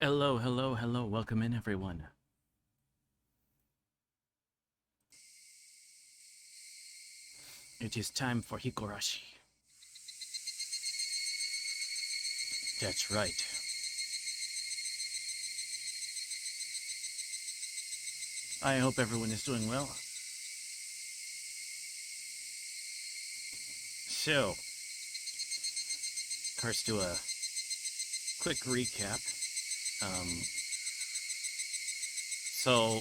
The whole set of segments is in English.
Hello, hello, hello. Welcome in, everyone. It is time for Higurashi. That's right. I hope everyone is doing well. So, of course, do a quick recap. So,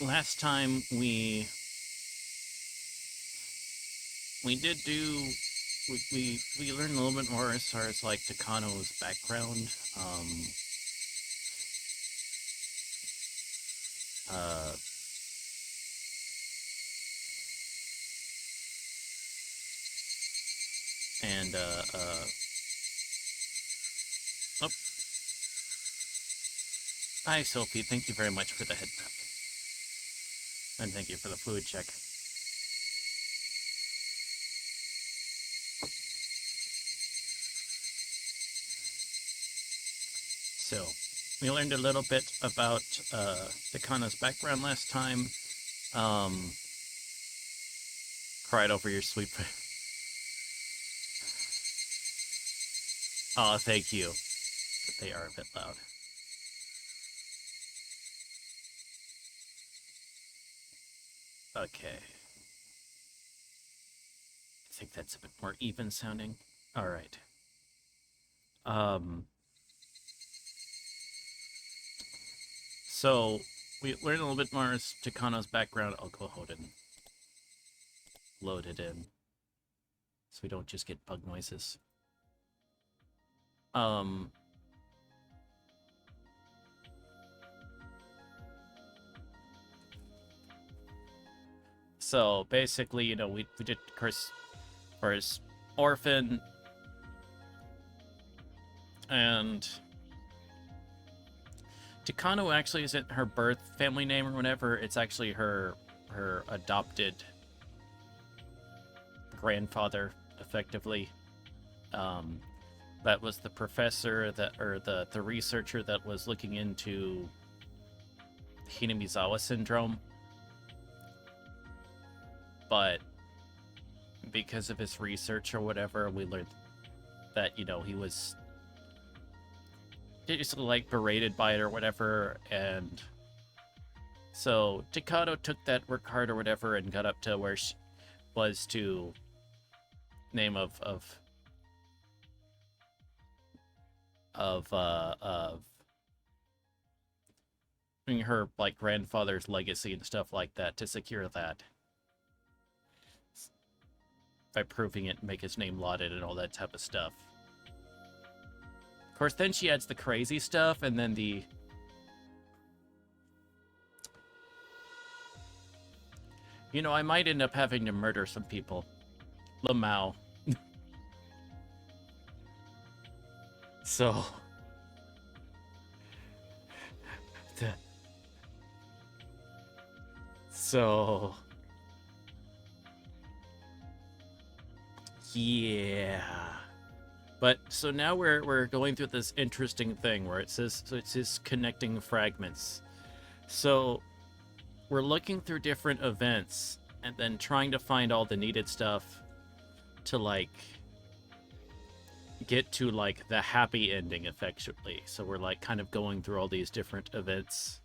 last time we did do we learned a little bit more as far as like Takano's background. Uh, and oh, hi Sophie. Thank you very much for the head wrap, and thank you for the fluid check. So, we learned a little bit about Takano's background last time. Cried over your sweep. Oh, thank you. But they are a bit loud. Okay. I think that's a bit more even sounding. All right. So we learned a little bit more as Takano's background. I'll go ahead and load it in so we don't just get bug noises. So basically, you know, we did, of course, first orphan, and Takano actually isn't her birth family name or whatever. It's actually her adopted grandfather, effectively. That was the professor that, or the researcher that was looking into Hinamizawa syndrome. But because of his research or whatever, we learned that, you know, he was just like berated by it or whatever, and so Takano took that work hard or whatever and got up to where she was to name of her like grandfather's legacy and stuff like that to secure that by proving it and make his name lauded and all that type of stuff. Of course, then she adds the crazy stuff, and then you know, I might end up having to murder some people. Lamau. So yeah. But so now we're going through this interesting thing where it says connecting fragments. So we're looking through different events and then trying to find all the needed stuff to like get to like the happy ending effectively. So we're like kind of going through all these different events,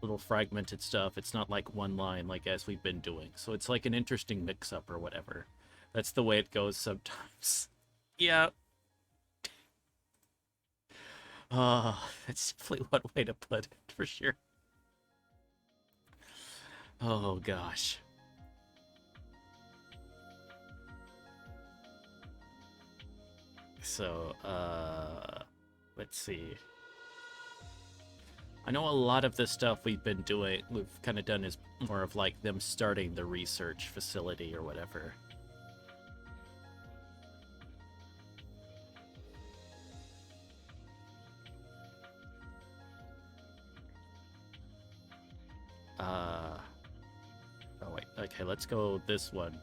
little fragmented stuff. It's not like one line like as we've been doing. So it's like an interesting mix up or whatever. That's the way it goes sometimes. Yeah. That's definitely one way to put it for sure. Oh gosh. So, let's see. I know a lot of the stuff we've been doing, we've kind of done is more of like them starting the research facility or whatever. Oh wait, okay, let's go this one.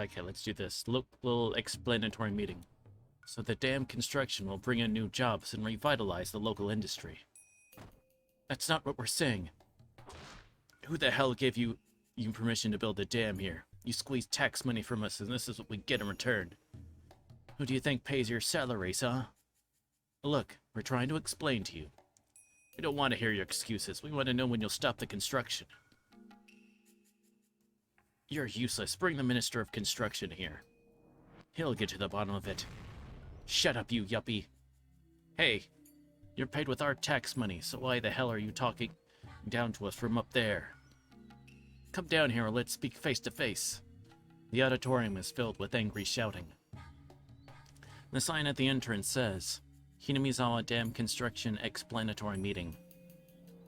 Okay, let's do this. Little explanatory meeting. So the dam construction will bring in new jobs and revitalize the local industry. That's not what we're saying. Who the hell gave you permission to build a dam here? You squeeze tax money from us, and this is what we get in return. Who do you think pays your salaries, huh? Look, we're trying to explain to you. We don't want to hear your excuses. We want to know when you'll stop the construction. You're useless. Bring the Minister of Construction here. He'll get to the bottom of it. Shut up, you yuppie. Hey, you're paid with our tax money, so why the hell are you talking down to us from up there? Come down here and let's speak face to face. The auditorium is filled with angry shouting. The sign at the entrance says, Hinamizawa Dam Construction Explanatory Meeting.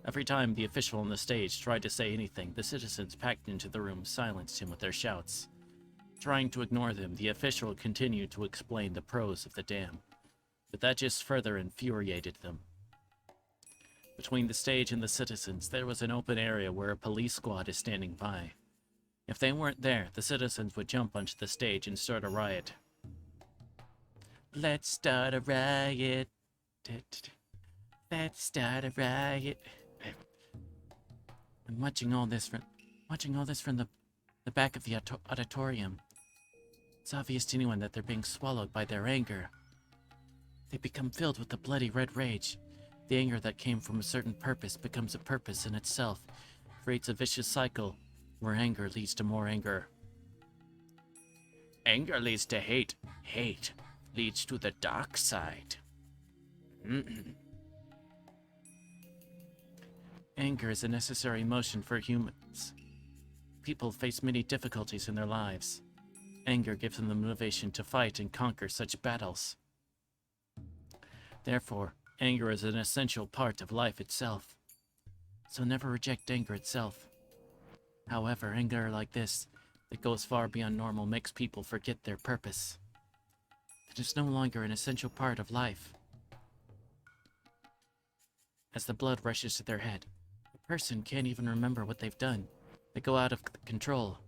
Every time the official on the stage tried to say anything, the citizens packed into the room silenced him with their shouts. Trying to ignore them, the official continued to explain the pros of the dam, but that just further infuriated them. Between the stage and the citizens, there was an open area where a police squad is standing by. If they weren't there, the citizens would jump onto the stage and start a riot. Let's start a riot. Let's start a riot. I'm watching all this from the back of the auditorium. It's obvious to anyone that they're being swallowed by their anger. They become filled with the bloody red rage. The anger that came from a certain purpose becomes a purpose in itself, creates a vicious cycle where anger leads to more anger. Anger leads to hate. Hate leads to the dark side. Anger is a necessary emotion for humans. People face many difficulties in their lives. Anger gives them the motivation to fight and conquer such battles. Therefore, anger is an essential part of life itself. So never reject anger itself. However, anger like this, that goes far beyond normal, makes people forget their purpose. It is no longer an essential part of life. As the blood rushes to their head, a person can't even remember what they've done. They go out of control.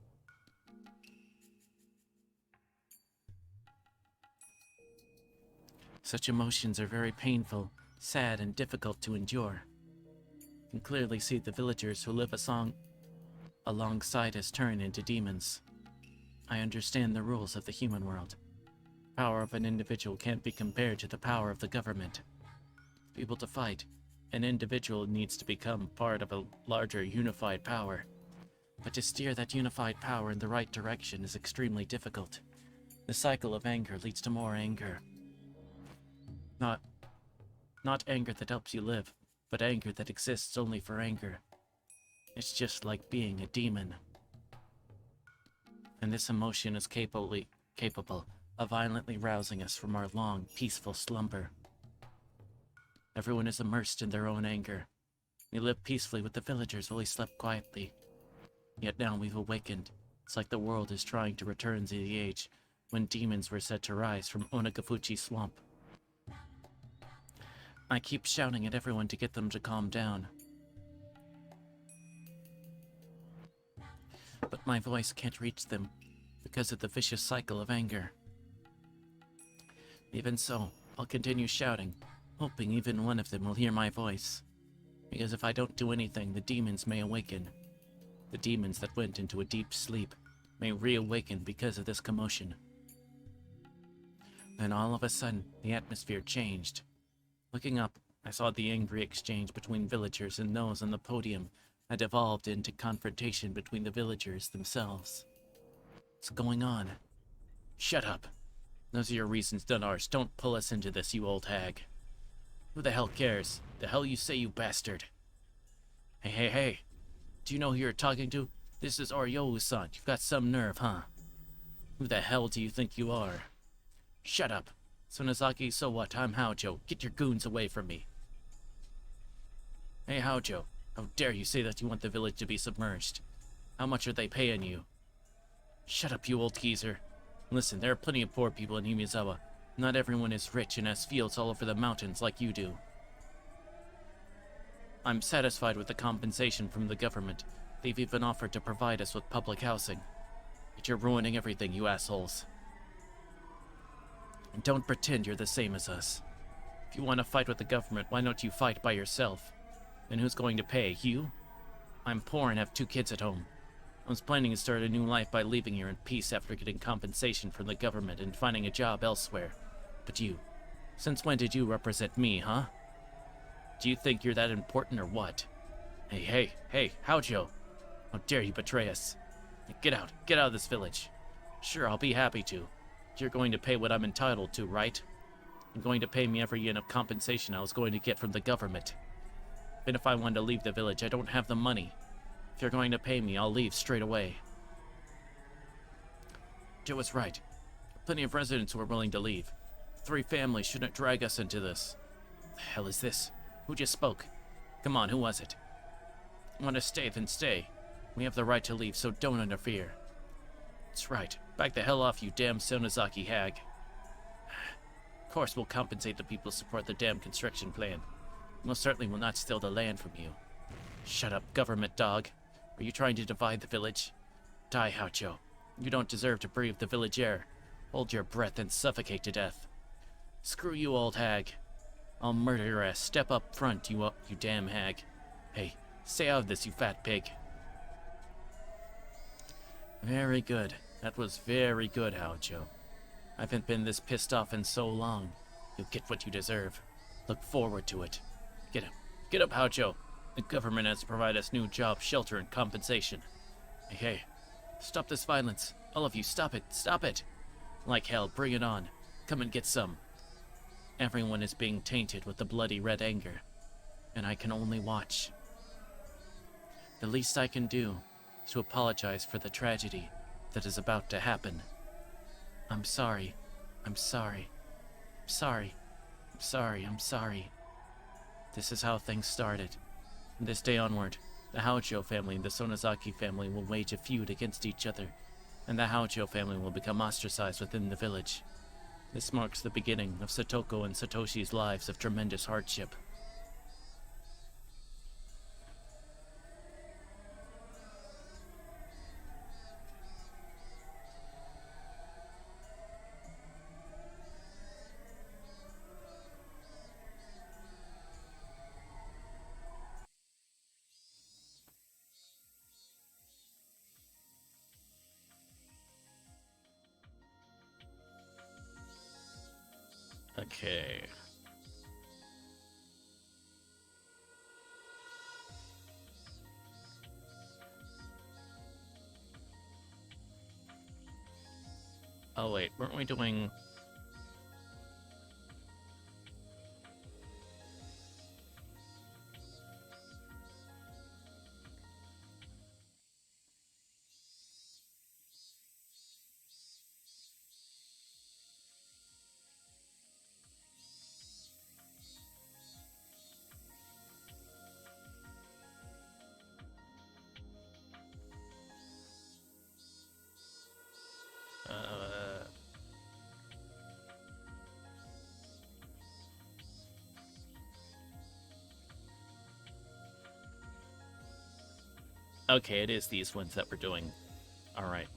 Such emotions are very painful, sad, and difficult to endure. You can clearly see the villagers who live alongside us turn into demons. I understand the rules of the human world. The power of an individual can't be compared to the power of the government. To be able to fight, an individual needs to become part of a larger unified power. But to steer that unified power in the right direction is extremely difficult. The cycle of anger leads to more anger. Not anger that helps you live, but anger that exists only for anger. It's just like being a demon. And this emotion is capable of violently rousing us from our long, peaceful slumber. Everyone is immersed in their own anger. We lived peacefully with the villagers while we slept quietly. Yet now we've awakened. It's like the world is trying to return to the age when demons were said to rise from Onagafuchi Swamp. I keep shouting at everyone to get them to calm down. But my voice can't reach them because of the vicious cycle of anger. Even so, I'll continue shouting, hoping even one of them will hear my voice. Because if I don't do anything, the demons may awaken. The demons that went into a deep sleep may reawaken because of this commotion. Then all of a sudden, the atmosphere changed. Looking up, I saw the angry exchange between villagers and those on the podium had evolved into confrontation between the villagers themselves. What's going on? Shut up. Those are your reasons, not ours. Don't pull us into this, you old hag. Who the hell cares? The hell you say, you bastard? Hey. Do you know who you're talking to? This is Oryo-san. You've got some nerve, huh? Who the hell do you think you are? Shut up. Sonozaki, so what? I'm Haojo. Get your goons away from me. Hey, Haojo. How dare you say that you want the village to be submerged? How much are they paying you? Shut up, you old geezer. Listen, there are plenty of poor people in Himizawa. Not everyone is rich and has fields all over the mountains like you do. I'm satisfied with the compensation from the government. They've even offered to provide us with public housing. fact, you're ruining everything, you assholes. And don't pretend you're the same as us. If you want to fight with the government, why don't you fight by yourself? And who's going to pay? You? I'm poor and have 2 kids at home. I was planning to start a new life by leaving here in peace after getting compensation from the government and finding a job elsewhere. But you, since when did you represent me, huh? Do you think you're that important or what? Hey, Haojo! How dare you betray us? Get out of this village. Sure, I'll be happy to. You're going to pay what I'm entitled to, right? You're going to pay me every yen of compensation I was going to get from the government. Even if I wanted to leave the village, I don't have the money. If you're going to pay me, I'll leave straight away. Joe was right. Plenty of residents who are willing to leave. 3 families shouldn't drag us into this. The hell is this? Who just spoke? Come on, who was it? Want to stay, then stay. We have the right to leave, so don't interfere. That's right. Back the hell off, you damn Sonozaki hag. Of course we'll compensate the people who support the damn construction plan. Most certainly will not steal the land from you. Shut up, government dog. Are you trying to divide the village? Die, Haocho. You don't deserve to breathe the village air. Hold your breath and suffocate to death. Screw you, old hag. I'll murder your ass. Step up front, you damn hag. Hey, stay out of this, you fat pig. Very good. That was very good, Haocho. I haven't been this pissed off in so long. You'll get what you deserve. Look forward to it. Get up, Haocho. The government has to provide us new jobs, shelter, and compensation. Hey, stop this violence. All of you, stop it. Like hell, bring it on. Come and get some. Everyone is being tainted with the bloody red anger, and I can only watch. The least I can do is to apologize for the tragedy that is about to happen. I'm sorry. This is how things started. From this day onward, the Haocho family and the Sonozaki family will wage a feud against each other, and the Haocho family will become ostracized within the village. This marks the beginning of Satoko and Satoshi's lives of tremendous hardship. Okay. Oh wait, weren't we doing... Okay, it is these ones that we're doing. Alright,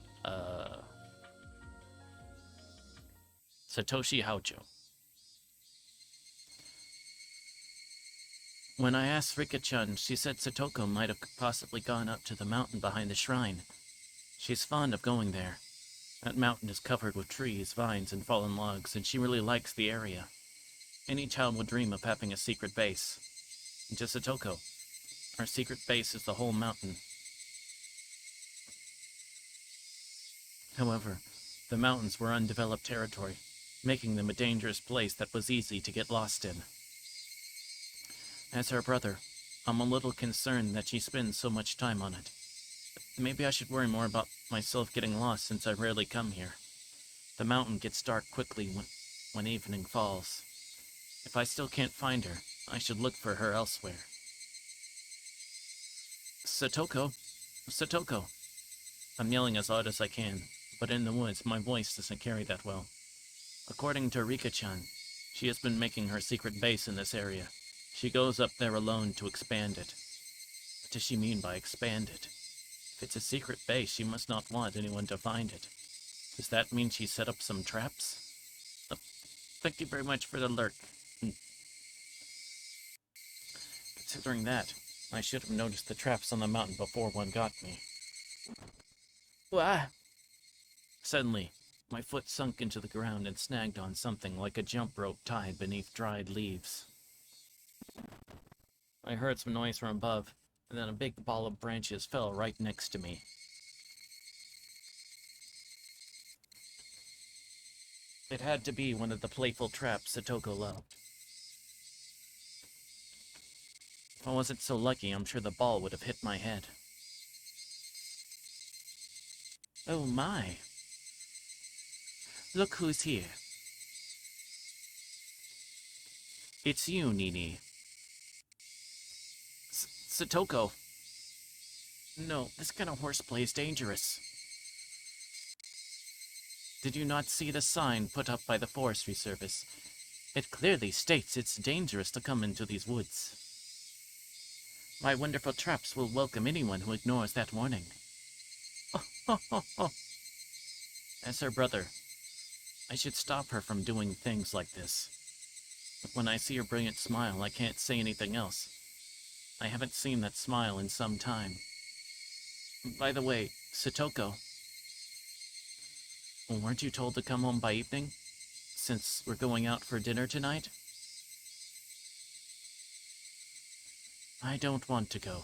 Satoshi Haocho. When I asked Rika-chan, she said Satoko might have possibly gone up to the mountain behind the shrine. She's fond of going there. That mountain is covered with trees, vines, and fallen logs, and she really likes the area. Any child would dream of having a secret base. And to Satoko, our secret base is the whole mountain. However, the mountains were undeveloped territory, making them a dangerous place that was easy to get lost in. As her brother, I'm a little concerned that she spends so much time on it. Maybe I should worry more about myself getting lost since I rarely come here. The mountain gets dark quickly when evening falls. If I still can't find her, I should look for her elsewhere. Satoko! Satoko! I'm yelling as loud as I can, but in the woods my voice doesn't carry that well. According to Rika-chan, she has been making her secret base in this area. She goes up there alone to expand it. What does she mean by expand it? If it's a secret base, she must not want anyone to find it. Does that mean she set up some traps? Oh, thank you very much for the lurk. Considering that, I should have noticed the traps on the mountain before one got me. Wah! Suddenly, my foot sunk into the ground and snagged on something like a jump rope tied beneath dried leaves. I heard some noise from above, and then a big ball of branches fell right next to me. It had to be one of the playful traps Satoko loved. If I wasn't so lucky, I'm sure the ball would have hit my head. Oh my! Look who's here. It's you, Nini. Satoko. No, this kind of horseplay is dangerous. Did you not see the sign put up by the Forestry Service? It clearly states it's dangerous to come into these woods. My wonderful traps will welcome anyone who ignores that warning. As her brother, I should stop her from doing things like this. But when I see her brilliant smile, I can't say anything else. I haven't seen that smile in some time. By the way, Satoko, weren't you told to come home by evening? Since we're going out for dinner tonight? I don't want to go.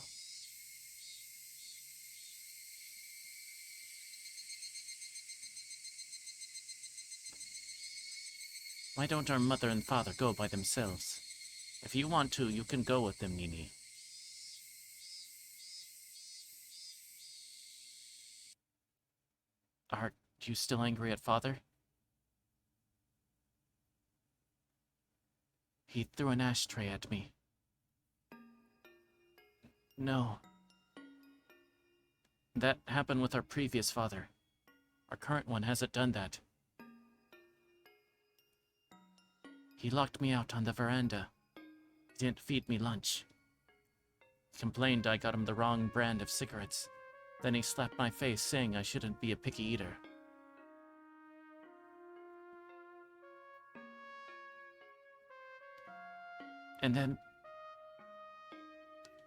Why don't our mother and father go by themselves? If you want to, you can go with them, Nini. Are you still angry at father? He threw an ashtray at me. No. That happened with our previous father. Our current one hasn't done that. He locked me out on the veranda. He didn't feed me lunch. He complained I got him the wrong brand of cigarettes. Then he slapped my face saying I shouldn't be a picky eater. And then...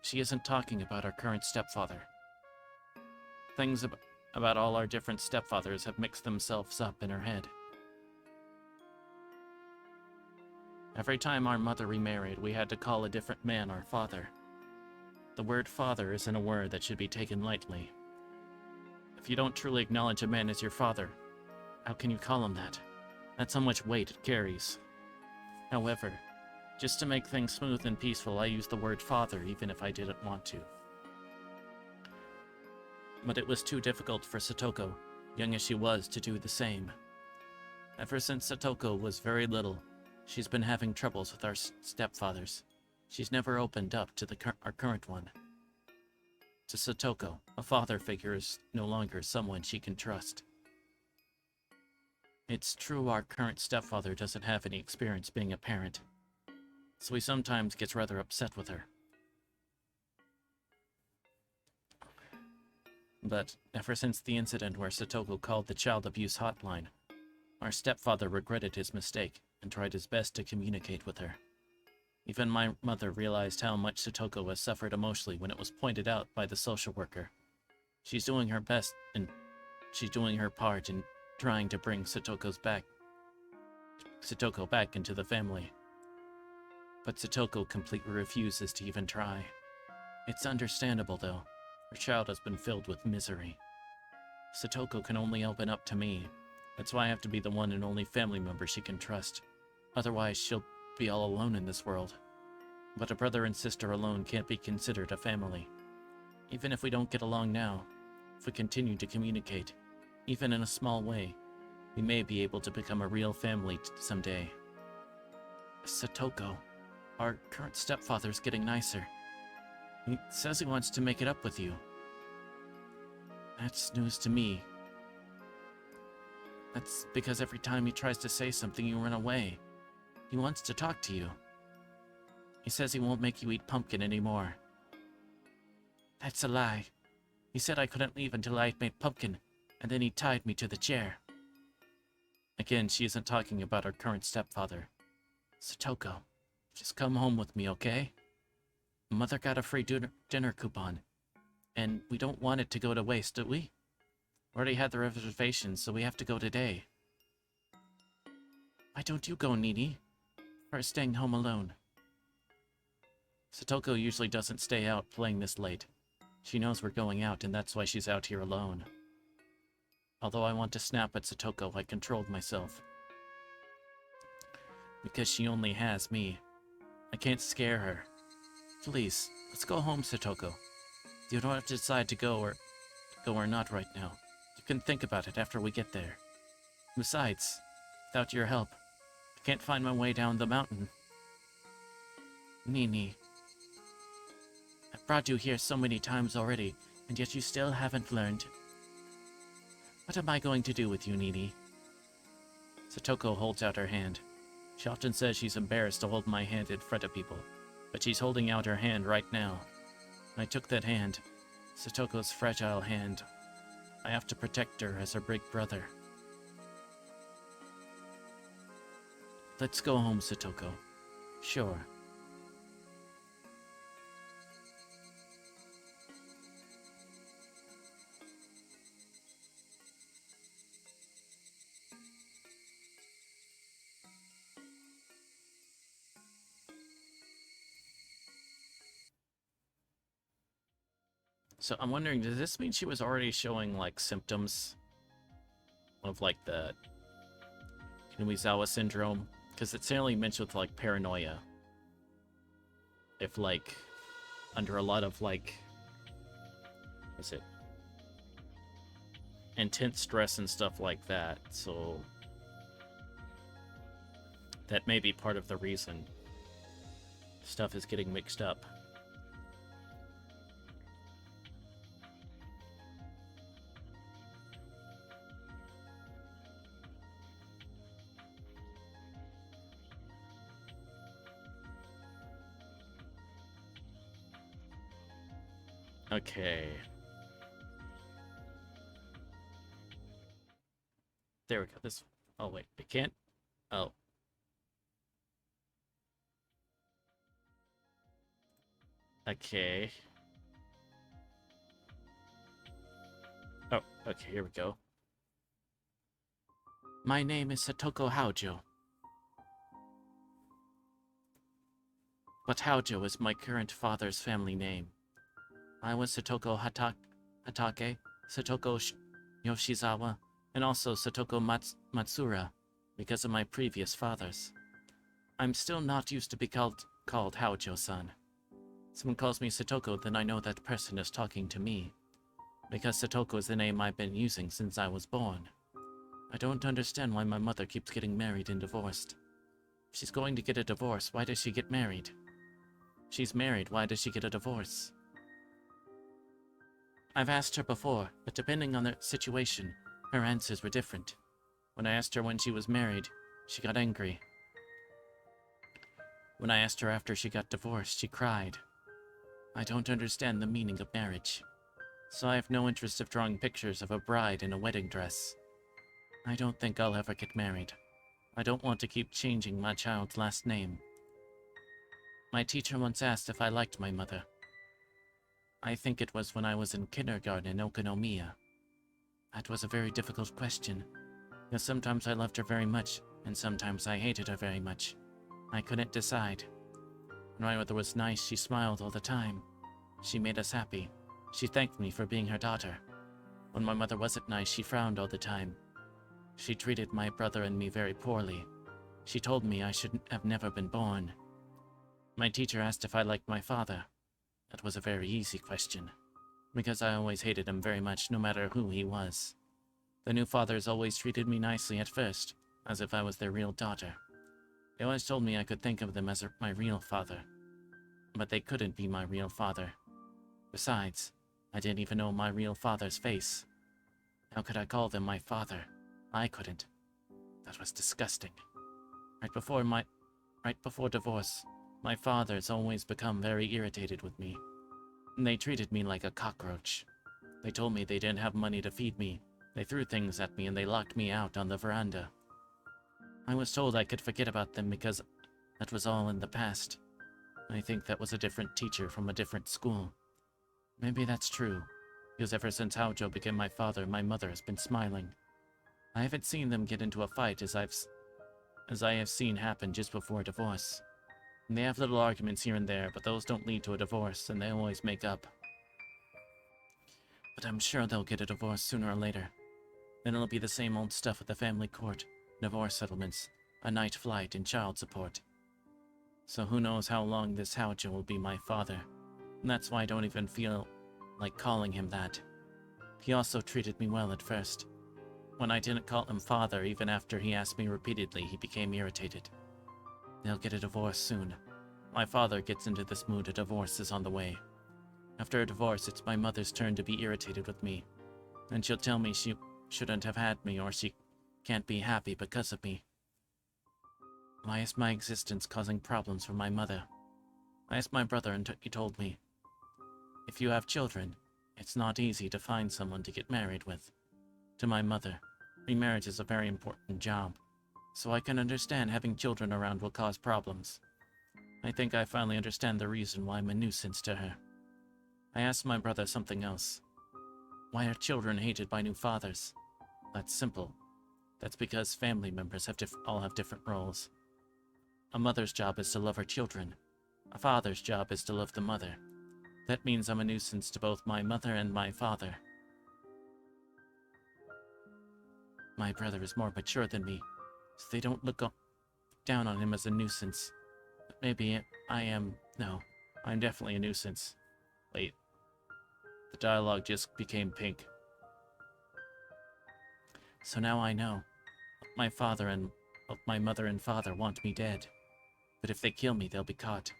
she isn't talking about our current stepfather. Things about all our different stepfathers have mixed themselves up in her head. Every time our mother remarried, we had to call a different man our father. The word father isn't a word that should be taken lightly. If you don't truly acknowledge a man as your father, how can you call him that? That's how much weight it carries. However, just to make things smooth and peaceful, I use the word father even if I didn't want to. But it was too difficult for Satoko, young as she was, to do the same. Ever since Satoko was very little, she's been having troubles with our stepfathers. She's never opened up to our current one. To Satoko, a father figure is no longer someone she can trust. It's true our current stepfather doesn't have any experience being a parent, so he sometimes gets rather upset with her. But ever since the incident where Satoko called the child abuse hotline, our stepfather regretted his mistake and tried his best to communicate with her. Even my mother realized how much Satoko has suffered emotionally when it was pointed out by the social worker. She's doing her best, and she's doing her part in trying to bring Satoko back into the family. But Satoko completely refuses to even try. It's understandable, though. Her child has been filled with misery. Satoko can only open up to me. That's why I have to be the one and only family member she can trust. Otherwise, she'll be all alone in this world. But a brother and sister alone can't be considered a family. Even if we don't get along now, if we continue to communicate, even in a small way, we may be able to become a real family someday. Satoko, our current stepfather's getting nicer. He says he wants to make it up with you. That's news to me. That's because every time he tries to say something, you run away. He wants to talk to you. He says he won't make you eat pumpkin anymore. That's a lie. He said I couldn't leave until I had made pumpkin, and then he tied me to the chair. Again, she isn't talking about her current stepfather. Satoko, just come home with me, okay? Mother got a free dinner coupon, and we don't want it to go to waste, do we? Already had the reservation, so we have to go today. Why don't you go, Nini? Or staying home alone. Satoko usually doesn't stay out playing this late. She knows we're going out, and that's why she's out here alone. Although I want to snap at Satoko, I controlled myself. Because she only has me. I can't scare her. Please, let's go home, Satoko. You don't have to decide to go or not right now. You can think about it after we get there. Besides, without your help, I can't find my way down the mountain. Nini, I've brought you here so many times already, and yet you still haven't learned. What am I going to do with you, Nini? Satoko holds out her hand. She often says she's embarrassed to hold my hand in front of people, but she's holding out her hand right now. I took that hand, Satoko's fragile hand. I have to protect her as her big brother. Let's go home, Satoko. Sure. So I'm wondering, does this mean she was already showing, like, symptoms of, like, the Inuizawa syndrome? Because it's certainly mentioned with, like, paranoia. If, like, under a lot of, like, what's it? Intense stress and stuff like that, so that may be part of the reason stuff is getting mixed up. Okay. There we go. This. Oh, wait. I can't. Oh. Okay. Oh, okay. Here we go. My name is Satoko Haojo. But Haojo is my current father's family name. I was Satoko Hatake, Satoko Yoshizawa, and also Satoko Matsura, because of my previous fathers. I'm still not used to be called Haojo-san. Someone calls me Satoko, then I know that person is talking to me, because Satoko is the name I've been using since I was born. I don't understand why my mother keeps getting married and divorced. If she's going to get a divorce, why does she get married? If she's married, why does she get a divorce? I've asked her before, but depending on the situation, her answers were different. When I asked her when she was married, she got angry. When I asked her after she got divorced, she cried. I don't understand the meaning of marriage, so I have no interest of drawing pictures of a bride in a wedding dress. I don't think I'll ever get married. I don't want to keep changing my child's last name. My teacher once asked if I liked my mother. I think it was when I was in kindergarten in Okonomiya. That was a very difficult question, because sometimes I loved her very much, and sometimes I hated her very much. I couldn't decide. When my mother was nice, she smiled all the time. She made us happy. She thanked me for being her daughter. When my mother wasn't nice, she frowned all the time. She treated my brother and me very poorly. She told me I should have never been born. My teacher asked if I liked my father. That was a very easy question, because I always hated him very much, no matter who he was. The new fathers always treated me nicely at first, as if I was their real daughter. They always told me I could think of them as my real father, but they couldn't be my real father. Besides, I didn't even know my real father's face. How could I call them my father? I couldn't. That was disgusting. Right before divorce, my father's always become very irritated with me. They treated me like a cockroach. They told me they didn't have money to feed me. They threw things at me and they locked me out on the veranda. I was told I could forget about them because that was all in the past. I think that was a different teacher from a different school. Maybe that's true, because ever since Haojo became my father, my mother has been smiling. I haven't seen them get into a fight as I have seen happen just before divorce. And they have little arguments here and there, but those don't lead to a divorce, and they always make up. But I'm sure they'll get a divorce sooner or later. Then it'll be the same old stuff at the family court, divorce settlements, a night flight, and child support. So who knows how long this Haojo will be my father. And that's why I don't even feel like calling him that. He also treated me well at first. When I didn't call him father, even after he asked me repeatedly, he became irritated. They'll get a divorce soon. My father gets into this mood, a divorce is on the way. After a divorce, it's my mother's turn to be irritated with me. And she'll tell me she shouldn't have had me, or she can't be happy because of me. Why is my existence causing problems for my mother? I asked my brother and he told me, if you have children, it's not easy to find someone to get married with. To my mother, remarriage is a very important job, so I can understand having children around will cause problems. I think I finally understand the reason why I'm a nuisance to her. I asked my brother something else. Why are children hated by new fathers? That's simple. That's because family members all have different roles. A mother's job is to love her children. A father's job is to love the mother. That means I'm a nuisance to both my mother and my father. My brother is more mature than me, so they don't look down on him as a nuisance. But maybe I am... No, I'm definitely a nuisance. Wait. The dialogue just became pink. So now I know. My mother and father want me dead. But if they kill me, they'll be caught.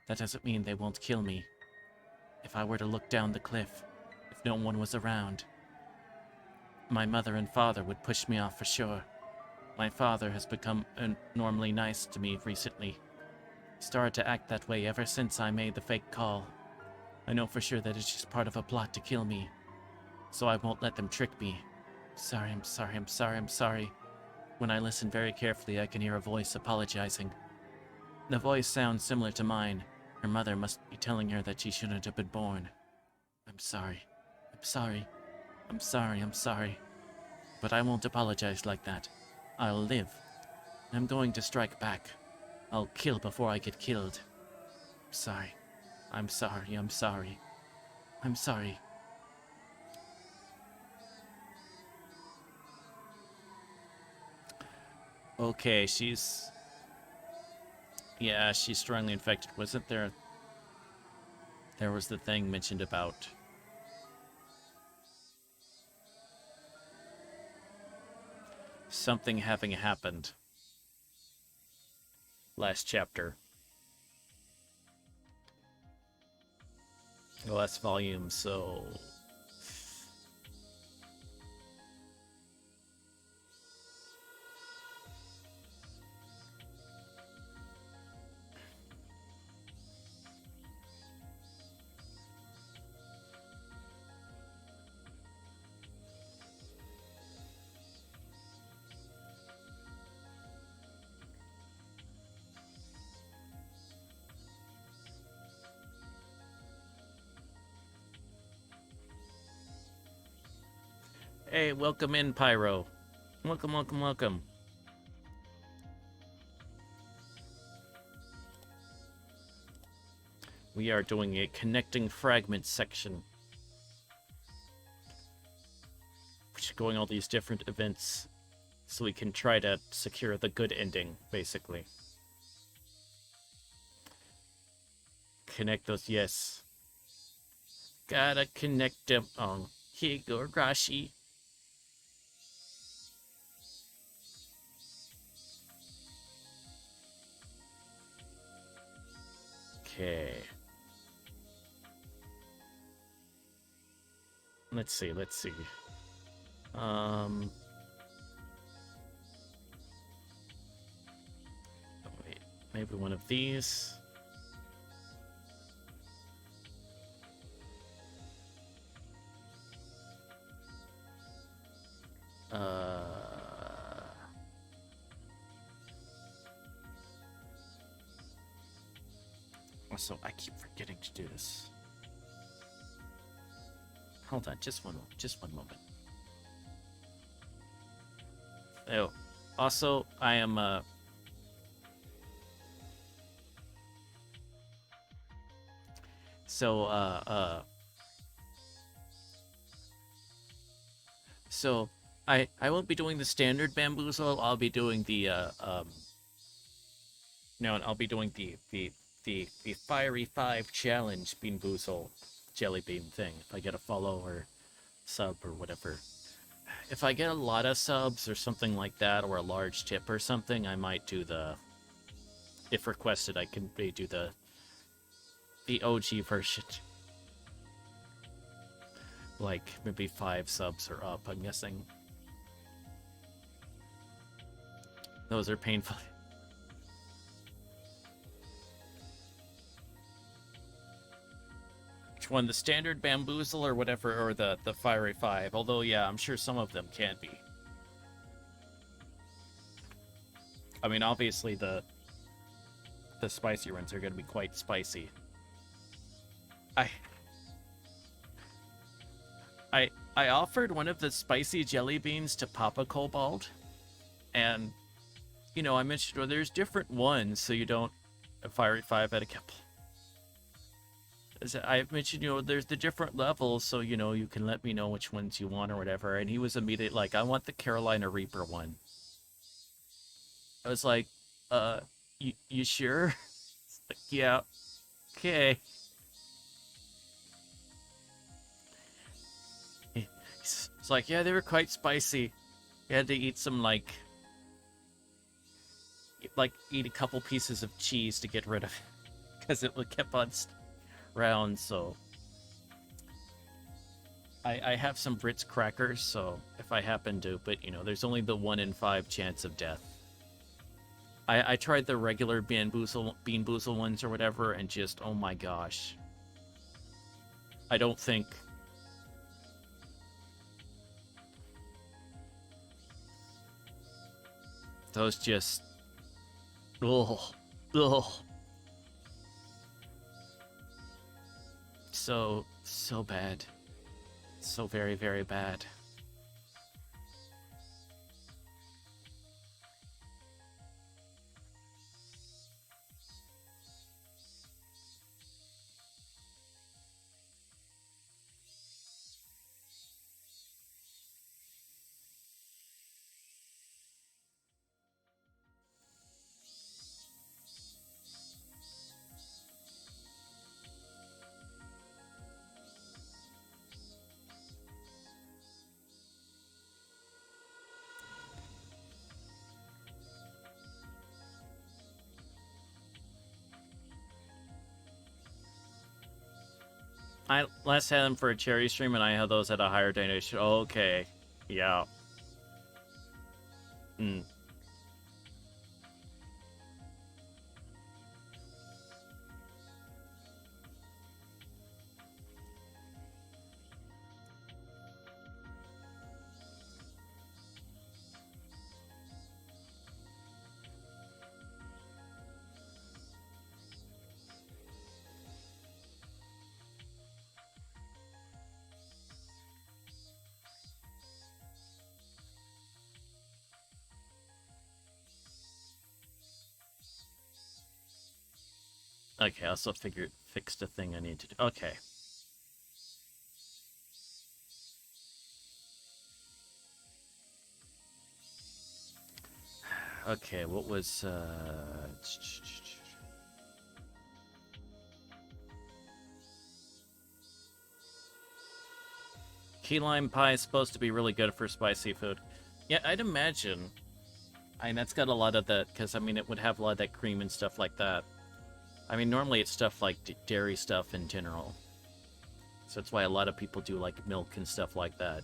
That doesn't mean they won't kill me. If I were to look down the cliff, if no one was around, my mother and father would push me off for sure. My father has become abnormally nice to me recently. He started to act that way ever since I made the fake call. I know for sure that it's just part of a plot to kill me, so I won't let them trick me. I'm sorry. When I listen very carefully, I can hear a voice apologizing. The voice sounds similar to mine. Her mother must be telling her that she shouldn't have been born. I'm sorry. But I won't apologize like that. I'll live. I'm going to strike back. I'll kill before I get killed. I'm sorry. Okay, she's strongly infected. Wasn't there... There was the thing mentioned about... something having happened. Last chapter. The last volume, so... Hey, welcome in, Pyro. Welcome. We are doing a connecting fragments section. Which are going all these different events so we can try to secure the good ending, basically. Connect those, yes. Gotta connect them on Higurashi. Okay. Let's see. Wait, maybe one of these. Also, I keep forgetting to do this. Hold on, just one moment. Oh, also, I am so so I won't be doing the standard bamboozle. I'll be doing the no, I'll be doing the Fiery 5 challenge Beanboozle jelly bean thing. If I get a follow or sub or whatever. If I get a lot of subs or something like that, or a large tip or something, I might do the, if requested, I can do the OG version. Like, maybe 5 subs or up, I'm guessing. Those are painful. Which one, the standard bamboozle or whatever, or the Fiery 5? Although, yeah, I'm sure some of them can be. I mean, obviously the spicy ones are going to be quite spicy. I offered one of the spicy jelly beans to Papa Kobold, and, you know, I mentioned, well, there's different ones, so you don't... A Fiery 5 had a couple. I mentioned, you know, there's the different levels, so, you know, you can let me know which ones you want or whatever, and he was immediately like, I want the Carolina Reaper one. I was like, you sure? Like, yeah, okay. It's like, yeah, they were quite spicy. You had to eat some, like eat a couple pieces of cheese to get rid of it, because it kept on round, so... I have some Brits crackers, so if I happen to, but, you know, there's only the 1 in 5 chance of death. I tried the regular Bean Boozle ones or whatever, and just, oh my gosh. I don't think... Those just... Ugh. Ugh. So bad. So very, very bad. I last had them for a cherry stream, and I had those at a higher donation. Okay. Yeah. Hmm. Okay, I also fixed a thing I need to do. Okay. Okay, what was, Key lime pie is supposed to be really good for spicy food. Yeah, I'd imagine. I mean, that's got a lot of that, because, I mean, it would have a lot of that cream and stuff like that. I mean, normally it's stuff like dairy stuff in general. So that's why a lot of people do, like, milk and stuff like that.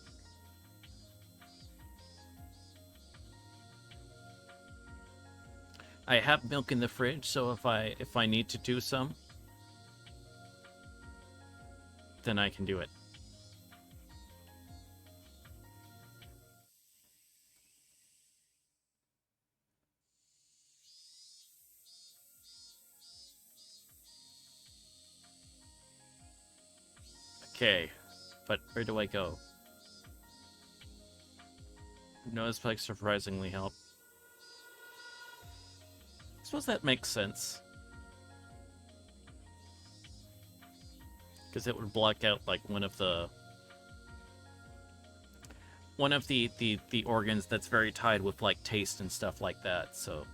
I have milk in the fridge, so if I need to do some, then I can do it. Okay, but where do I go? Nose spikes surprisingly help. I suppose that makes sense. Because it would block out, like, one of the organs that's very tied with, like, taste and stuff like that, so...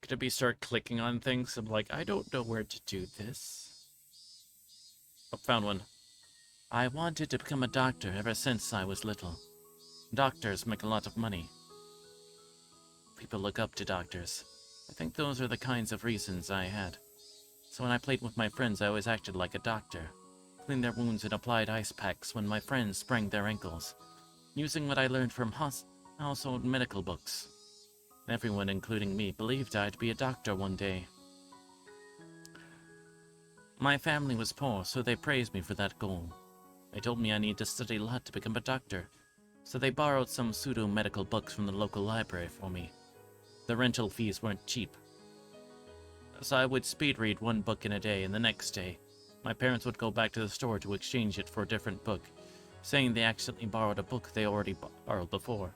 Could it be start clicking on things? I'm like, I don't know where to do this. Oh, found one. I wanted to become a doctor ever since I was little. Doctors make a lot of money. People look up to doctors. I think those are the kinds of reasons I had. So when I played with my friends, I always acted like a doctor. Cleaned their wounds and applied ice packs when my friends sprained their ankles, using what I learned from household medical books. Everyone, including me, believed I'd be a doctor one day. My family was poor, so they praised me for that goal. They told me I need to study a lot to become a doctor, so they borrowed some pseudo-medical books from the local library for me. The rental fees weren't cheap. So I would speed read one book in a day, and the next day, my parents would go back to the store to exchange it for a different book, saying they accidentally borrowed a book they already borrowed before.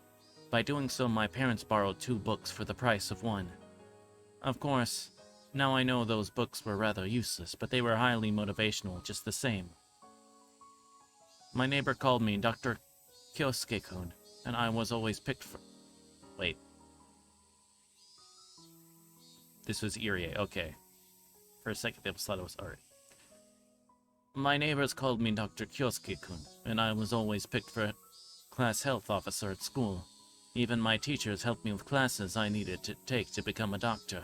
By doing so, my parents borrowed 2 books for the price of one. Of course, now I know those books were rather useless, but they were highly motivational just the same. My neighbor called me Dr. Kyosuke-kun, and I was always picked for... Wait. This was Irie, okay. For a second, I thought it was Ari. My neighbors called me Dr. Kyosuke-kun, and I was always picked for class health officer at school. Even my teachers helped me with classes I needed to take to become a doctor.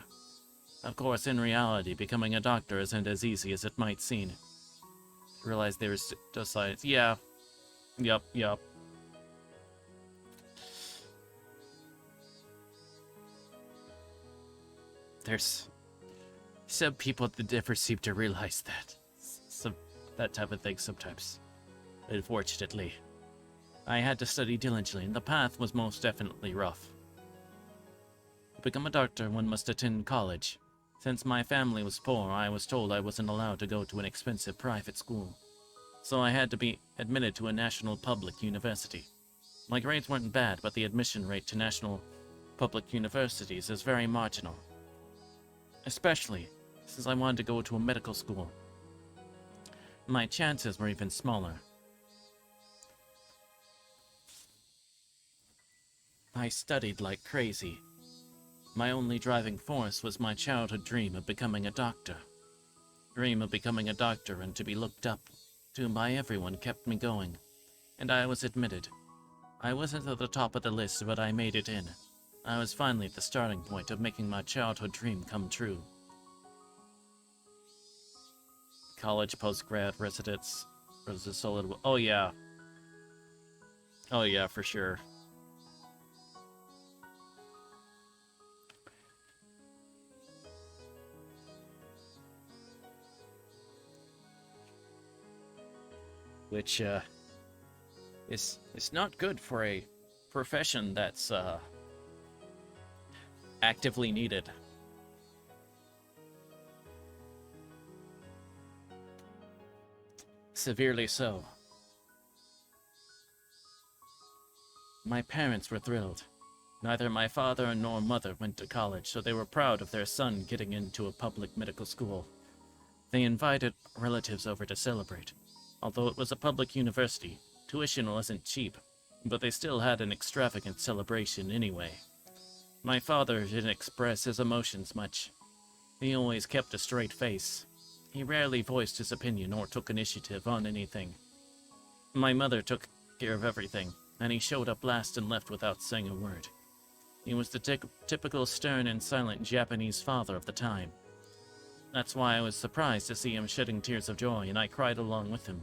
Of course, in reality, becoming a doctor isn't as easy as it might seem. I realized they were science. Yeah. Yup. There's some people that never seem to realize that. That type of thing sometimes. Unfortunately. I had to study diligently, and the path was most definitely rough. To become a doctor, one must attend college. Since my family was poor, I was told I wasn't allowed to go to an expensive private school. So I had to be admitted to a national public university. My grades weren't bad, but the admission rate to national public universities is very marginal. Especially since I wanted to go to a medical school. My chances were even smaller. I studied like crazy. My only driving force was my childhood dream of becoming a doctor. Dream of becoming a doctor and to be looked up to by everyone kept me going, and I was admitted. I wasn't at the top of the list, but I made it in. I was finally at the starting point of making my childhood dream come true. College, postgrad, residence, solid. Oh yeah, for sure. Which is not good for a profession that's actively needed. Severely so. My parents were thrilled. Neither my father nor mother went to college, so they were proud of their son getting into a public medical school. They invited relatives over to celebrate. Although it was a public university, tuition wasn't cheap, but they still had an extravagant celebration anyway. My father didn't express his emotions much. He always kept a straight face. He rarely voiced his opinion or took initiative on anything. My mother took care of everything, and he showed up last and left without saying a word. He was the typical stern and silent Japanese father of the time. That's why I was surprised to see him shedding tears of joy, and I cried along with him.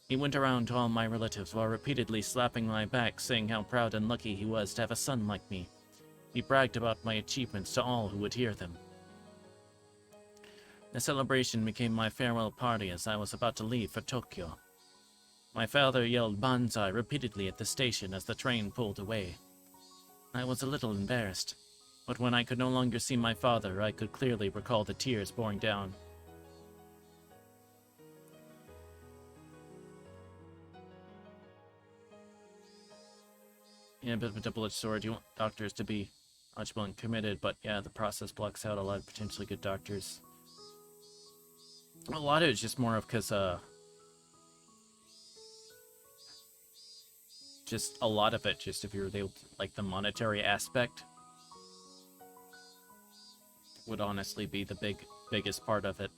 He went around to all my relatives while repeatedly slapping my back, saying how proud and lucky he was to have a son like me. He bragged about my achievements to all who would hear them. The celebration became my farewell party as I was about to leave for Tokyo. My father yelled "Banzai" repeatedly at the station as the train pulled away. I was a little embarrassed, but when I could no longer see my father, I could clearly recall the tears pouring down. Yeah, a bit of a double-edged sword. You want doctors to be knowledgeable and committed, but yeah, the process blocks out a lot of potentially good doctors. A lot of it's just more of because, just a lot of it, just if you're able to, like, the monetary aspect would honestly be the biggest part of it.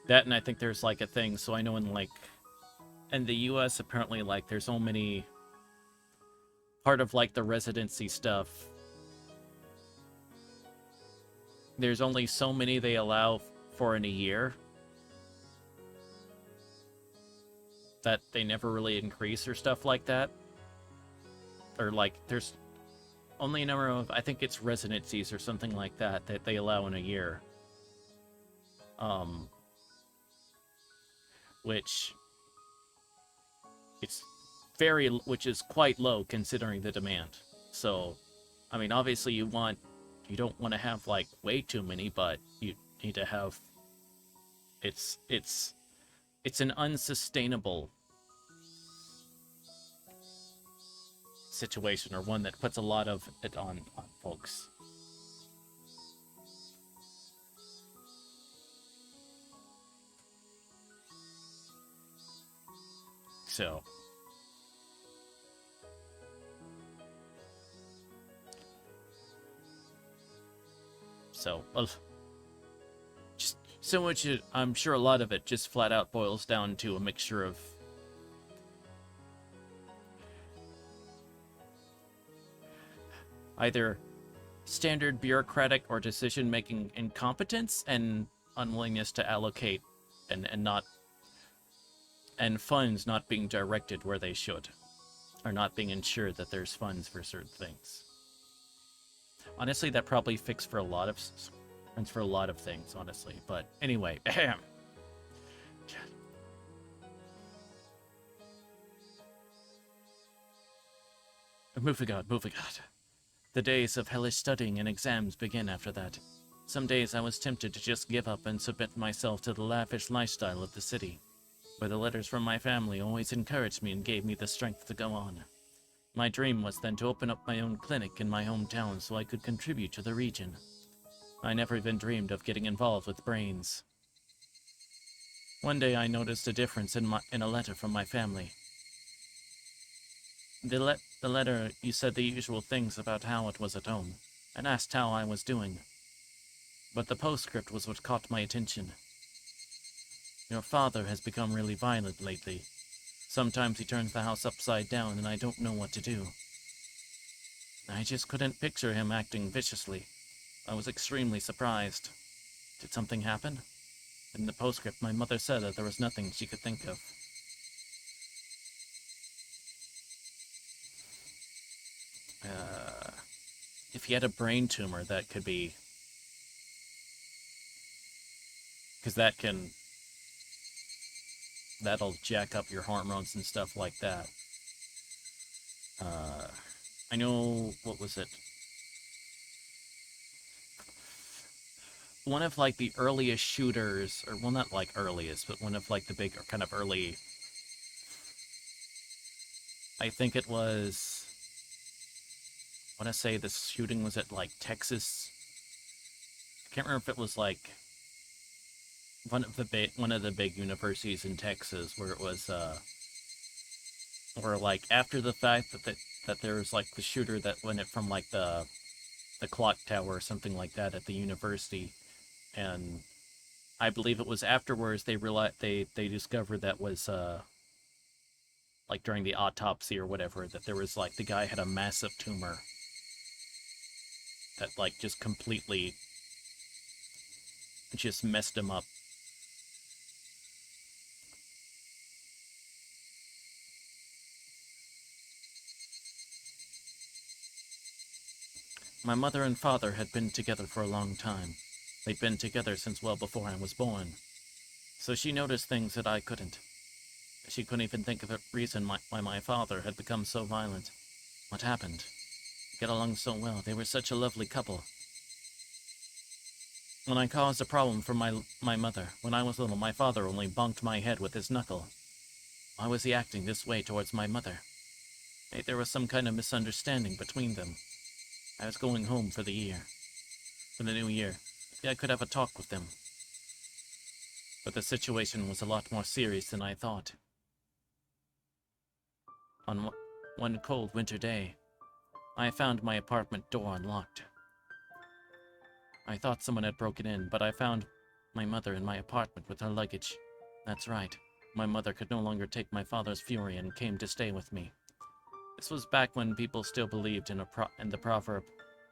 That, and I think there's like a thing, so I know in the US apparently, like, there's so many, part of like the residency stuff, there's only so many they allow for in a year, that they never really increase or stuff like that. Or like there's only a number of, I think it's residencies or something like that that they allow in a year. Which it's which is quite low considering the demand. So, I mean, obviously you don't want to have like way too many, but you need to have, it's an unsustainable situation, or one that puts a lot of it on folks. Well, just so much, I'm sure a lot of it just flat out boils down to a mixture of either standard bureaucratic or decision-making incompetence and unwillingness to allocate, and funds not being directed where they should, or not being ensured that there's funds for certain things. Honestly, that probably fixes for a lot of things, honestly. But anyway, moving on. The days of hellish studying and exams begin after that. Some days I was tempted to just give up and submit myself to the lavish lifestyle of the city, where the letters from my family always encouraged me and gave me the strength to go on. My dream was then to open up my own clinic in my hometown so I could contribute to the region. I never even dreamed of getting involved with brains. One day I noticed a difference in a letter from my family. The letter, you said the usual things about how it was at home, and asked how I was doing. But the postscript was what caught my attention. Your father has become really violent lately. Sometimes he turns the house upside down and I don't know what to do. I just couldn't picture him acting viciously. I was extremely surprised. Did something happen? In the postscript, my mother said that there was nothing she could think of. If he had a brain tumor, that could be... because that'll jack up your hormones and stuff like that. I know, what was it? One of, like, the earliest shooters, or, well, not, like, earliest, but one of, like, the big, or kind of early... I think it was... I want to say the shooting was at, like, Texas. I can't remember if it was, like, one of the big universities in Texas, where it was, or, like, after the fact that there was, like, the shooter that went it from, like, the clock tower or something like that at the university, and I believe it was afterwards they realized they discovered that was like during the autopsy or whatever, that there was, like, the guy had a massive tumor that, like, just completely just messed him up. My mother and father had been together for a long time. They'd been together since well before I was born. So she noticed things that I couldn't. She couldn't even think of a reason why my father had become so violent. What happened? Get along so well. They were such a lovely couple. When I caused a problem for my mother, when I was little, my father only bonked my head with his knuckle. Why was he acting this way towards my mother? Maybe there was some kind of misunderstanding between them. I was going home for the new year. Maybe I could have a talk with them. But the situation was a lot more serious than I thought. On one cold winter day, I found my apartment door unlocked. I thought someone had broken in, but I found my mother in my apartment with her luggage. That's right, my mother could no longer take my father's fury and came to stay with me. This was back when people still believed in the proverb,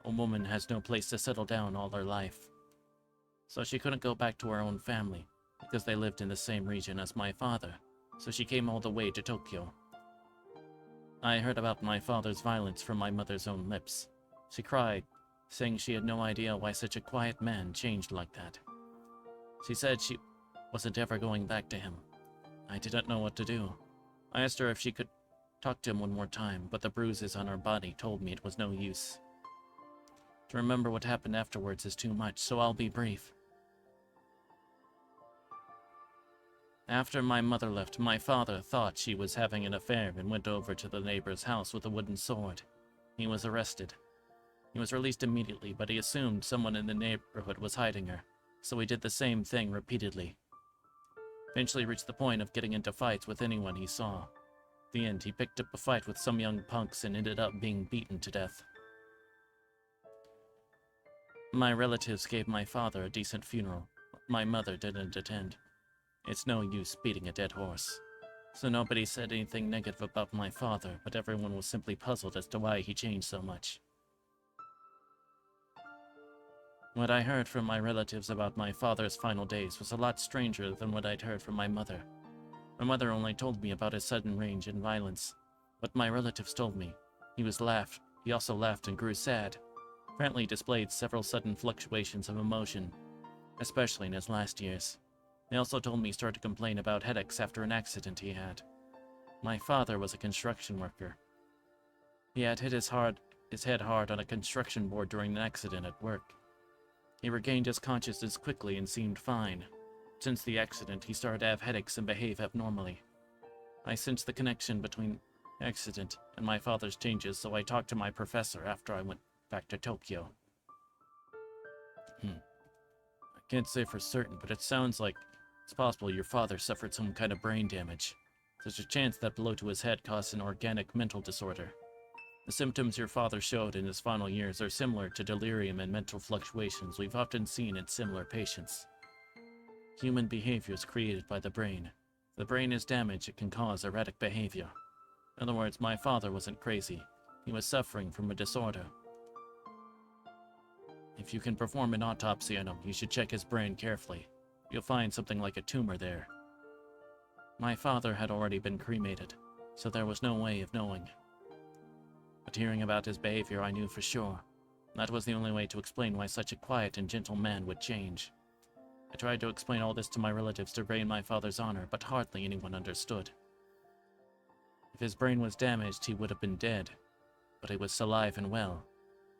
a woman has no place to settle down all her life. So she couldn't go back to her own family, because they lived in the same region as my father, so she came all the way to Tokyo. I heard about my father's violence from my mother's own lips. She cried, saying she had no idea why such a quiet man changed like that. She said she wasn't ever going back to him. I didn't know what to do. I asked her if she could talk to him one more time, but the bruises on her body told me it was no use. To remember what happened afterwards is too much, so I'll be brief. After my mother left, my father thought she was having an affair and went over to the neighbor's house with a wooden sword. He was arrested. He was released immediately, but he assumed someone in the neighborhood was hiding her, so he did the same thing repeatedly. Eventually reached the point of getting into fights with anyone he saw. At the end, he picked up a fight with some young punks and ended up being beaten to death. My relatives gave my father a decent funeral. My mother didn't attend. It's no use beating a dead horse. So nobody said anything negative about my father, but everyone was simply puzzled as to why he changed so much. What I heard from my relatives about my father's final days was a lot stranger than what I'd heard from my mother. My mother only told me about his sudden rage and violence, but my relatives told me he also laughed and grew sad. Apparently displayed several sudden fluctuations of emotion, especially in his last years. They also told me he started to complain about headaches after an accident he had. My father was a construction worker. He had hit his head hard on a construction board during an accident at work. He regained his consciousness quickly and seemed fine. Since the accident, he started to have headaches and behave abnormally. I sensed the connection between the accident and my father's changes, so I talked to my professor after I went back to Tokyo. I can't say for certain, but it sounds like it's possible your father suffered some kind of brain damage. There's a chance that blow to his head caused an organic mental disorder. The symptoms your father showed in his final years are similar to delirium and mental fluctuations we've often seen in similar patients. Human behavior is created by the brain. If the brain is damaged, it can cause erratic behavior. In other words, my father wasn't crazy. He was suffering from a disorder. If you can perform an autopsy on him, you should check his brain carefully. You'll find something like a tumor there. My father had already been cremated, so there was no way of knowing. But hearing about his behavior, I knew for sure. That was the only way to explain why such a quiet and gentle man would change. I tried to explain all this to my relatives to regain my father's honor, but hardly anyone understood. If his brain was damaged, he would have been dead, but he was alive and well,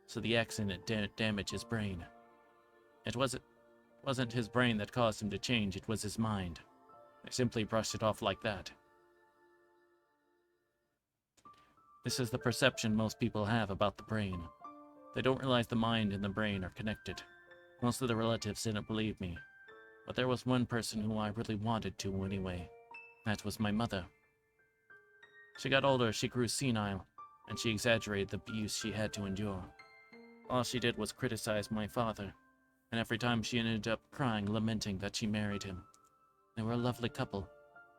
so the accident damaged his brain. It wasn't his brain that caused him to change, it was his mind. I simply brushed it off like that. This is the perception most people have about the brain. They don't realize the mind and the brain are connected. Most of the relatives didn't believe me, but there was one person who I really wanted to anyway. That was my mother. She got older, she grew senile, and she exaggerated the abuse she had to endure. All she did was criticize my father, and every time she ended up crying, lamenting that she married him. They were a lovely couple.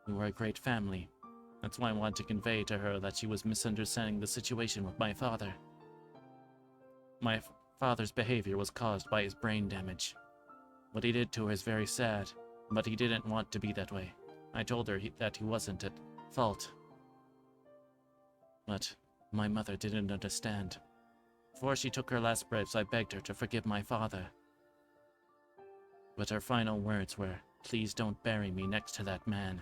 We were a great family. That's why I wanted to convey to her that she was misunderstanding the situation with my father. My father's behavior was caused by his brain damage. What he did to her is very sad, but he didn't want to be that way. I told her that he wasn't at fault. But my mother didn't understand. Before she took her last breaths, I begged her to forgive my father. But her final words were, please don't bury me next to that man.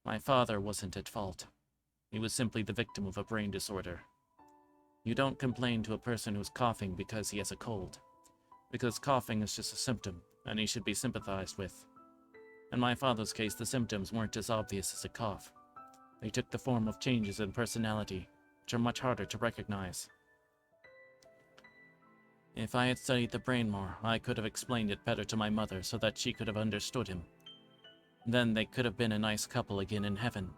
My father wasn't at fault. He was simply the victim of a brain disorder. You don't complain to a person who's coughing because he has a cold. Because coughing is just a symptom, and he should be sympathized with. In my father's case, the symptoms weren't as obvious as a cough. They took the form of changes in personality, which are much harder to recognize. If I had studied the brain more, I could have explained it better to my mother so that she could have understood him. Then they could have been a nice couple again in heaven.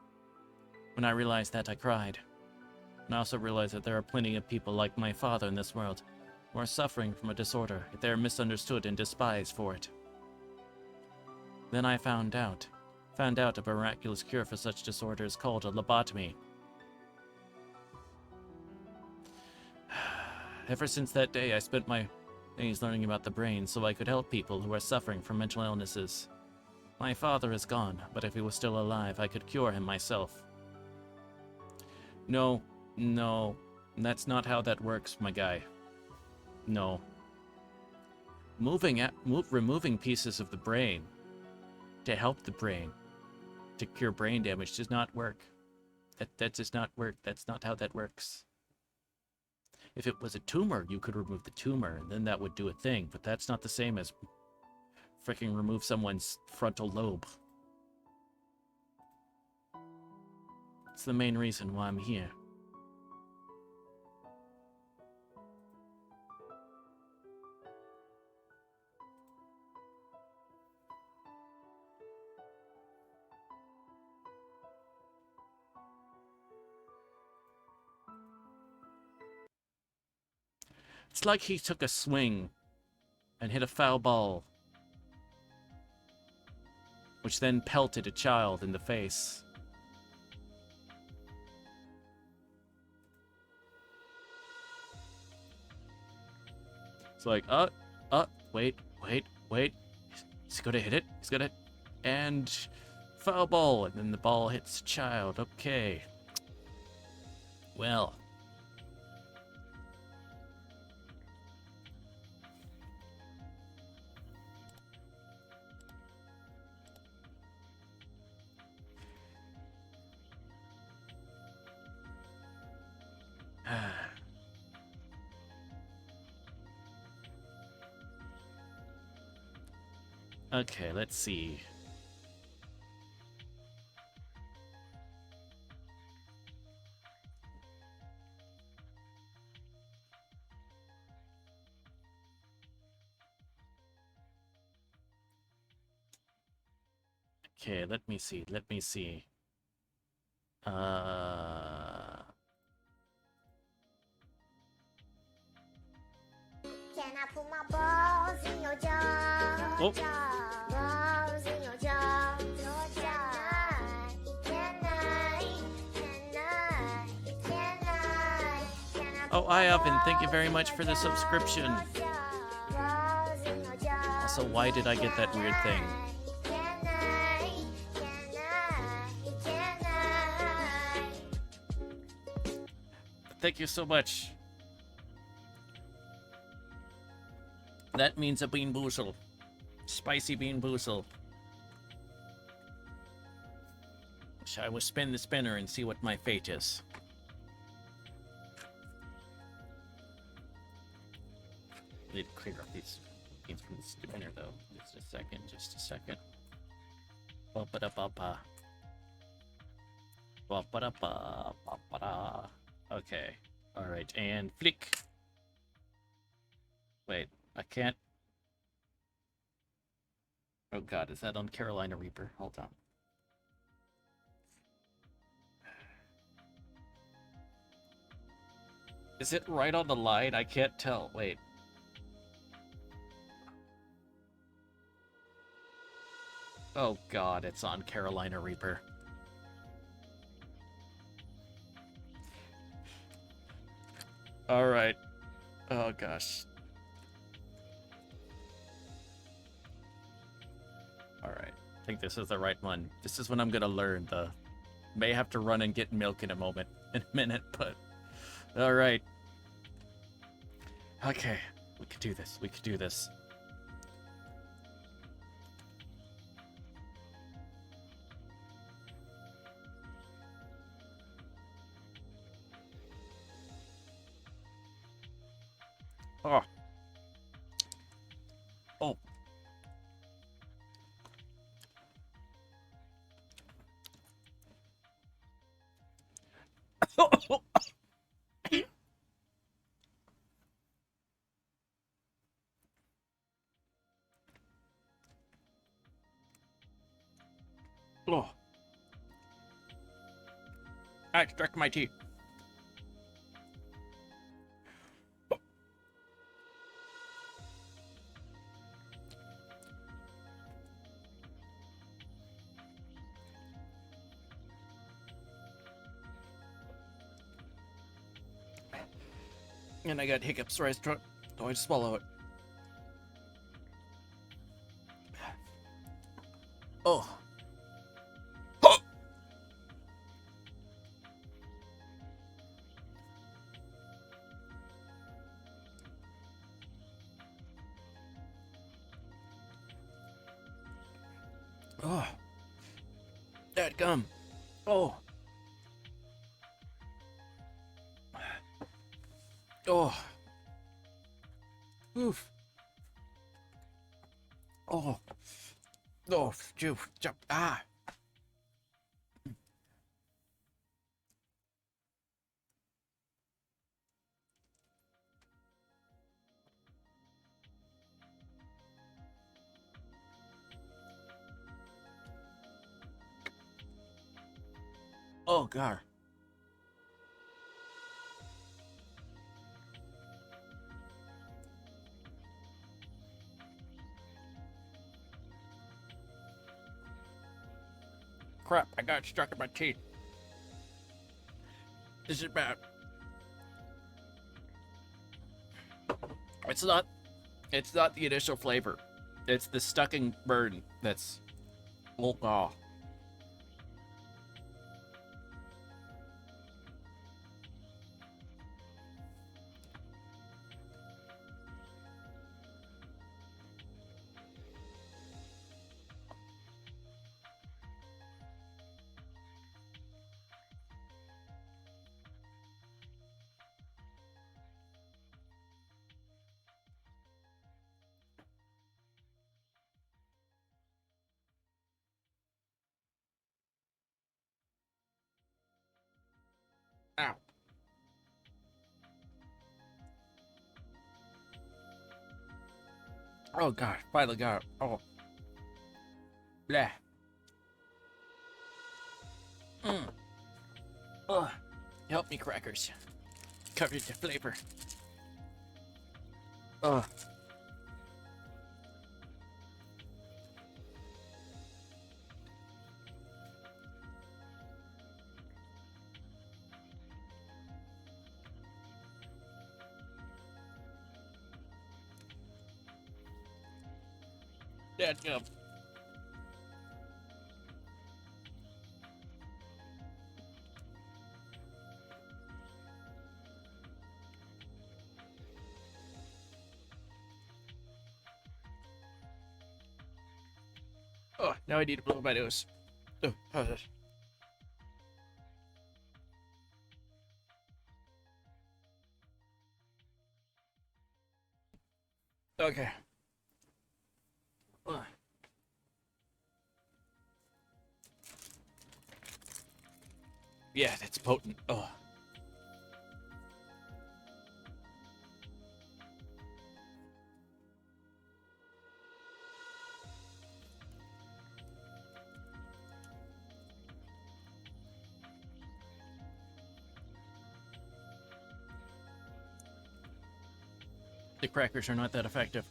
When I realized that, I cried. And I also realized that there are plenty of people like my father in this world who are suffering from a disorder, yet they are misunderstood and despised for it. Then I found out a miraculous cure for such disorders called a lobotomy. Ever since that day, I spent my days learning about the brain so I could help people who are suffering from mental illnesses. My father is gone, but if he was still alive, I could cure him myself. No, that's not how that works, my guy. No. Removing pieces of the brain to help the brain, to cure brain damage, does not work. That does not work. That's not how that works. If it was a tumor, you could remove the tumor, and then that would do a thing, but that's not the same as freaking remove someone's frontal lobe. It's the main reason why I'm here. It's like he took a swing and hit a foul ball, which then pelted a child in the face. It's like, wait. He's gonna hit it. He's gonna, and foul ball, and then the ball hits the child. Okay. Well. Okay, let's see. Okay, let me see. Can I put my balls in your jar? Oh. Balls in your jar. Oh, hi, Oven. Thank you very much for the subscription. Also, why did I get that weird thing? Thank you so much. That means a bean boozle. Spicy bean boozle. Shall we spin the spinner and see what my fate is? I need to clear up these beans from the spinner though. Just a second. Ba-ba-da-ba-ba. Ba-ba-da-ba. Ba-ba-da. Okay. Alright, and flick. Wait, I can't. Oh god, is that on Carolina Reaper? Hold on. Is it right on the line? I can't tell. Wait. Oh god, it's on Carolina Reaper. Alright. Oh gosh. Alright. I think this is the right one. This is when I'm gonna learn the... May have to run and get milk in a minute, but... Alright. Okay. We could do this. Oh. Oh. Oh. I extract my tea. And I got hiccups, so I just swallow it. Oh. Oh. That gum. Oh. Oh. Oof. Oh. Oh. Phew. Ah. Oh, God. Crap, I got stuck in my teeth. This is bad. It's not the initial flavor. It's the stucking burn that's oh god. Ow. Oh god, finally got it. Oh. Blah. Ugh. Help me, crackers. Covered the flavor. Ugh. That gum. Oh, now I need to blow my nose. Okay. Ugh. Yeah, that's potent. Oh. The crackers are not that effective.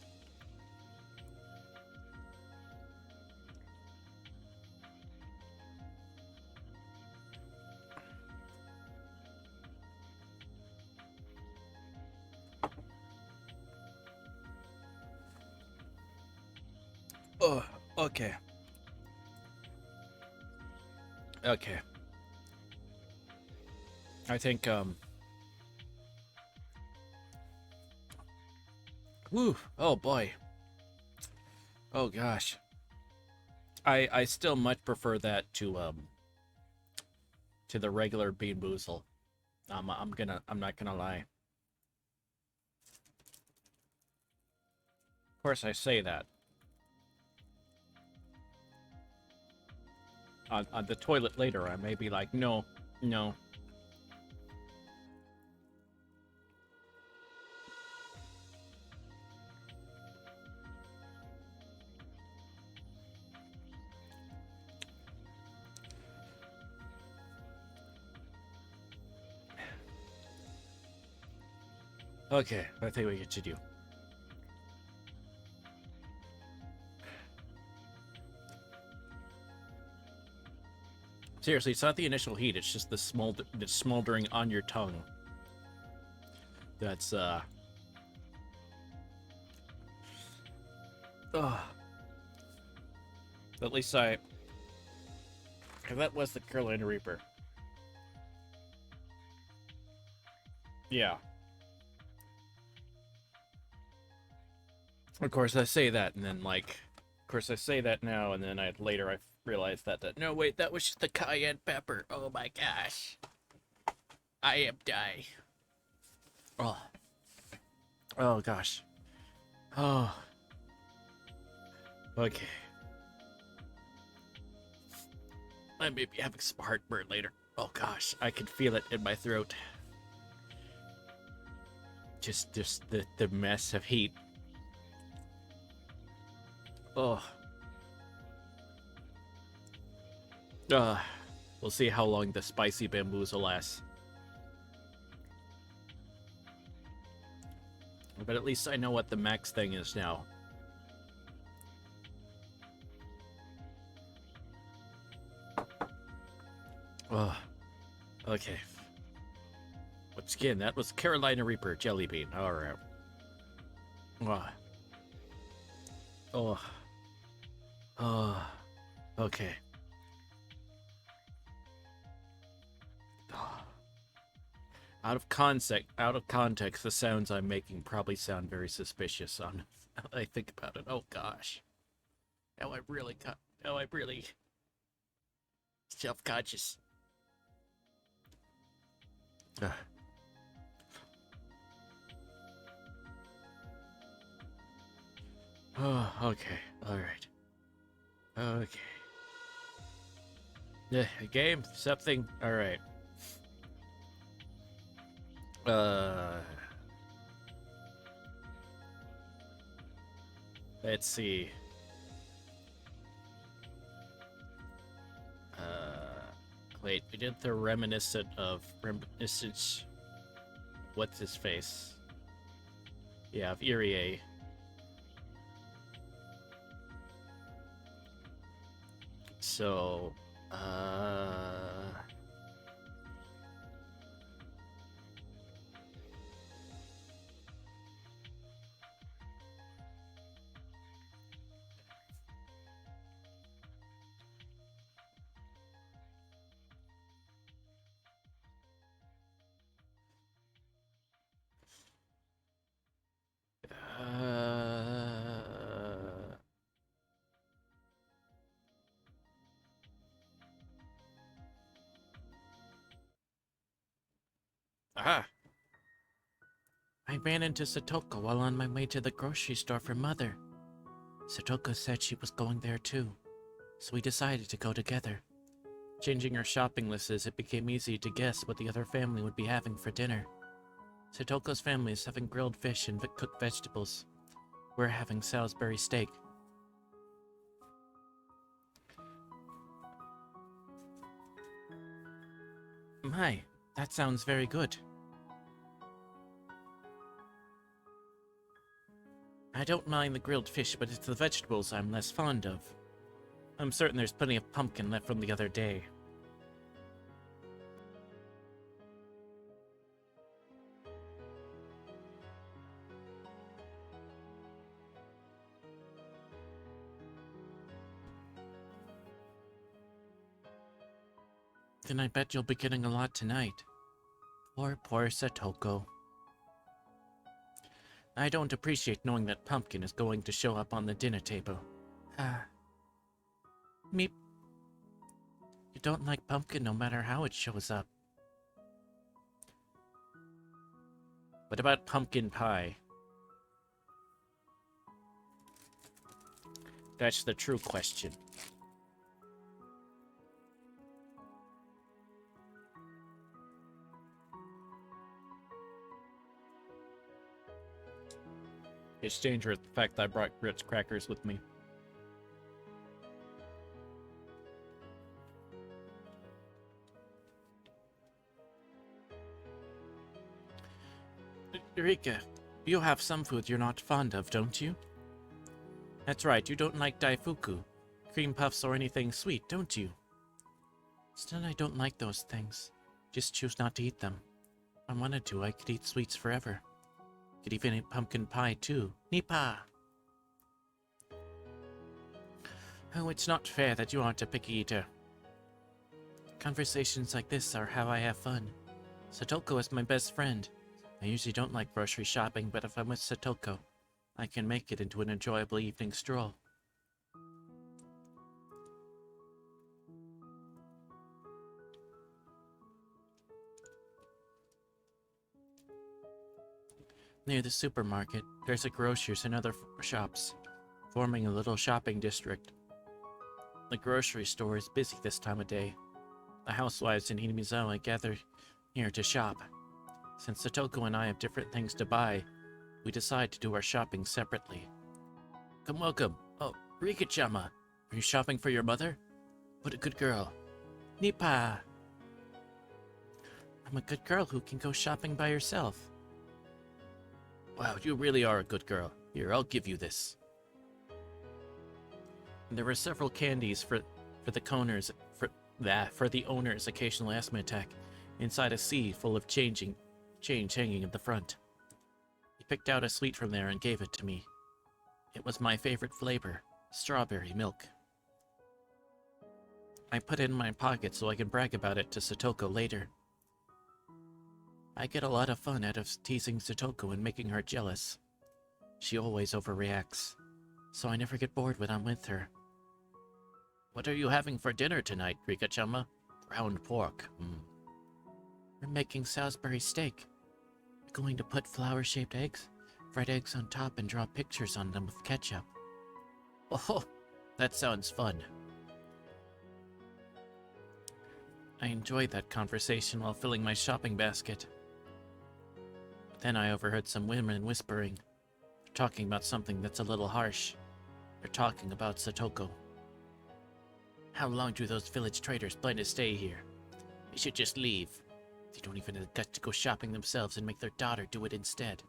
Oh, okay. Okay. I think, whew, oh boy. Oh gosh. I still much prefer that to the regular Bean Boozle. I'm not gonna lie. course, I say that. On the toilet later, I may be like, no, no. Okay, I think we get to do. Seriously, it's not the initial heat, it's just the smoldering on your tongue. That's, Ugh. At least I... That was the Carolina Reaper. Yeah. Of course, I say that, and then, like... Of course, I say that now, and then later I realized that... No, wait, that was just the cayenne pepper. Oh my gosh. I am dying. Oh. Oh, gosh. Oh. Okay. I may be having some heartburn later. Oh gosh, I can feel it in my throat. Just the mess of heat. Oh. We'll see how long the spicy bamboozle lasts. But at least I know what the max thing is now. Oh, okay. Once again, that was Carolina Reaper Jelly Bean. Alright. Oh. Oh. Oh. Okay. Oh. Out of context, the sounds I'm making probably sound very suspicious on how I think about it. Oh gosh. Now I'm really self-conscious. Oh, okay. Alright. Okay. A game? Something? Alright. Let's see. Wait, we did the reminiscence. What's his face? Yeah, of Irie. So, ah. I ran into Satoko while on my way to the grocery store for Mother. Satoko said she was going there too, so we decided to go together. Changing our shopping lists, it became easy to guess what the other family would be having for dinner. Satoko's family is having grilled fish and cooked vegetables. We're having Salisbury steak. My, that sounds very good. I don't mind the grilled fish, but it's the vegetables I'm less fond of. I'm certain there's plenty of pumpkin left from the other day. Then I bet you'll be getting a lot tonight. Poor Satoko. I don't appreciate knowing that pumpkin is going to show up on the dinner table. Meep. You don't like pumpkin no matter how it shows up. What about pumpkin pie? That's the true question. It's dangerous, the fact that I brought Ritz crackers with me. Rika, you have some food you're not fond of, don't you? That's right, you don't like daifuku, cream puffs, or anything sweet, don't you? Still, I don't like those things. Just choose not to eat them. If I wanted to, I could eat sweets forever. Could even eat pumpkin pie, too. Nipa! Oh, it's not fair that you aren't a picky eater. Conversations like this are how I have fun. Satoko is my best friend. I usually don't like grocery shopping, but if I'm with Satoko, I can make it into an enjoyable evening stroll. Near the supermarket, there's a grocer's and other shops, forming a little shopping district. The grocery store is busy this time of day. The housewives in Hinamizawa gather here to shop. Since Satoko and I have different things to buy, we decide to do our shopping separately. Welcome. Oh, Rika-chama, are you shopping for your mother? What a good girl. Nipa! I'm a good girl who can go shopping by herself. Wow, you really are a good girl. Here, I'll give you this. And there were several candies for the owner's occasional asthma attack inside a sea full of change hanging at the front. He picked out a sweet from there and gave it to me. It was my favorite flavor, strawberry milk. I put it in my pocket so I can brag about it to Satoko later. I get a lot of fun out of teasing Satoko and making her jealous. She always overreacts, so I never get bored when I'm with her. What are you having for dinner tonight, Rika-chama? Ground pork. We're making Salisbury steak. We're going to put flower-shaped eggs, fried eggs on top, and draw pictures on them with ketchup. Oh, that sounds fun. I enjoyed that conversation while filling my shopping basket. Then I overheard some women whispering. They're talking about something that's a little harsh. They're talking about Satoko. How long do those village traders plan to stay here? They should just leave. They don't even have the guts to go shopping themselves and make their daughter do it instead.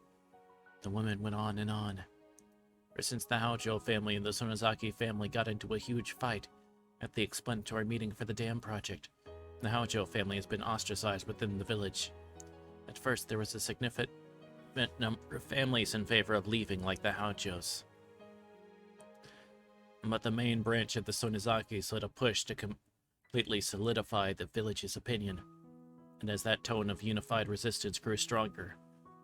The woman went on and on. Ever since the Haojo family and the Sonozaki family got into a huge fight at the explanatory meeting for the dam project, the Haojo family has been ostracized within the village. At first, there was a significant number of families in favor of leaving, like the Haojos. But the main branch of the Sonozakis led a push to completely solidify the village's opinion. And as that tone of unified resistance grew stronger,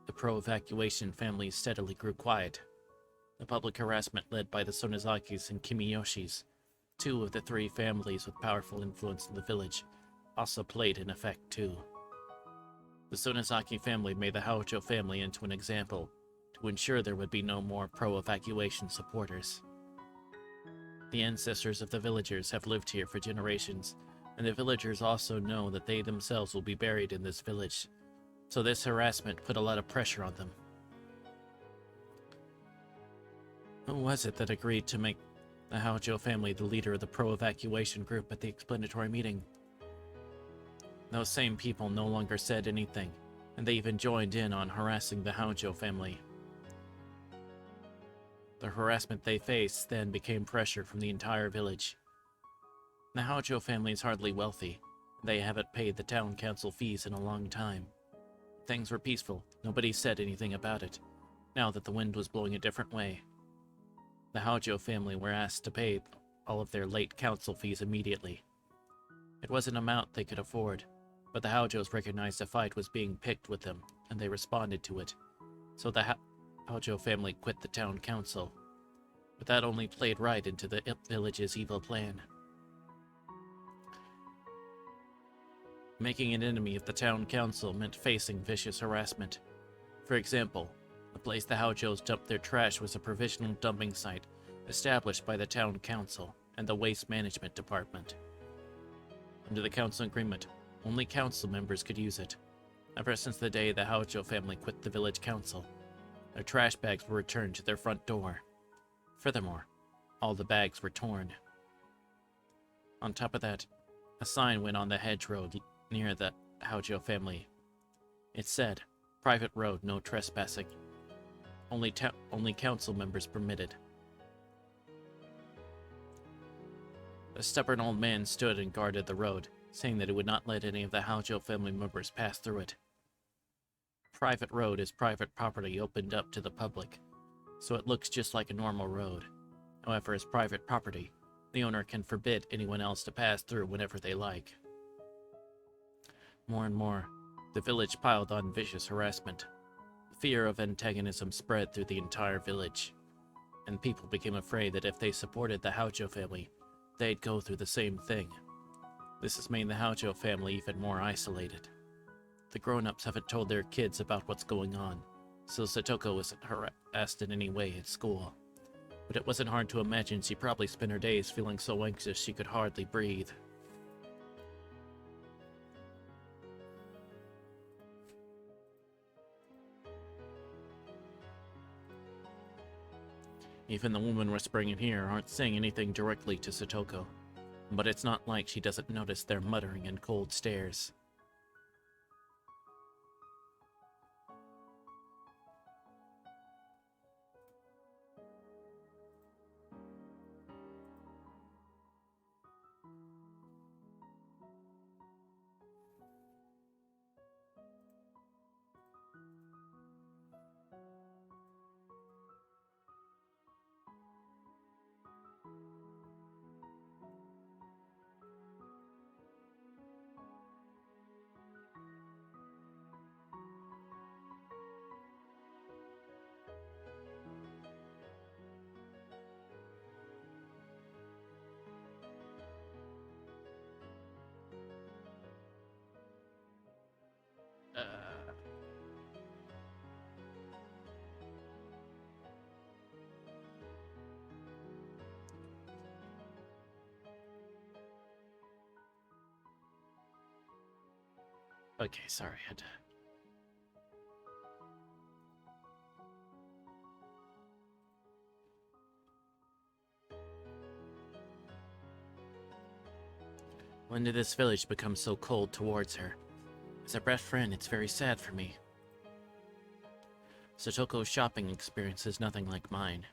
the pro-evacuation families steadily grew quiet. The public harassment led by the Sonozakis and Kimiyoshis, two of the three families with powerful influence in the village, also played in effect too. The Sonozaki family made the Haojo family into an example to ensure there would be no more pro-evacuation supporters. The ancestors of the villagers have lived here for generations, and the villagers also know that they themselves will be buried in this village, so this harassment put a lot of pressure on them. Who was it that agreed to make the Haojo family the leader of the pro-evacuation group at the explanatory meeting? Those same people no longer said anything, and they even joined in on harassing the Haojo family. The harassment they faced then became pressure from the entire village. The Haojo family is hardly wealthy. They haven't paid the town council fees in a long time. Things were peaceful. Nobody said anything about it, now that the wind was blowing a different way. The Haojo family were asked to pay all of their late council fees immediately. It was an amount they could afford, but the Haojos recognized a fight was being picked with them, and they responded to it. So the Haojo family quit the town council. But that only played right into the village's evil plan. Making an enemy of the town council meant facing vicious harassment. For example, the place the Haojos dumped their trash was a provisional dumping site established by the town council and the waste management department. Under the council agreement, only council members could use it. Ever since the day the Haojo family quit the village council, their trash bags were returned to their front door. Furthermore, all the bags were torn. On top of that, a sign went on the hedgerow near the Haojo family. It said, "Private road, no trespassing. Only council members permitted." A stubborn old man stood and guarded the road, saying that he would not let any of the Haojo family members pass through it. Private road is private property opened up to the public, so it looks just like a normal road. However, as private property, the owner can forbid anyone else to pass through whenever they like. More and more, the village piled on vicious harassment. Fear of antagonism spread through the entire village, and people became afraid that if they supported the Haojo family, they'd go through the same thing. This has made the Haojo family even more isolated. The grown-ups haven't told their kids about what's going on, so Satoko isn't harassed in any way at school. But it wasn't hard to imagine she probably spent her days feeling so anxious she could hardly breathe. Even the women whispering in here aren't saying anything directly to Satoko, but it's not like she doesn't notice their muttering and cold stares. Okay, sorry, I had to... When did this village become so cold towards her? As a best friend, it's very sad for me. Satoko's shopping experience is nothing like mine.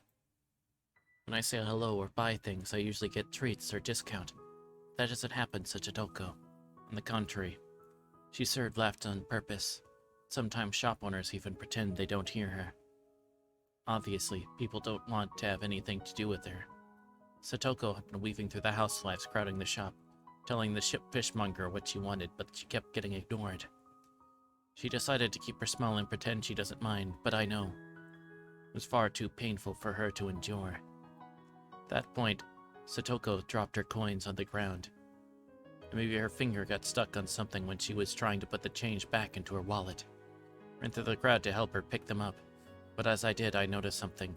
When I say hello or buy things, I usually get treats or discount. That doesn't happen to Satoko. On the contrary, she served laughed on purpose. Sometimes shop owners even pretend they don't hear her. Obviously, people don't want to have anything to do with her. Satoko had been weaving through the housewives crowding the shop, telling the fishmonger what she wanted, but she kept getting ignored. She decided to keep her smile and pretend she doesn't mind, but I know. It was far too painful for her to endure. At that point, Satoko dropped her coins on the ground. Maybe her finger got stuck on something when she was trying to put the change back into her wallet. I ran through the crowd to help her pick them up, but as I did, I noticed something.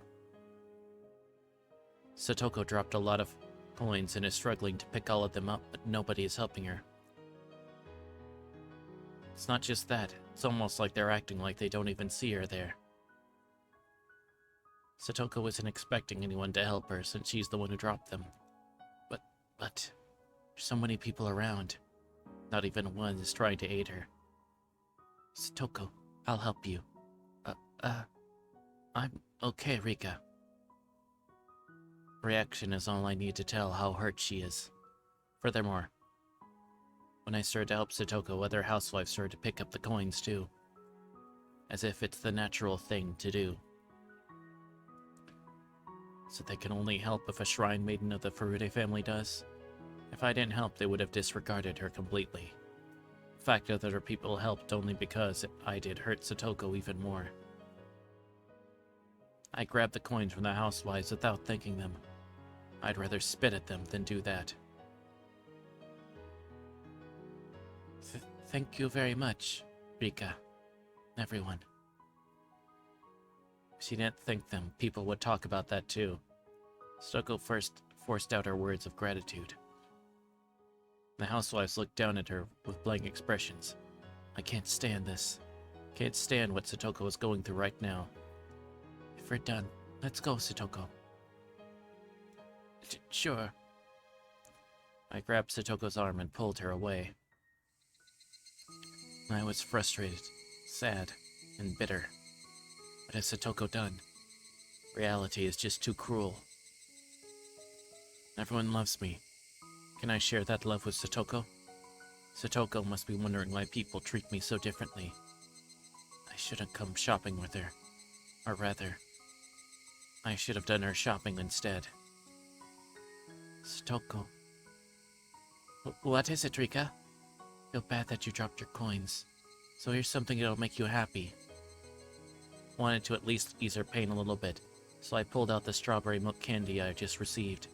Satoko dropped a lot of coins and is struggling to pick all of them up, but nobody is helping her. It's not just that, it's almost like they're acting like they don't even see her there. Satoko isn't expecting anyone to help her since she's the one who dropped them. But there's so many people around. Not even one is trying to aid her. Satoko, I'll help you. I'm okay, Rika. Reaction is all I need to tell how hurt she is. Furthermore, when I started to help Satoko, other housewives started to pick up the coins too. As if it's the natural thing to do. So they can only help if a shrine maiden of the Furude family does. If I didn't help, they would have disregarded her completely. The fact that other people helped only because I did hurt Satoko even more. I grabbed the coins from the housewives without thanking them. I'd rather spit at them than do that. Thank you very much, Rika. Everyone. If she didn't thank them, people would talk about that too. Satoko first forced out her words of gratitude. The housewives looked down at her with blank expressions. I can't stand this. Can't stand what Satoko is going through right now. If we're done, let's go, Satoko. Sure. I grabbed Satoko's arm and pulled her away. I was frustrated, sad, and bitter. What has Satoko done? Reality is just too cruel. Everyone loves me. Can I share that love with Satoko? Satoko must be wondering why people treat me so differently. I shouldn't come shopping with her. Or rather, I should have done her shopping instead. Satoko. What is it, Rika? Feel bad that you dropped your coins. So here's something that'll make you happy. Wanted to at least ease her pain a little bit, so I pulled out the strawberry milk candy I just received.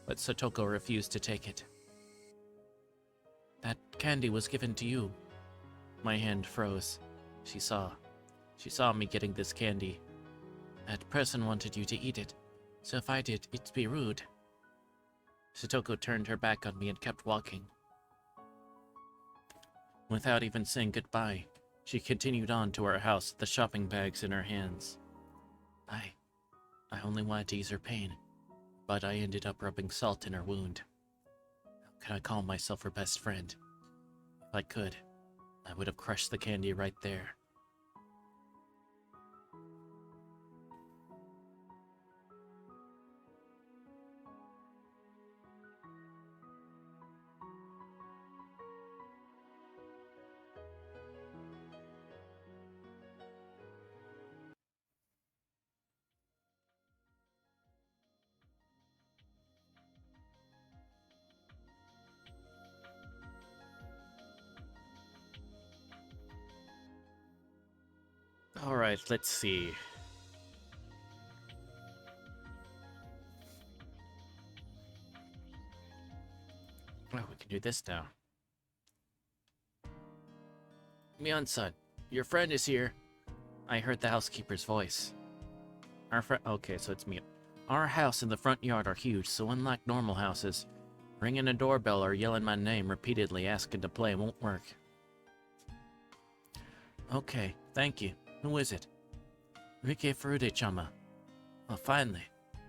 But Satoko refused to take it. That candy was given to you. My hand froze. She saw me getting this candy. That person wanted you to eat it, so if I did, it'd be rude. Satoko turned her back on me and kept walking. Without even saying goodbye, she continued on to her house with the shopping bags in her hands. I only wanted to ease her pain, but I ended up rubbing salt in her wound. How could I call myself her best friend? If I could, I would have crushed the candy right there. Alright, let's see. Oh, we can do this now. Mion-san, your friend is here. I heard the housekeeper's voice. Okay, so it's me. Our house and the front yard are huge, so unlike normal houses, ringing a doorbell or yelling my name repeatedly asking to play won't work. Okay, thank you. Who is it? Rike Furude-chama. Oh, finally.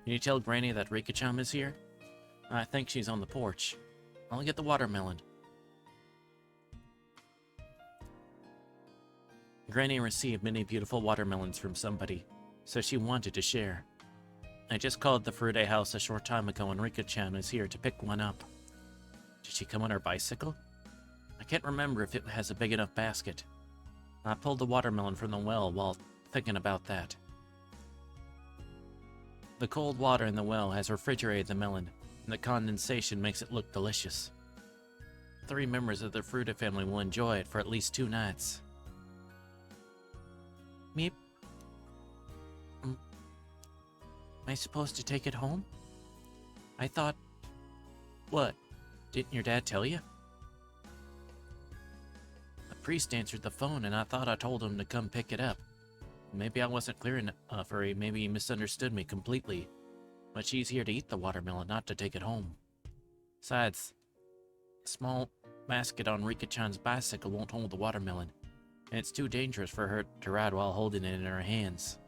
Can you tell Granny that Rika-chama is here? I think she's on the porch. I'll get the watermelon. Granny received many beautiful watermelons from somebody, so she wanted to share. I just called the Furude house a short time ago and Rika-chan is here to pick one up. Did she come on her bicycle? I can't remember if it has a big enough basket. I pulled the watermelon from the well while thinking about that. The cold water in the well has refrigerated the melon, and the condensation makes it look delicious. 3 members of the Furude family will enjoy it for at least 2 nights. Meep. Am I supposed to take it home? I thought... What? Didn't your dad tell you? The priest answered the phone and I thought I told him to come pick it up. Maybe I wasn't clear enough or maybe he misunderstood me completely. But she's here to eat the watermelon, not to take it home. Besides, a small basket on Rika-chan's bicycle won't hold the watermelon, and it's too dangerous for her to ride while holding it in her hands.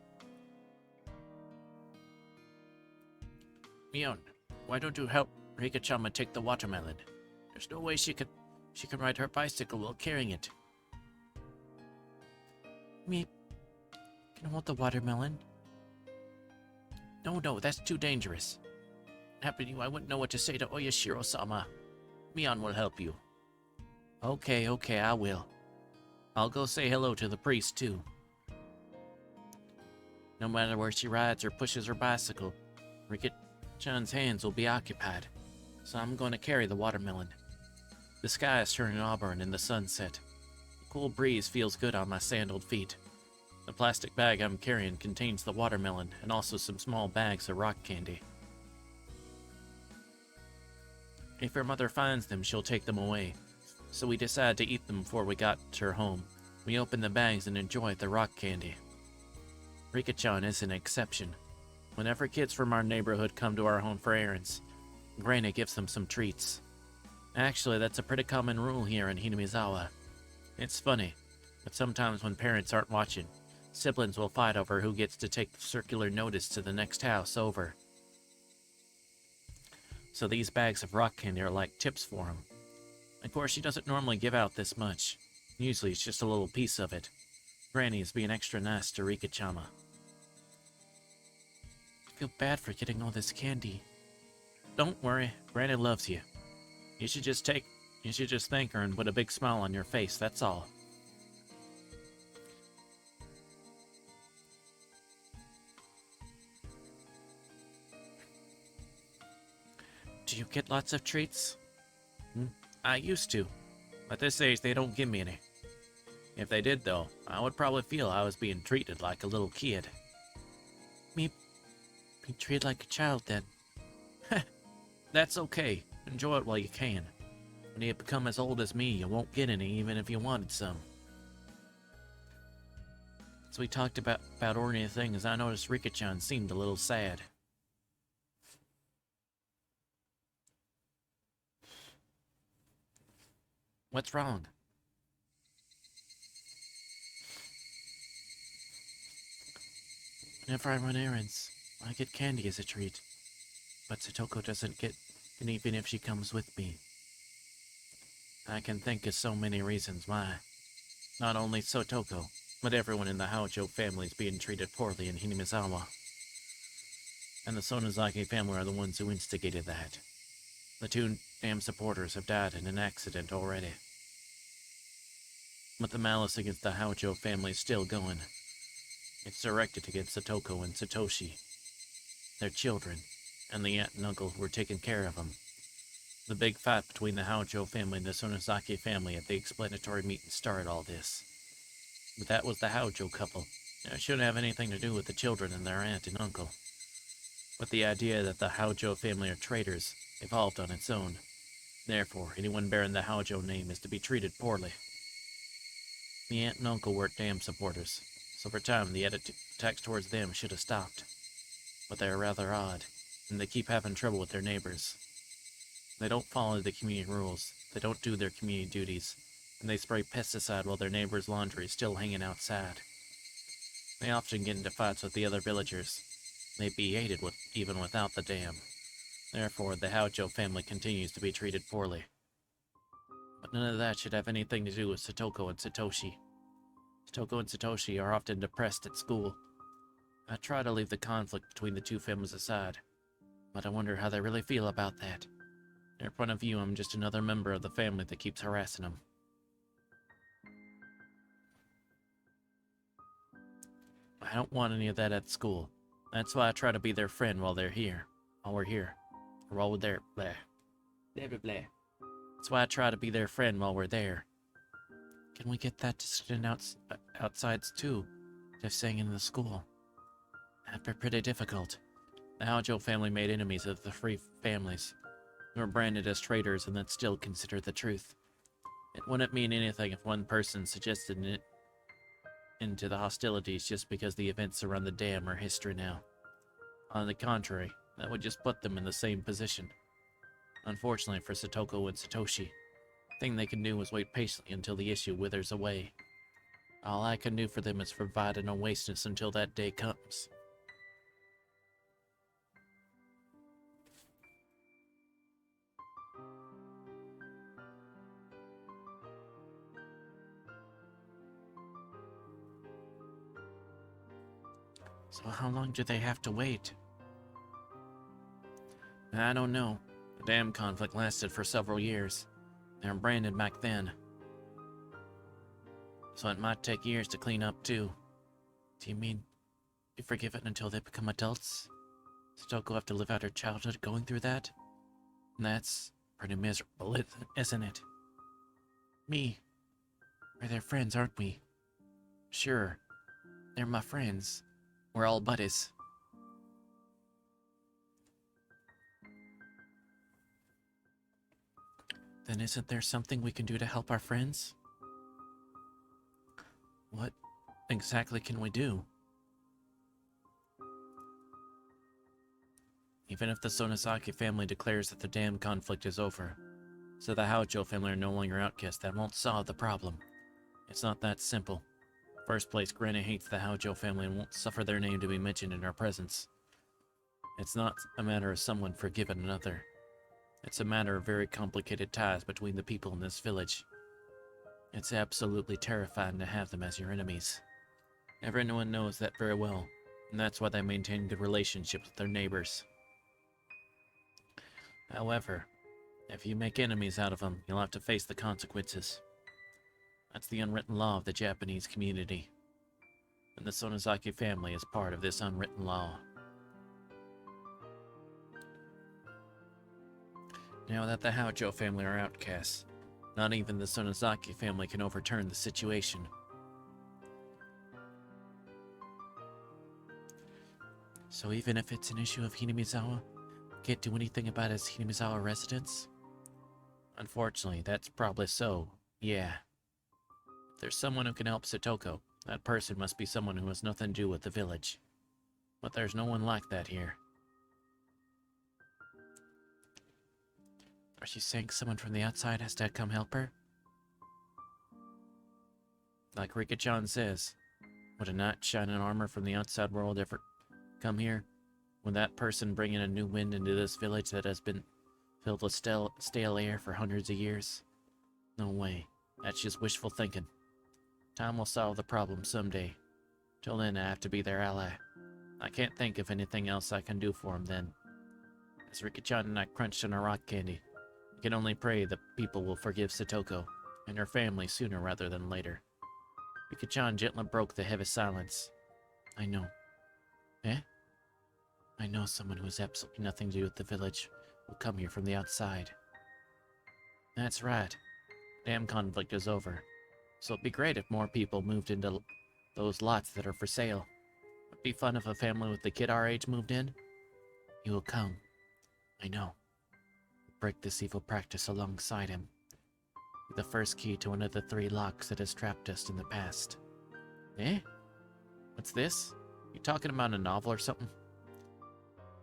Mion, why don't you help Rika-chama take the watermelon? There's no way she can ride her bicycle while carrying it. Me, can I hold the watermelon? No, that's too dangerous. If it happened to you, I wouldn't know what to say to Oyashiro-sama. Mion will help you. Okay, I will. I'll go say hello to the priest, too. No matter where she rides or pushes her bicycle, Rika-chan's hands will be occupied, so I'm going to carry the watermelon. The sky is turning auburn in the sunset. The cool breeze feels good on my sandaled feet. The plastic bag I'm carrying contains the watermelon and also some small bags of rock candy. If her mother finds them, she'll take them away, so we decided to eat them before we got to her home. We opened the bags and enjoyed the rock candy. Rika-chan is an exception. Whenever kids from our neighborhood come to our home for errands, Granny gives them some treats. Actually, that's a pretty common rule here in Hinamizawa. It's funny, but sometimes when parents aren't watching, siblings will fight over who gets to take the circular notice to the next house over. So these bags of rock candy are like tips for him. Of course, she doesn't normally give out this much. Usually it's just a little piece of it. Granny is being extra nice to Rika-chama. I feel bad for getting all this candy. Don't worry, Granny loves you. You should just thank her and put a big smile on your face, that's all. Do you get lots of treats? I used to. At this age, they don't give me any. If they did, though, I would probably feel I was being treated like a little kid. Me be treated like a child, then? That's okay. Enjoy it while you can. When you become as old as me, you won't get any, even if you wanted some. As we talked about ordinary things, I noticed Rika-chan seemed a little sad. What's wrong? Whenever I run errands, I get candy as a treat. But Satoko doesn't get it even if she comes with me. I can think of so many reasons why. Not only Satoko, but everyone in the Haojo family is being treated poorly in Hinamizawa. And the Sonozaki family are the ones who instigated that. The two damn supporters have died in an accident already. But the malice against the Haojo family is still going. It's directed against Satoko and Satoshi, their children, and the aunt and uncle who were taking care of them. The big fight between the Haojo family and the Sonozaki family at the explanatory meeting started all this. But that was the Haojo couple. It shouldn't have anything to do with the children and their aunt and uncle. But the idea that the Haojo family are traitors evolved on its own. Therefore, anyone bearing the Haojo name is to be treated poorly. The aunt and uncle weren't damn supporters, so for time the attacks towards them should have stopped. But they're rather odd, and they keep having trouble with their neighbors. They don't follow the community rules, they don't do their community duties, and they spray pesticide while their neighbor's laundry is still hanging outside. They often get into fights with the other villagers. They'd be hated even without the dam. Therefore, the Haojo family continues to be treated poorly. But none of that should have anything to do with Satoko and Satoshi. Satoko and Satoshi are often depressed at school. I try to leave the conflict between the two families aside, but I wonder how they really feel about that. In their point of view, I'm just another member of the family that keeps harassing them. I don't want any of that at school. That's why I try to be their friend while they're here. While we're here. Or while we're there. Blah. Blah, blah, blah. That's why I try to be their friend while we're there. Can we get that to student outside too? Just staying in the school. That'd be pretty difficult. The Haojo family made enemies of the three families. They were branded as traitors and that's still considered the truth. It wouldn't mean anything if one person suggested it into the hostilities just because the events around the dam are history now. On the contrary, that would just put them in the same position. Unfortunately for Satoko and Satoshi, the thing they can do is wait patiently until the issue withers away. All I can do for them is provide an oasis until that day comes. So how long do they have to wait? I don't know. The dam conflict lasted for several years. They were branded back then. So it might take years to clean up too. Do you mean be forgiven until they become adults? Satoko have to live out her childhood going through that? And that's pretty miserable, isn't it? We're their friends, aren't we? Sure, they're my friends. We're all buddies. Then isn't there something we can do to help our friends? What exactly can we do? Even if the Sonozaki family declares that the dam conflict is over, so the Haojo family are no longer outcasts, that won't solve the problem. It's not that simple. First place, Granny hates the Haojo family and won't suffer their name to be mentioned in our presence. It's not a matter of someone forgiving another. It's a matter of very complicated ties between the people in this village. It's absolutely terrifying to have them as your enemies. Everyone knows that very well, and that's why they maintain good relationships with their neighbors. However, if you make enemies out of them, you'll have to face the consequences. That's the unwritten law of the Japanese community. And the Sonozaki family is part of this unwritten law. Now that the Haojo family are outcasts, not even the Sonozaki family can overturn the situation. So even if it's an issue of Hinamizawa, can't do anything about his Hinamizawa residence? Unfortunately, that's probably so, yeah. If there's someone who can help Satoko, that person must be someone who has nothing to do with the village. But there's no one like that here. Are you saying someone from the outside has to come help her? Like Rika-chan says, would a knight shine in armor from the outside world ever come here? Would that person bring in a new wind into this village that has been filled with stale air for hundreds of years? No way. That's just wishful thinking. Time will solve the problem someday. Till then, I have to be their ally. I can't think of anything else I can do for him then. As Rika-chan and I crunched on our rock candy, I can only pray that people will forgive Satoko and her family sooner rather than later. Rika-chan gently broke the heavy silence. I know. Eh? I know someone who has absolutely nothing to do with the village will come here from the outside. That's right. Dam conflict is over. So it'd be great if more people moved into those lots that are for sale. It'd be fun if a family with a kid our age moved in. He will come. I know. Break this evil practice alongside him. The first key to one of the 3 locks that has trapped us in the past. Eh? What's this? You talking about a novel or something?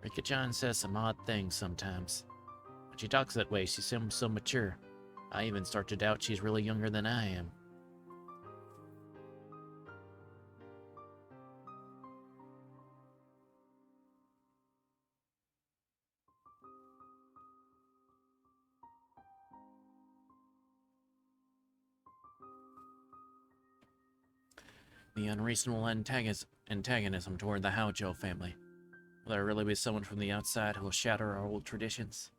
Rika-chan says some odd things sometimes. When she talks that way, she seems so mature. I even start to doubt she's really younger than I am. The unreasonable antagonism toward the Haojo family. Will there really be someone from the outside who will shatter our old traditions?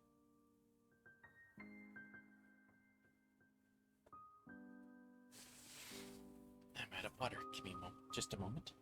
I'm out of water. Give me just a moment.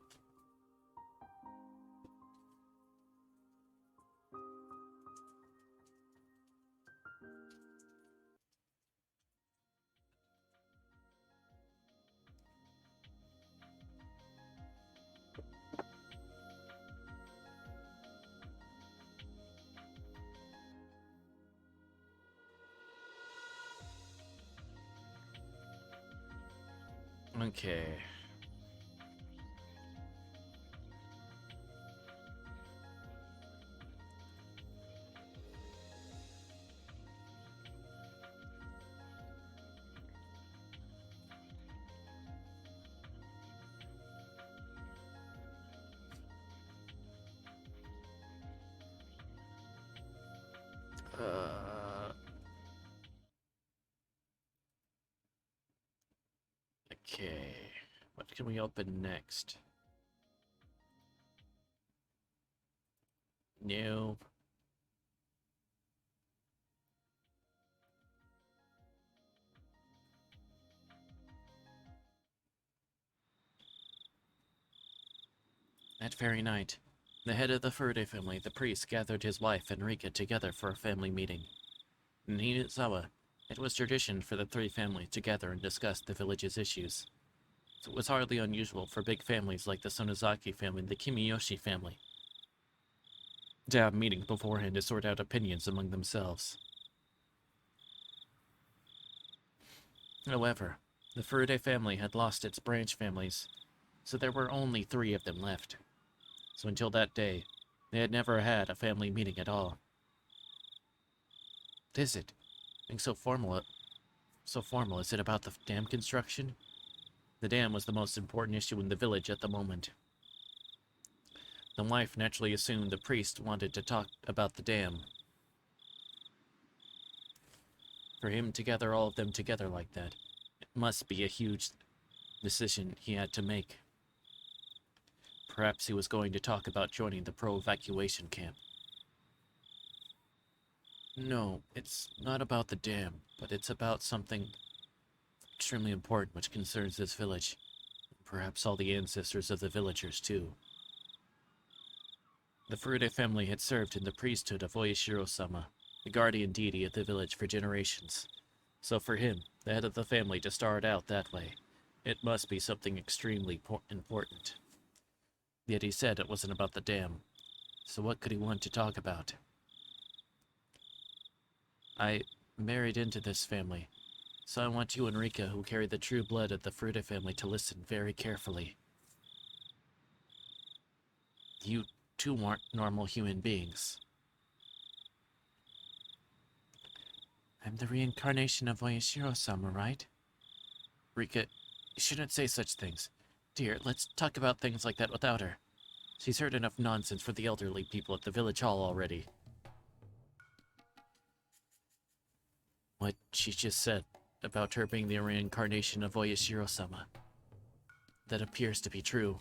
Okay. Okay. What can we open next? No. That very night, the head of the Furude family, the priest, gathered his wife and Rika together for a family meeting. In Hinazawa, it was tradition for the 3 families to gather and discuss the village's issues. So it was hardly unusual for big families like the Sonozaki family and the Kimiyoshi family to have meetings beforehand to sort out opinions among themselves. However, the Furude family had lost its branch families, so there were only 3 of them left. So until that day, They had never had a family meeting at all. What is it? Being so formal. So formal. Is it about the dam construction? The dam was the most important issue in the village at the moment. The wife naturally assumed the priest wanted to talk about the dam. For him to gather all of them together like that, it must be a huge decision he had to make. Perhaps he was going to talk about joining the pro-evacuation camp. No, it's not about the dam, but it's about something extremely important which concerns this village. Perhaps all the ancestors of the villagers, too. The Furude family had served in the priesthood of Oyashiro-sama, the guardian deity of the village, for generations. So for him, the head of the family, to start out that way, it must be something extremely important. Yet he said it wasn't about the dam. So what could he want to talk about? I married into this family, so I want you and Rika, who carry the true blood of the Furude family, to listen very carefully. You two aren't normal human beings. I'm the reincarnation of Oyashiro-sama, right? Rika, you shouldn't say such things. Dear, let's talk about things like that without her. She's heard enough nonsense for the elderly people at the village hall already. What she just said about her being the reincarnation of Oyashiro-sama. That appears to be true.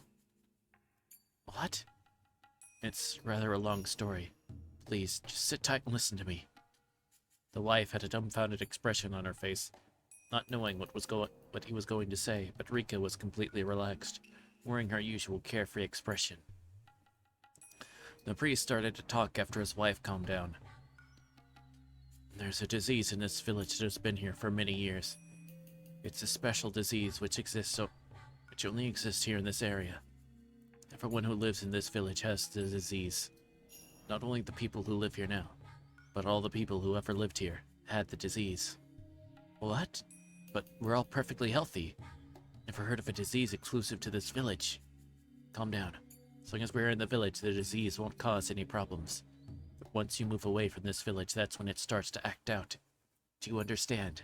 What? It's rather a long story. Please, just sit tight and listen to me. The wife had a dumbfounded expression on her face, not knowing what he was going to say, but Rika was completely relaxed, wearing her usual carefree expression. The priest started to talk after his wife calmed down. There's a disease in this village that has been here for many years. It's a special disease which only exists here in this area. Everyone who lives in this village has the disease. Not only the people who live here now, but all the people who ever lived here had the disease. What? But we're all perfectly healthy. Never heard of a disease exclusive to this village. Calm down. As long as we're in the village, the disease won't cause any problems. But once you move away from this village, that's when it starts to act out. Do you understand?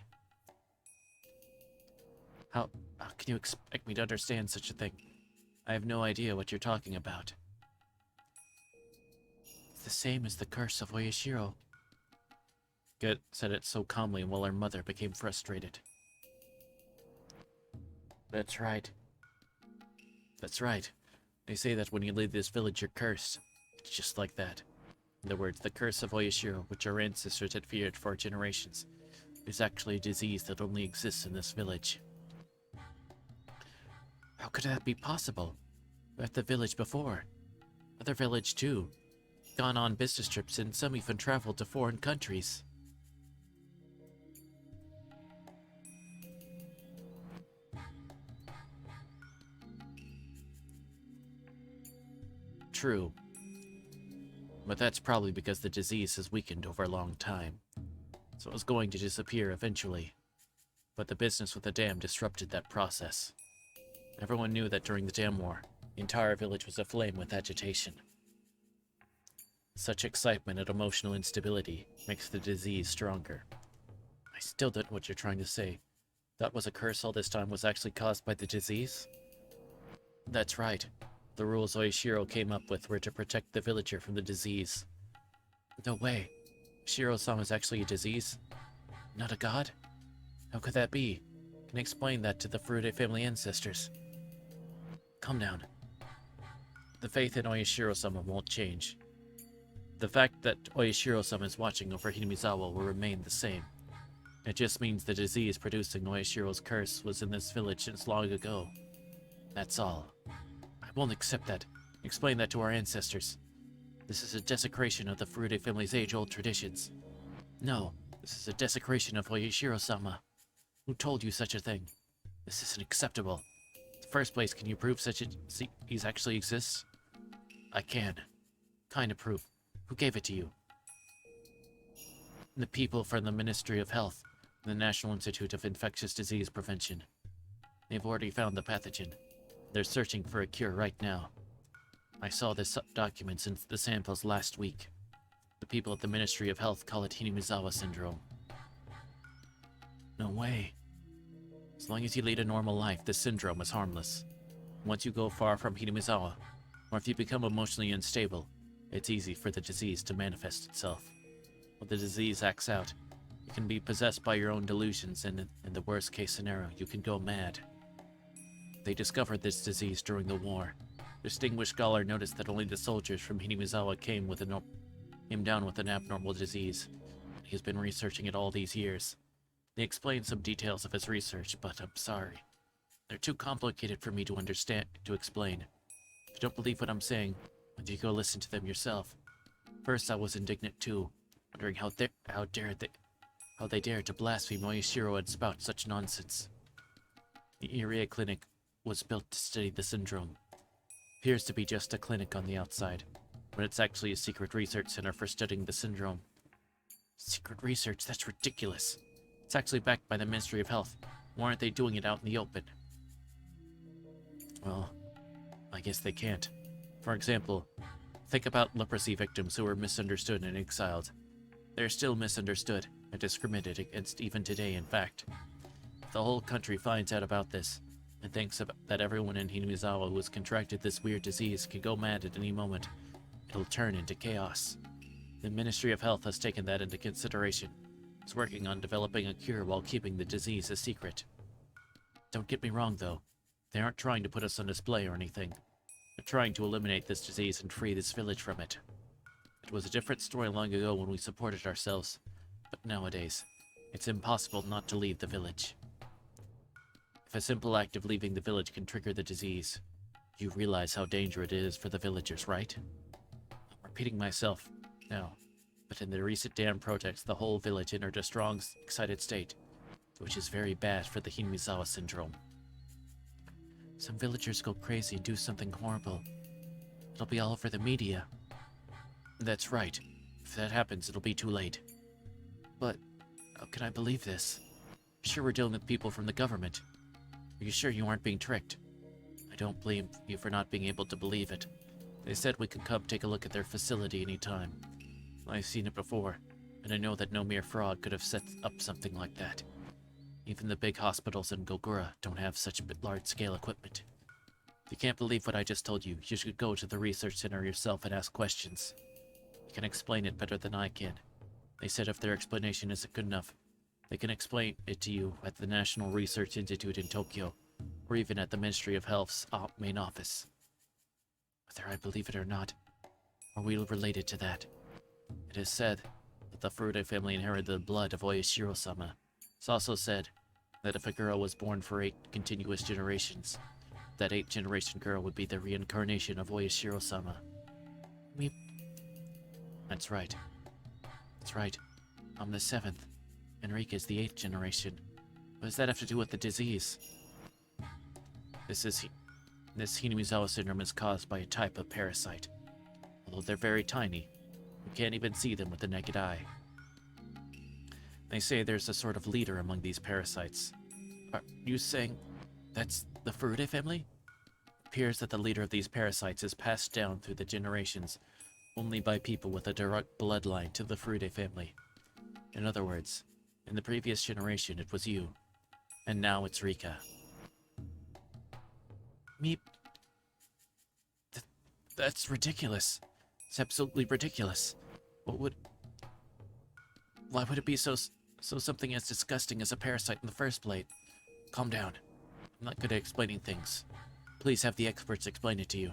How can you expect me to understand such a thing? I have no idea what you're talking about. It's the same as the curse of Oyashiro. Get said it so calmly while her mother became frustrated. That's right. That's right. They say that when you leave this village, you're cursed. It's just like that. In other words, the curse of Oyashiro, which our ancestors had feared for generations, is actually a disease that only exists in this village. How could that be possible? We're at the village before. Other village too. Gone on business trips and some even traveled to foreign countries. True. But that's probably because the disease has weakened over a long time. So it was going to disappear eventually. But the business with the dam disrupted that process. Everyone knew that during the dam war, the entire village was aflame with agitation. Such excitement and emotional instability makes the disease stronger. I still don't know what you're trying to say. That was a curse all this time was actually caused by the disease? That's right. The rules Oishiro came up with were to protect the villager from the disease. No way. Shiro-sama is actually a disease? Not a god? How could that be? Can I explain that to the Furude family ancestors? Calm down. The faith in Oyashiro-sama won't change. The fact that Oyashiro-sama is watching over Hinamizawa will remain the same. It just means the disease producing Oyashiro's curse was in this village since long ago. That's all. I won't accept that. Explain that to our ancestors. This is a desecration of the Furude family's age-old traditions. No, this is a desecration of Oyashiro-sama. Who told you such a thing? This isn't acceptable. In the first place, can you prove such a disease actually exists? I can. Kind of proof. Who gave it to you? The people from the Ministry of Health, the National Institute of Infectious Disease Prevention. They've already found the pathogen. They're searching for a cure right now. I saw the documents in the samples last week. The people at the Ministry of Health call it Hinamizawa syndrome. No way. As long as you lead a normal life, this syndrome is harmless. Once you go far from Hinamizawa, or if you become emotionally unstable, it's easy for the disease to manifest itself. When the disease acts out, you can be possessed by your own delusions, and in the worst case scenario, you can go mad. They discovered this disease during the war. Distinguished scholar noticed that only the soldiers from Hinamizawa came down with an abnormal disease. He has been researching it all these years. They explained some details of his research, but I'm sorry. They're too complicated for me to explain. If you don't believe what I'm saying, why don't you go listen to them yourself? First, I was indignant too, wondering how they dared to blaspheme Oyashiro and spout such nonsense. The Irie Clinic was built to study the syndrome. Appears to be just a clinic on the outside, but it's actually a secret research center for studying the syndrome. Secret research? That's ridiculous. It's actually backed by the Ministry of Health. Why aren't they doing it out in the open? Well, I guess they can't. For example, think about leprosy victims who were misunderstood and exiled. They're still misunderstood and discriminated against even today, in fact. If the whole country finds out about this, and thinks that everyone in Hinamizawa who has contracted this weird disease can go mad at any moment, it'll turn into chaos. The Ministry of Health has taken that into consideration. It's working on developing a cure while keeping the disease a secret. Don't get me wrong, though. They aren't trying to put us on display or anything. They're trying to eliminate this disease and free this village from it. It was a different story long ago when we supported ourselves, but nowadays, it's impossible not to leave the village. If a simple act of leaving the village can trigger the disease, you realize how dangerous it is for the villagers, right? I'm repeating myself now, but in the recent dam protests, the whole village entered a strong, excited state, which is very bad for the Hinamizawa syndrome. Some villagers go crazy and do something horrible. It'll be all over the media. That's right. If that happens, it'll be too late. But how can I believe this? I'm sure we're dealing with people from the government. Are you sure you aren't being tricked? I don't blame you for not being able to believe it. They said we could come take a look at their facility anytime. I've seen it before, and I know that no mere fraud could have set up something like that. Even the big hospitals in Gogura don't have such large-scale equipment. If you can't believe what I just told you, you should go to the research center yourself and ask questions. You can explain it better than I can. They said if their explanation isn't good enough, they can explain it to you at the National Research Institute in Tokyo, or even at the Ministry of Health's main office. Whether I believe it or not, are we related to that? It is said that the Furude family inherited the blood of Oyashiro-sama. It's also said that if a girl was born for 8 continuous generations, that 8th-generation girl would be the reincarnation of Oyashiro-sama. That's right. That's right. I'm the 7th. Enrique's the 8th generation. What does that have to do with the disease? This Hinamizawa syndrome is caused by a type of parasite. Although they're very tiny, you can't even see them with the naked eye. They say there's a sort of leader among these parasites. Are you saying that's the Furude family? It appears that the leader of these parasites is passed down through the generations only by people with a direct bloodline to the Furude family. In other words, in the previous generation it was you, and now it's Rika. Meep. That's ridiculous. It's absolutely ridiculous. Why would it be so something as disgusting as a parasite in the first place? Calm down. I'm not good at explaining things. Please have the experts explain it to you.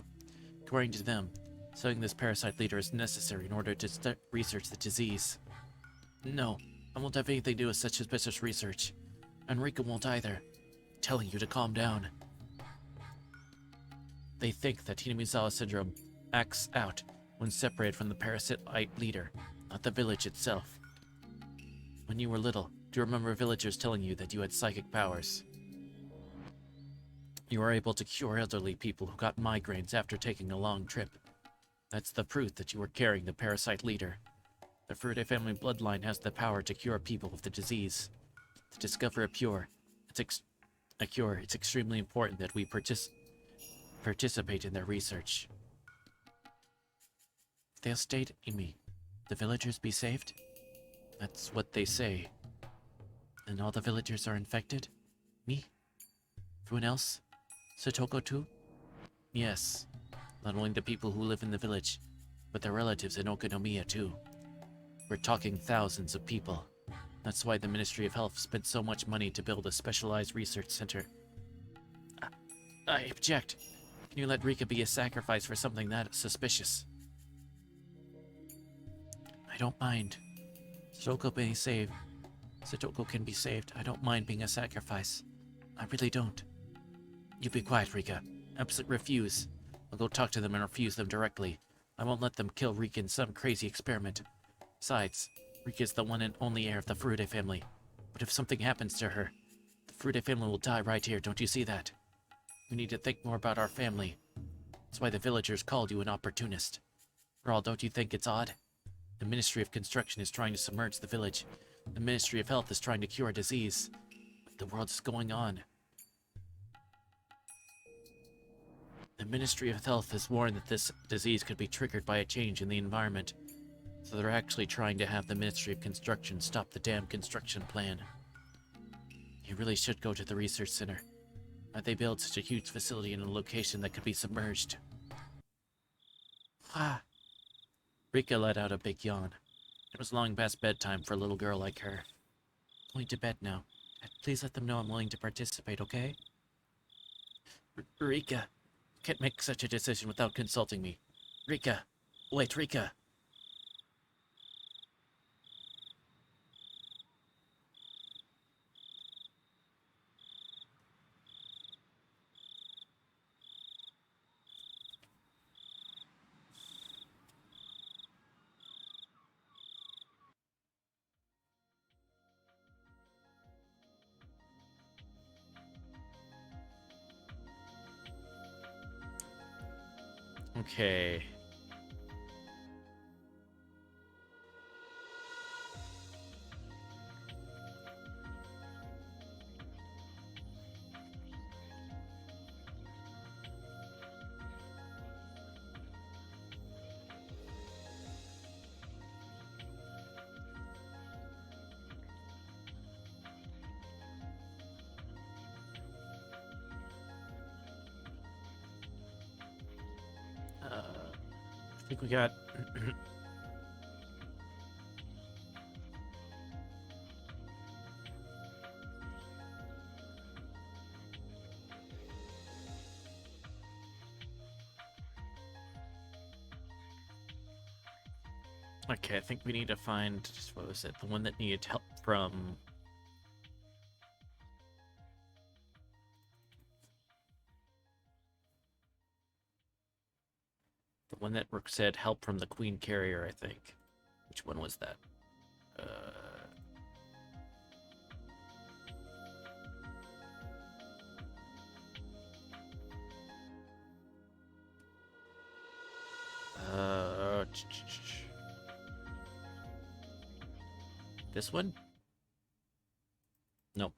According to them, studying this parasite leader is necessary in order to research the disease. No, I won't have anything to do with such suspicious research. Enrica won't either. I'm telling you to calm down. They think that Hinamizawa syndrome acts out when separated from the parasite leader, not the village itself. When you were little, do you remember villagers telling you that you had psychic powers? You were able to cure elderly people who got migraines after taking a long trip. That's the proof that you were carrying the parasite leader. The Furude family bloodline has the power to cure people with the disease. To discover a cure, it's extremely important that we participate in their research. They'll state, Imi, the villagers be saved? That's what they say. And all the villagers are infected? Me? Everyone else? Satoko too? Yes. Not only the people who live in the village, but their relatives in Okonomiya too. We're talking thousands of people. That's why the Ministry of Health spent so much money to build a specialized research center. I object. Can you let Rika be a sacrifice for something that suspicious? I don't mind. Satoko can be saved. I don't mind being a sacrifice. I really don't. You be quiet, Rika. Absolute refuse. I'll go talk to them and refuse them directly. I won't let them kill Rika in some crazy experiment. Besides, Rika is the one and only heir of the Furude family. But if something happens to her, the Furude family will die right here, don't you see that? We need to think more about our family. That's why the villagers called you an opportunist. For all, don't you think it's odd? The Ministry of Construction is trying to submerge the village. The Ministry of Health is trying to cure a disease. What in the world is going on? The Ministry of Health has warned that this disease could be triggered by a change in the environment. So they're actually trying to have the Ministry of Construction stop the damn construction plan. You really should go to the research center. Why'd they build such a huge facility in a location that could be submerged? Ah. Rika let out a big yawn. It was long past bedtime for a little girl like her. Going to bed now. Please let them know I'm willing to participate, okay? Rika, can't make such a decision without consulting me. Rika, wait, Rika. Okay. I think we got... Okay, I think we need to find... What was it? The one that needed help from... The one that said help from the Queen Carrier, I think. Which one was that? This one? Nope.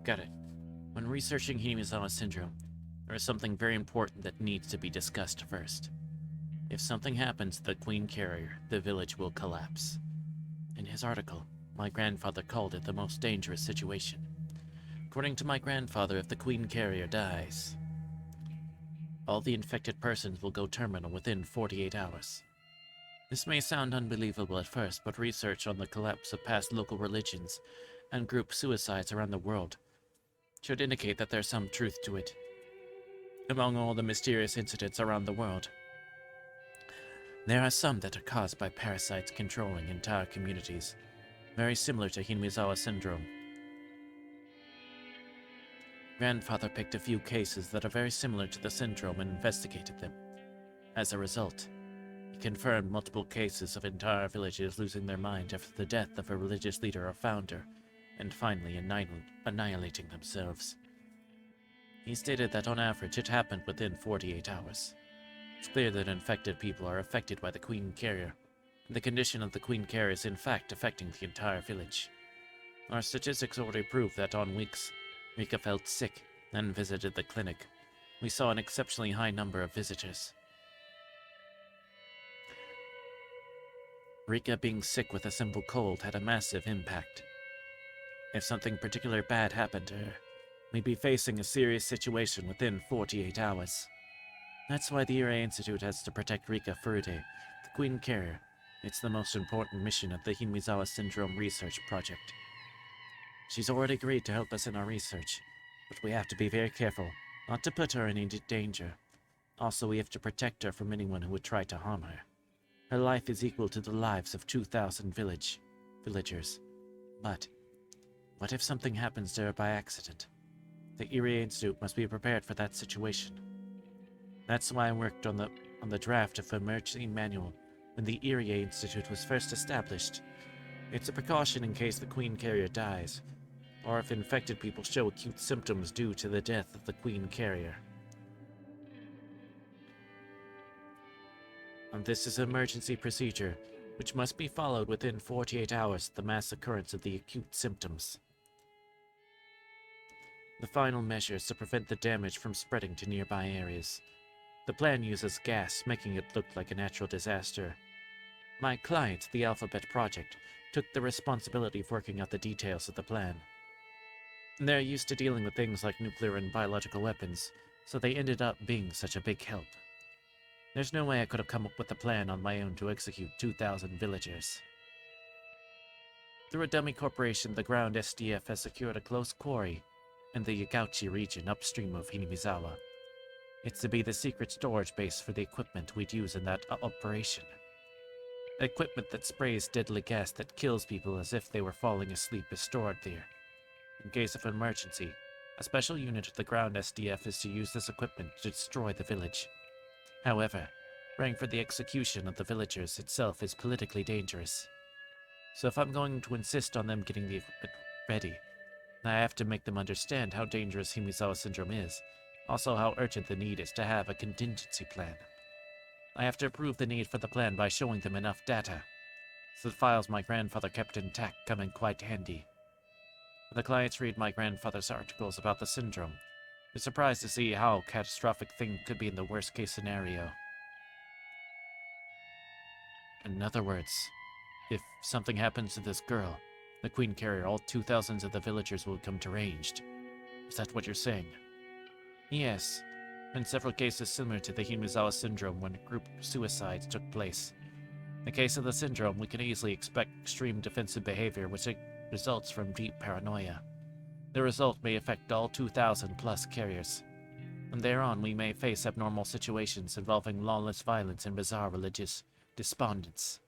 Got it. When researching Himizawa syndrome, there is something very important that needs to be discussed first. If something happens to the Queen Carrier, the village will collapse. In his article, my grandfather called it the most dangerous situation. According to my grandfather, if the Queen Carrier dies, all the infected persons will go terminal within 48 hours. This may sound unbelievable at first, but research on the collapse of past local religions and group suicides around the world should indicate that there's some truth to it. Among all the mysterious incidents around the world, there are some that are caused by parasites controlling entire communities, very similar to Himizawa syndrome. Grandfather picked a few cases that are very similar to the syndrome and investigated them. As a result, he confirmed multiple cases of entire villages losing their mind after the death of a religious leader or founder, and finally annihilating themselves. He stated that on average it happened within 48 hours. It's clear that infected people are affected by the Queen Carrier, and the condition of the Queen Carrier is in fact affecting the entire village. Our statistics already prove that on weeks Rika felt sick and visited the clinic. We saw an exceptionally high number of visitors. Rika being sick with a simple cold had a massive impact. If something particularly bad happened to her, we'd be facing a serious situation within 48 hours. That's why the Irie Institute has to protect Rika Furude, the Queen Carrier. It's the most important mission of the Himizawa Syndrome Research Project. She's already agreed to help us in our research, but we have to be very careful not to put her in any danger. Also, we have to protect her from anyone who would try to harm her. Her life is equal to the lives of 2,000 villagers. But what if something happens to her by accident? The Irie Institute must be prepared for that situation. That's why I worked on the draft of an emergency manual when the Irie Institute was first established. It's a precaution in case the Queen Carrier dies, or if infected people show acute symptoms due to the death of the Queen Carrier. And this is an emergency procedure, which must be followed within 48 hours of the mass occurrence of the acute symptoms. The final measure is to prevent the damage from spreading to nearby areas. The plan uses gas, making it look like a natural disaster. My client, the Alphabet Project, took the responsibility of working out the details of the plan. They're used to dealing with things like nuclear and biological weapons, so they ended up being such a big help. There's no way I could have come up with a plan on my own to execute 2,000 villagers. Through a dummy corporation, the ground SDF has secured a close quarry in the Yagauchi region upstream of Hinamizawa. It's to be the secret storage base for the equipment we'd use in that operation. Equipment that sprays deadly gas that kills people as if they were falling asleep is stored there. In case of an emergency, a special unit of the ground SDF is to use this equipment to destroy the village. However, praying for the execution of the villagers itself is politically dangerous. So if I'm going to insist on them getting the equipment ready, I have to make them understand how dangerous Himizawa Syndrome is, also how urgent the need is to have a contingency plan. I have to approve the need for the plan by showing them enough data, so the files my grandfather kept intact come in quite handy. When the clients read my grandfather's articles about the syndrome, they're surprised to see how catastrophic thing could be in the worst case scenario. In other words, if something happens to this girl, the Queen Carrier, all 2,000 of the villagers will come deranged. Is that what you're saying? Yes. In several cases similar to the Himizawa Syndrome when group suicides took place. In the case of the syndrome, we can easily expect extreme defensive behavior which results from deep paranoia. The result may affect all 2,000 plus carriers. From there on, we may face abnormal situations involving lawless violence and bizarre religious despondence.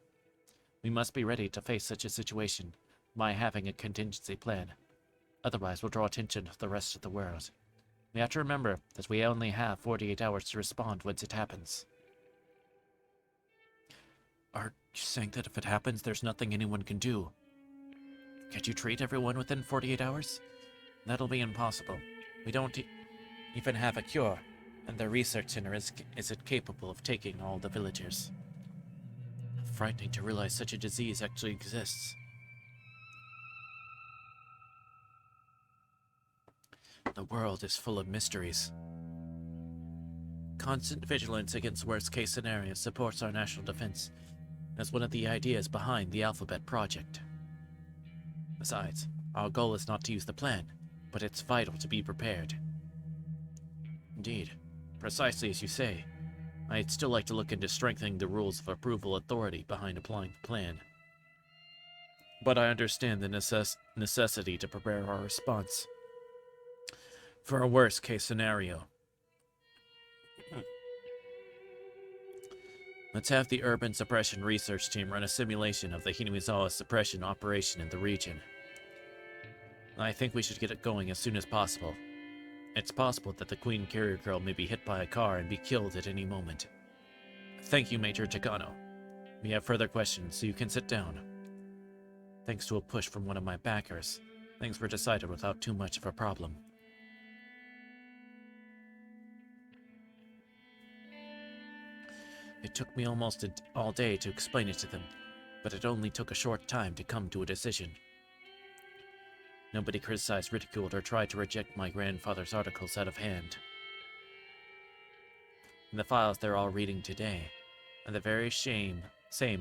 We must be ready to face such a situation by having a contingency plan. Otherwise, we'll draw attention to the rest of the world. We have to remember that we only have 48 hours to respond once it happens. Are you saying that if it happens, there's nothing anyone can do? Can't you treat everyone within 48 hours? That'll be impossible. We don't even have a cure, and the research center isn't capable of taking all the villagers. Frightening to realize such a disease actually exists. The world is full of mysteries. Constant vigilance against worst-case scenarios supports our national defense, as one of the ideas behind the Alphabet Project. Besides, our goal is not to use the plan, but it's vital to be prepared. Indeed, precisely as you say. I'd still like to look into strengthening the rules of approval authority behind applying the plan. But I understand the necessity to prepare our response for a worst-case scenario. Let's have the Urban Suppression Research Team run a simulation of the Hinamizawa suppression operation in the region. I think we should get it going as soon as possible. It's possible that the Queen Carrier Girl may be hit by a car and be killed at any moment. Thank you, Major Takano. We have further questions, so you can sit down. Thanks to a push from one of my backers, things were decided without too much of a problem. It took me almost all day to explain it to them, but it only took a short time to come to a decision. Nobody criticized, ridiculed, or tried to reject my grandfather's articles out of hand. In the files they're all reading today are the very same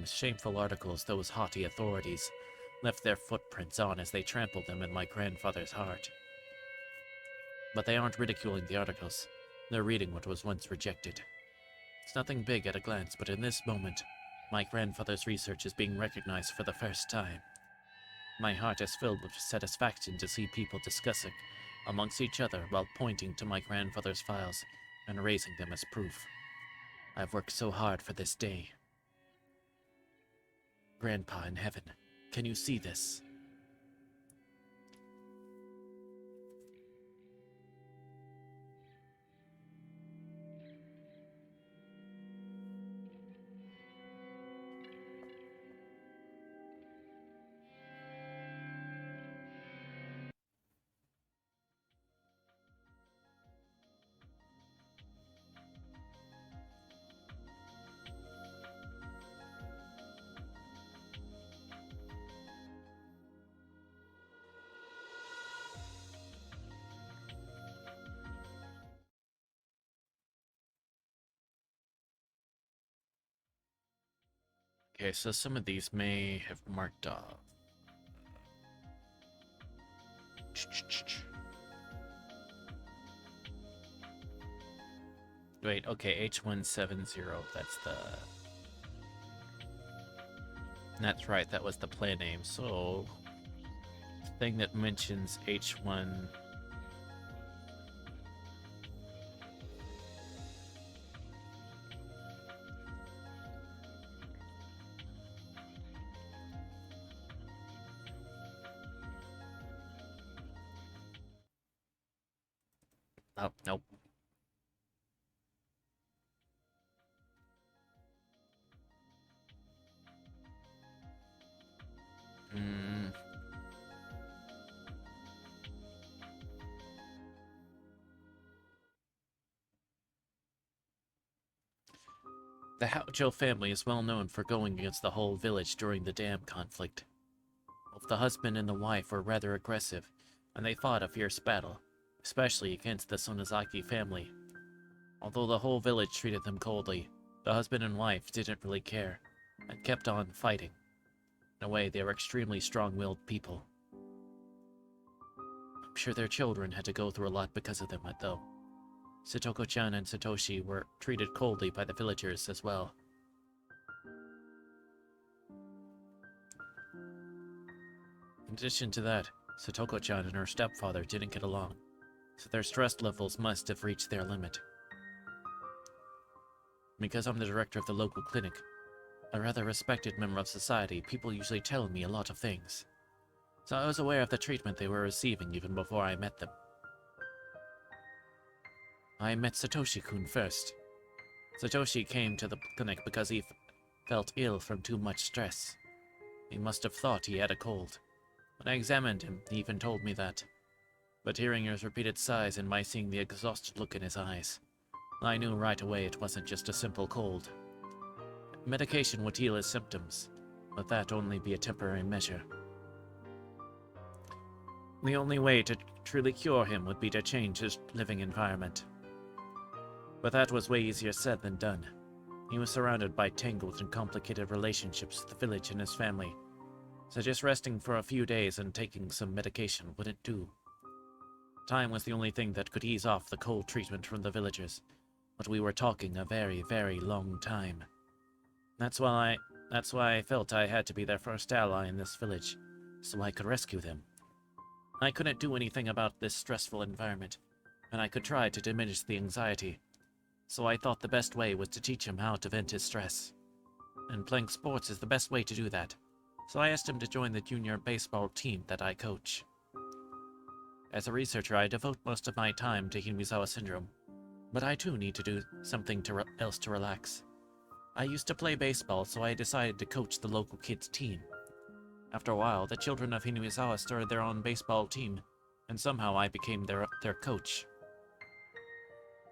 shameful articles those haughty authorities left their footprints on as they trampled them in my grandfather's heart. But they aren't ridiculing the articles. They're reading what was once rejected. It's nothing big at a glance, but in this moment, my grandfather's research is being recognized for the first time. My heart is filled with satisfaction to see people discussing amongst each other while pointing to my grandfather's files and raising them as proof. I've worked so hard for this day. Grandpa in heaven, can you see this? Okay, so some of these may have marked off. Wait, okay, H170, that's the... That's right, that was the plan name, so... The thing that mentions H1... Oh, nope. The Haojo family is well known for going against the whole village during the dam conflict. Both the husband and the wife were rather aggressive, and they fought a fierce battle, especially against the Sonozaki family. Although the whole village treated them coldly, the husband and wife didn't really care, and kept on fighting. In a way, they were extremely strong-willed people. I'm sure their children had to go through a lot because of them, though. Satoko-chan and Satoshi were treated coldly by the villagers as well. In addition to that, Satoko-chan and her stepfather didn't get along, so their stress levels must have reached their limit. Because I'm the director of the local clinic, a rather respected member of society, people usually tell me a lot of things. So I was aware of the treatment they were receiving even before I met them. I met Satoshi-kun first. Satoshi came to the clinic because he felt ill from too much stress. He must have thought he had a cold. When I examined him, he even told me that. But hearing his repeated sighs and by seeing the exhausted look in his eyes, I knew right away it wasn't just a simple cold. Medication would heal his symptoms, but that only be a temporary measure. The only way to truly cure him would be to change his living environment. But that was way easier said than done. He was surrounded by tangled and complicated relationships with the village and his family, so just resting for a few days and taking some medication wouldn't do. Time was the only thing that could ease off the cold treatment from the villagers, but we were talking a very, very long time. That's why I felt I had to be their first ally in this village, so I could rescue them. I couldn't do anything about this stressful environment, and I could try to diminish the anxiety, so I thought the best way was to teach him how to vent his stress. And playing sports is the best way to do that, so I asked him to join the junior baseball team that I coach. As a researcher, I devote most of my time to Himizawa syndrome, but I too need to do something else to relax. I used to play baseball, so I decided to coach the local kids' team. After a while, the children of Himizawa started their own baseball team, and somehow I became their coach.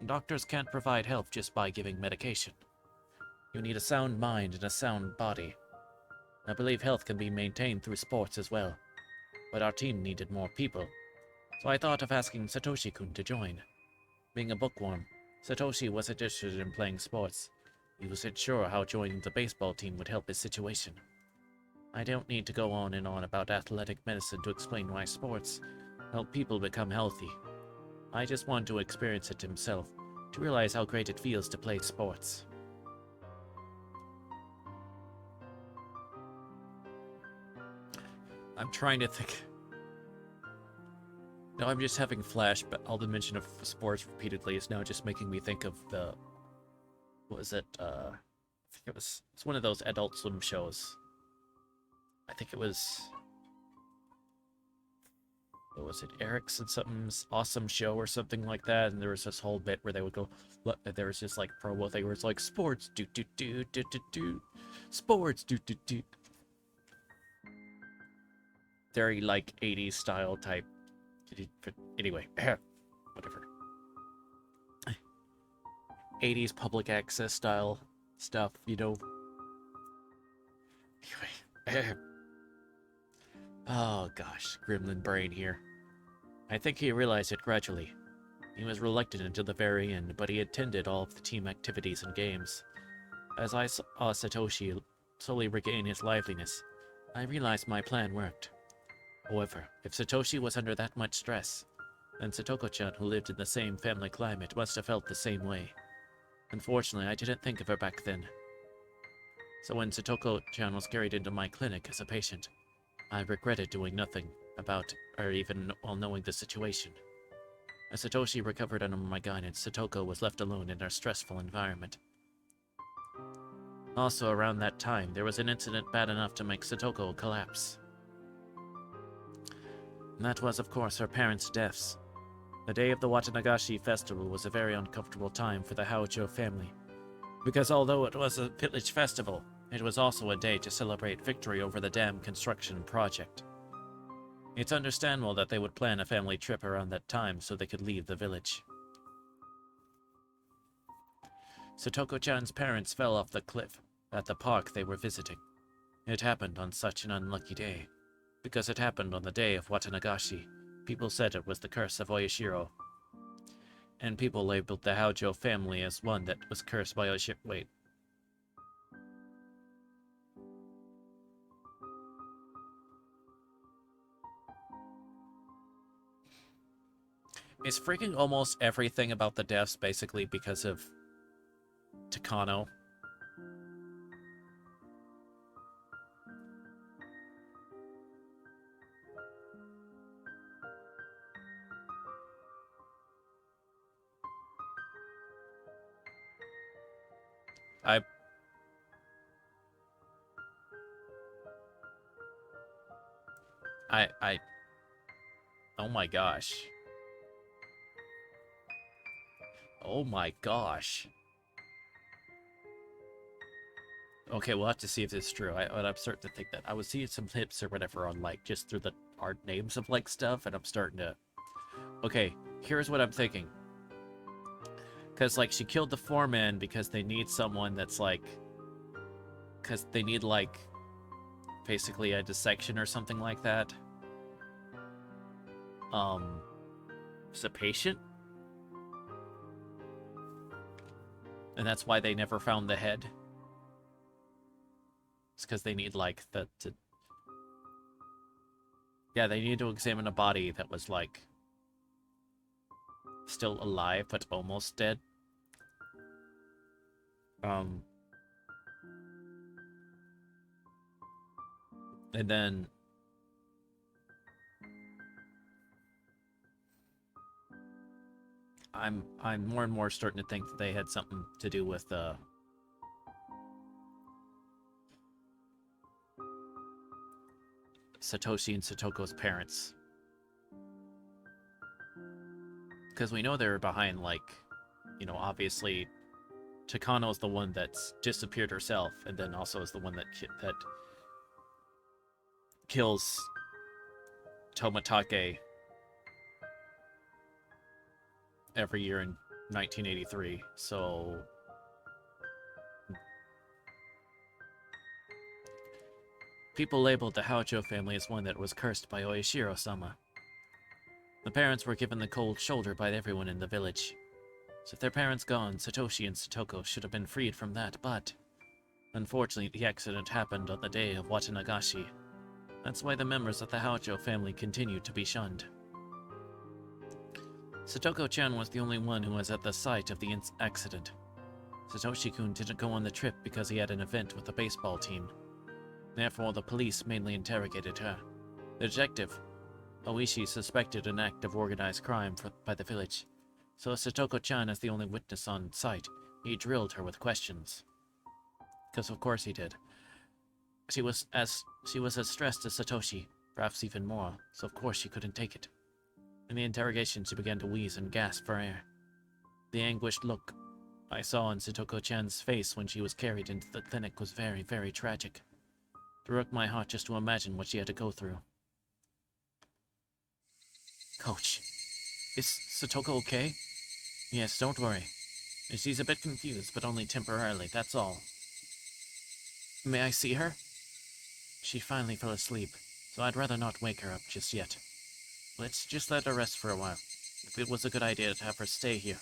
Doctors can't provide help just by giving medication. You need a sound mind and a sound body. I believe health can be maintained through sports as well, but our team needed more people, so I thought of asking Satoshi-kun to join. Being a bookworm, Satoshi was interested in playing sports. He wasn't sure how joining the baseball team would help his situation. I don't need to go on and on about athletic medicine to explain why sports help people become healthy. I just want to experience it himself, to realize how great it feels to play sports. I'm trying to think. Now I'm just having flashback. All the mention of sports repeatedly is now just making me think of the... What was it? I think it's one of those Adult Swim shows. I think it was... What was it? Eric's and something's awesome show or something like that. And there was this whole bit where they would go... There was this like promo thing where it's like, sports, do. Sports, do. Very like 80s style type. Anyway, whatever. 80s public access style stuff, you know. Anyway. Oh gosh, gremlin brain here. I think he realized it gradually. He was reluctant until the very end, but he attended all of the team activities and games. As I saw Satoshi slowly regain his liveliness, I realized my plan worked. However, if Satoshi was under that much stress, then Satoko-chan, who lived in the same family climate, must have felt the same way. Unfortunately, I didn't think of her back then. So when Satoko-chan was carried into my clinic as a patient, I regretted doing nothing about or even while knowing the situation. As Satoshi recovered under my guidance, Satoko was left alone in her stressful environment. Also, around that time, there was an incident bad enough to make Satoko collapse. And that was, of course, her parents' deaths. The day of the Watanagashi festival was a very uncomfortable time for the Haojo family, because although it was a village festival, it was also a day to celebrate victory over the dam construction project. It's understandable that they would plan a family trip around that time so they could leave the village. Satoko-chan's parents fell off the cliff at the park they were visiting. It happened on such an unlucky day. Because it happened on the day of Watanagashi, people said it was the curse of Oyashiro. And people labeled the Haojo family as one that was cursed by Oyashiro. Wait. Is freaking almost everything about the deaths basically because of Takano? Oh my gosh. Oh my gosh. Okay, we'll have to see if it's true. I'm starting to think that. I was seeing some tips or whatever on, like, just through the art names of, like, stuff, and I'm starting to... Okay, here's what I'm thinking. Because, like, she killed the foreman because they need someone that's, like... Because they need, like, basically a dissection or something like that. Is a patient? And that's why they never found the head. It's because they need, like, Yeah, they need to examine a body that was, like, still alive, but almost dead. And then... I'm more and more starting to think that they had something to do with, Satoshi and Satoko's parents. Because we know they're behind, like, you know, obviously Takano's the one that's disappeared herself, and then also is the one that kills Tomatake every year in 1983. So people labeled the Haocho family as one that was cursed by Oishiro-sama. The parents were given the cold shoulder by everyone in the village. So if their parents gone, Satoshi and Satoko should have been freed from that, but unfortunately the accident happened on the day of Watanagashi. That's why the members of the Haocho family continued to be shunned. Satoko-chan was the only one who was at the site of the accident. Satoshi-kun didn't go on the trip because he had an event with the baseball team. Therefore, the police mainly interrogated her. The detective, Oishi, suspected an act of organized crime by the village. So Satoko-chan, as the only witness on site, he drilled her with questions. Because of course he did. She was as stressed as Satoshi, perhaps even more, so of course she couldn't take it. In the interrogation, she began to wheeze and gasp for air. The anguished look I saw on Satoko-chan's face when she was carried into the clinic was very, very tragic. It broke my heart just to imagine what she had to go through. Coach, is Satoko okay? Yes, don't worry. She's a bit confused, but only temporarily, that's all. May I see her? She finally fell asleep, so I'd rather not wake her up just yet. Let's just let her rest for a while. It was a good idea to have her stay here.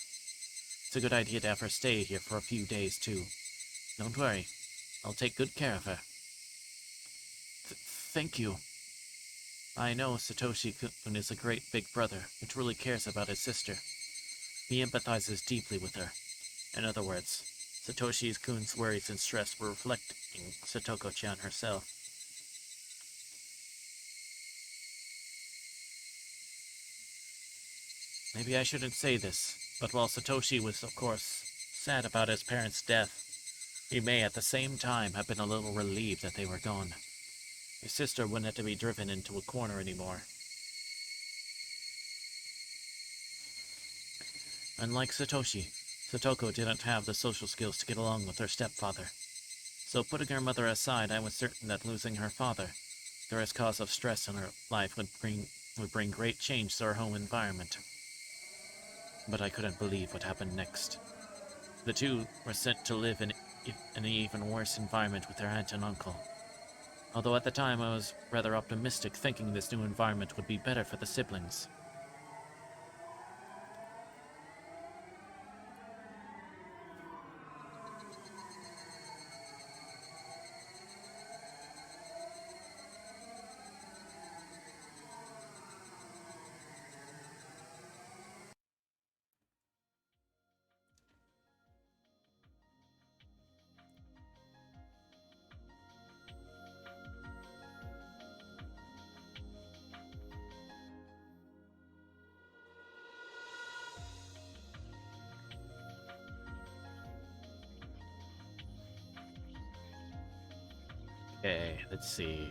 It's a good idea to have her stay here for a few days, too. Don't worry. I'll take good care of her. Thank you. I know Satoshi-kun is a great big brother who truly cares about his sister. He empathizes deeply with her. In other words, Satoshi-kun's worries and stress were reflecting Satoko-chan herself. Maybe I shouldn't say this, but while Satoshi was, of course, sad about his parents' death, he may at the same time have been a little relieved that they were gone. His sister wouldn't have to be driven into a corner anymore. Unlike Satoshi, Satoko didn't have the social skills to get along with her stepfather. So putting her mother aside, I was certain that losing her father, the greatest cause of stress in her life, would bring great change to her home environment. But I couldn't believe what happened next. The two were sent to live in an even worse environment with their aunt and uncle. Although at the time I was rather optimistic, thinking this new environment would be better for the siblings. Okay, let's see.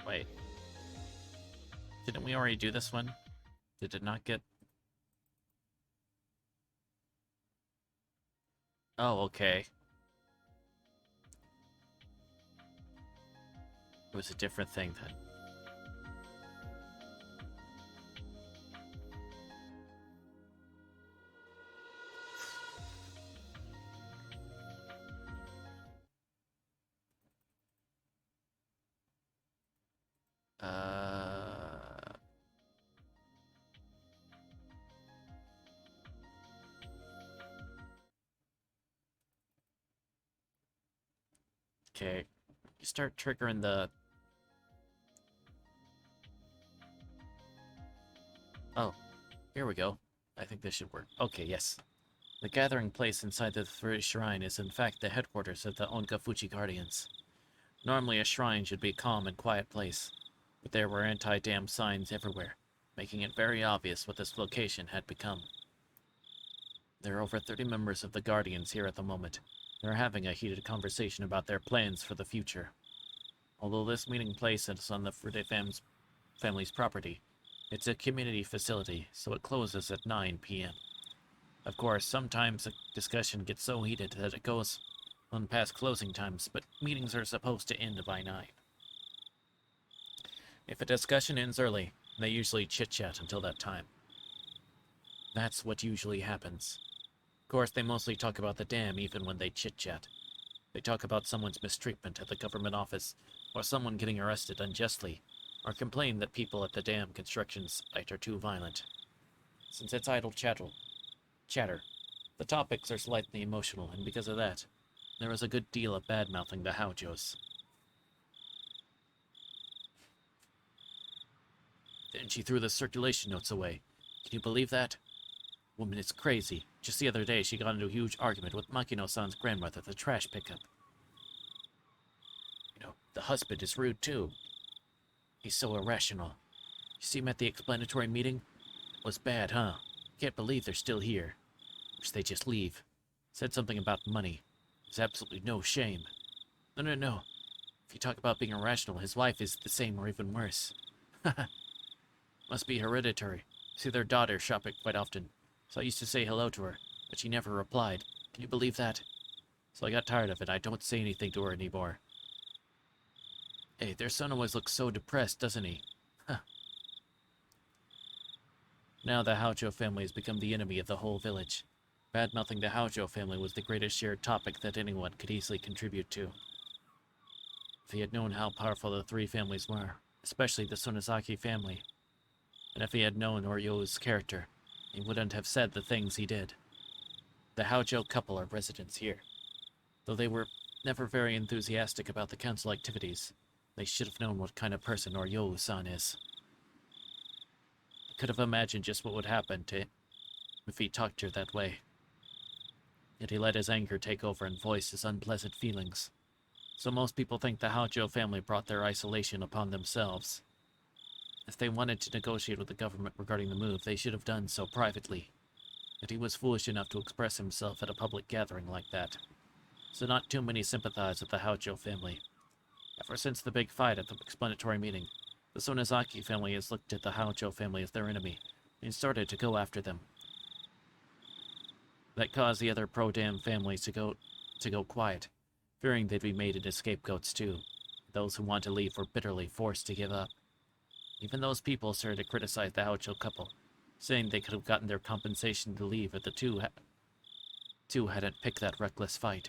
Wait. Didn't we already do this one? Did it not get... Oh, okay. It was a different thing then. Okay. You start triggering the... Oh, here we go. I think this should work. Okay, yes. The gathering place inside the Three Shrine is in fact the headquarters of the Onkafuchi Guardians. Normally a shrine should be a calm and quiet place, but there were anti-dam signs everywhere, making it very obvious what this location had become. There are over 30 members of the Guardians here at the moment. They're having a heated conversation about their plans for the future. Although this meeting place is on the Frude family's property, it's a community facility, so it closes at 9 p.m. Of course, sometimes the discussion gets so heated that it goes on past closing times, but meetings are supposed to end by 9. If a discussion ends early, they usually chit-chat until that time. That's what usually happens. Of course, they mostly talk about the dam even when they chit-chat. They talk about someone's mistreatment at the government office, or someone getting arrested unjustly, or complain that people at the dam construction site are too violent. Since it's idle chatter, the topics are slightly emotional, and because of that, there is a good deal of bad-mouthing the Haojos. Then she threw the circulation notes away. Can you believe that? Woman is crazy. Just the other day, she got into a huge argument with Makino-san's grandmother at the trash pickup. You know, the husband is rude too. He's so irrational. You see him at the explanatory meeting? It was bad, huh? Can't believe they're still here. Wish they just leave. Said something about money. There's absolutely no shame. No. If you talk about being irrational, his wife is the same or even worse. Must be hereditary. See their daughter shopping quite often. So I used to say hello to her, but she never replied. Can you believe that? So I got tired of it. I don't say anything to her anymore. Hey, their son always looks so depressed, doesn't he? Huh. Now the Haojo family has become the enemy of the whole village. Bad-mouthing the Haojo family was the greatest shared topic that anyone could easily contribute to. If he had known how powerful the three families were, especially the Sonozaki family, and if he had known Oryo's character, he wouldn't have said the things he did. The Haojo couple are residents here. Though they were never very enthusiastic about the council activities, they should have known what kind of person Oryo-san is. He could have imagined just what would happen to him if he talked to her that way. Yet he let his anger take over and voice his unpleasant feelings. So most people think the Haojo family brought their isolation upon themselves. If they wanted to negotiate with the government regarding the move, they should have done so privately. But he was foolish enough to express himself at a public gathering like that. So not too many sympathize with the Haojo family. Ever since the big fight at the explanatory meeting, the Sonozaki family has looked at the Haojo family as their enemy, and started to go after them. That caused the other pro-dam families to go quiet, fearing they'd be made into scapegoats too. Those who want to leave were bitterly forced to give up. Even those people started to criticize the Haojo couple, saying they could have gotten their compensation to leave if the two hadn't picked that reckless fight.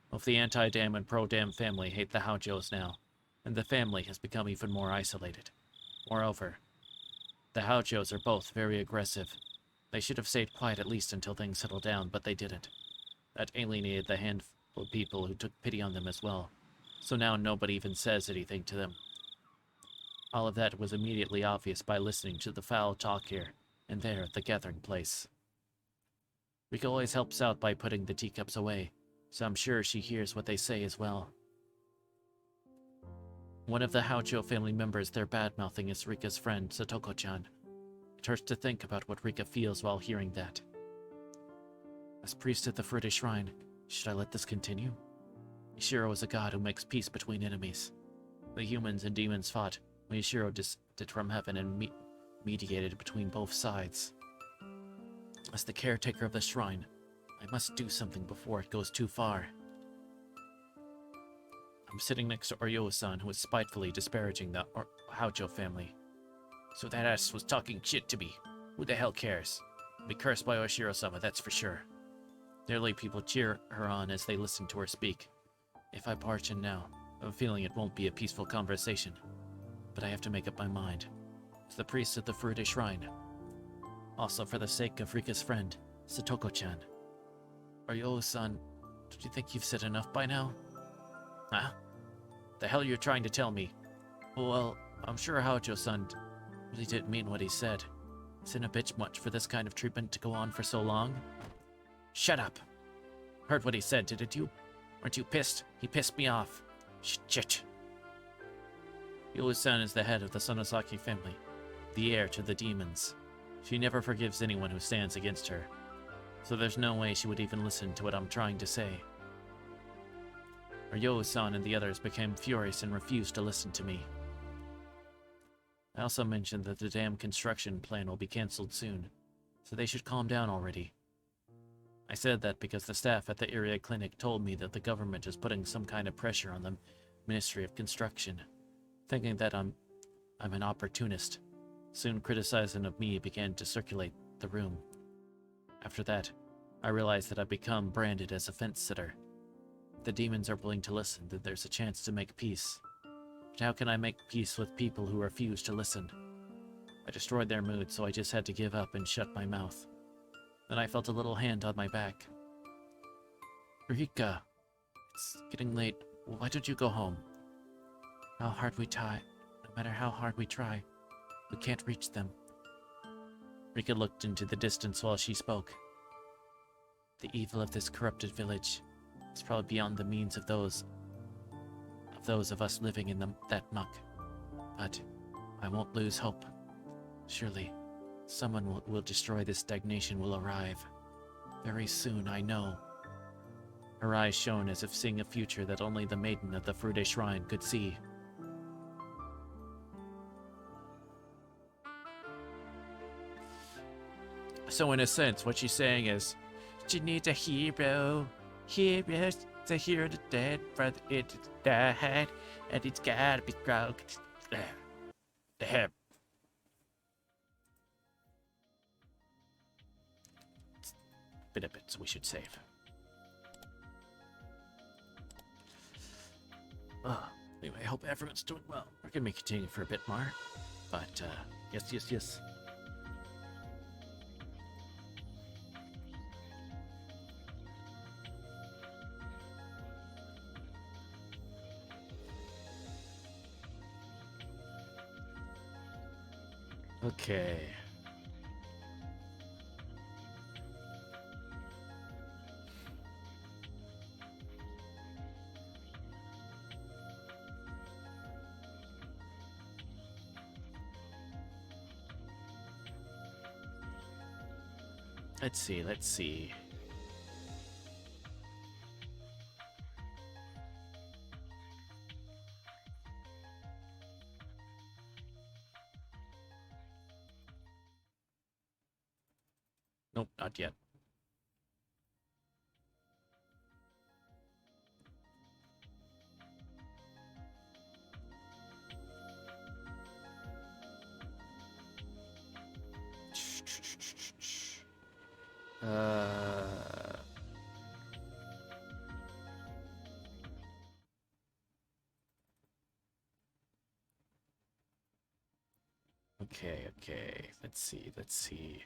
Both the anti-dam and pro-dam family hate the Haojos now, and the family has become even more isolated. Moreover, the Haojos are both very aggressive. They should have stayed quiet at least until things settled down, but they didn't. That alienated the handful of people who took pity on them as well, so now nobody even says anything to them. All of that was immediately obvious by listening to the foul talk here and there at the gathering place. Rika always helps out by putting the teacups away, so I'm sure she hears what they say as well. One of the Haojo family members they're bad-mouthing is Rika's friend, Satoko-chan. It hurts to think about what Rika feels while hearing that. As priest at the Frude Shrine, should I let this continue? Ishiro is a god who makes peace between enemies. The humans and demons fought when Ishiro descended from heaven and mediated between both sides. As the caretaker of the shrine, I must do something before it goes too far. I'm sitting next to Oryo-san, who is spitefully disparaging the Haojo family. So that ass was talking shit to me. Who the hell cares? I'll be cursed by Oshiro-sama, that's for sure. Nearly people cheer her on as they listen to her speak. If I barge in now, I have a feeling it won't be a peaceful conversation. But I have to make up my mind. As the priest at the Frude Shrine. Also for the sake of Rika's friend, Satoko-chan. Oryo-san, don't you think you've said enough by now? Huh? The hell you're trying to tell me? Well, I'm sure Haojo-san really didn't mean what he said. Isn't a bit much for this kind of treatment to go on for so long? Shut up. Heard what he said, didn't you? Aren't you pissed? He pissed me off. Shit. Yoru-san is the head of the Sonosaki family, the heir to the demons. She never forgives anyone who stands against her, so there's no way she would even listen to what I'm trying to say. Yoru-san and the others became furious and refused to listen to me. I also mentioned that the dam construction plan will be cancelled soon, so they should calm down already. I said that because the staff at the area clinic told me that the government is putting some kind of pressure on the Ministry of Construction, thinking that I'm an opportunist. Soon criticism of me began to circulate the room. After that, I realized that I'd become branded as a fence-sitter. If the demons are willing to listen, then there's a chance to make peace. But how can I make peace with people who refuse to listen? I destroyed their mood, so I just had to give up and shut my mouth. Then I felt a little hand on my back. Rika, it's getting late. Why don't you go home? No matter how hard we try, we can't reach them. Rika looked into the distance while she spoke. The evil of this corrupted village is probably beyond the means of those of us living in that muck. But I won't lose hope. Surely, someone will destroy this stagnation will arrive. Very soon, I know. Her eyes shone as if seeing a future that only the maiden of the Furude Shrine could see. So in a sense, what she's saying is, she needs a hero. Heroes to hear the dead, but it died, and it's gotta be broken. There. Bit of bits we should save. Anyway, I hope everyone's doing well. We're gonna be continuing for a bit more, but yes. Okay. Let's see. Nope, not yet. Okay. Let's see.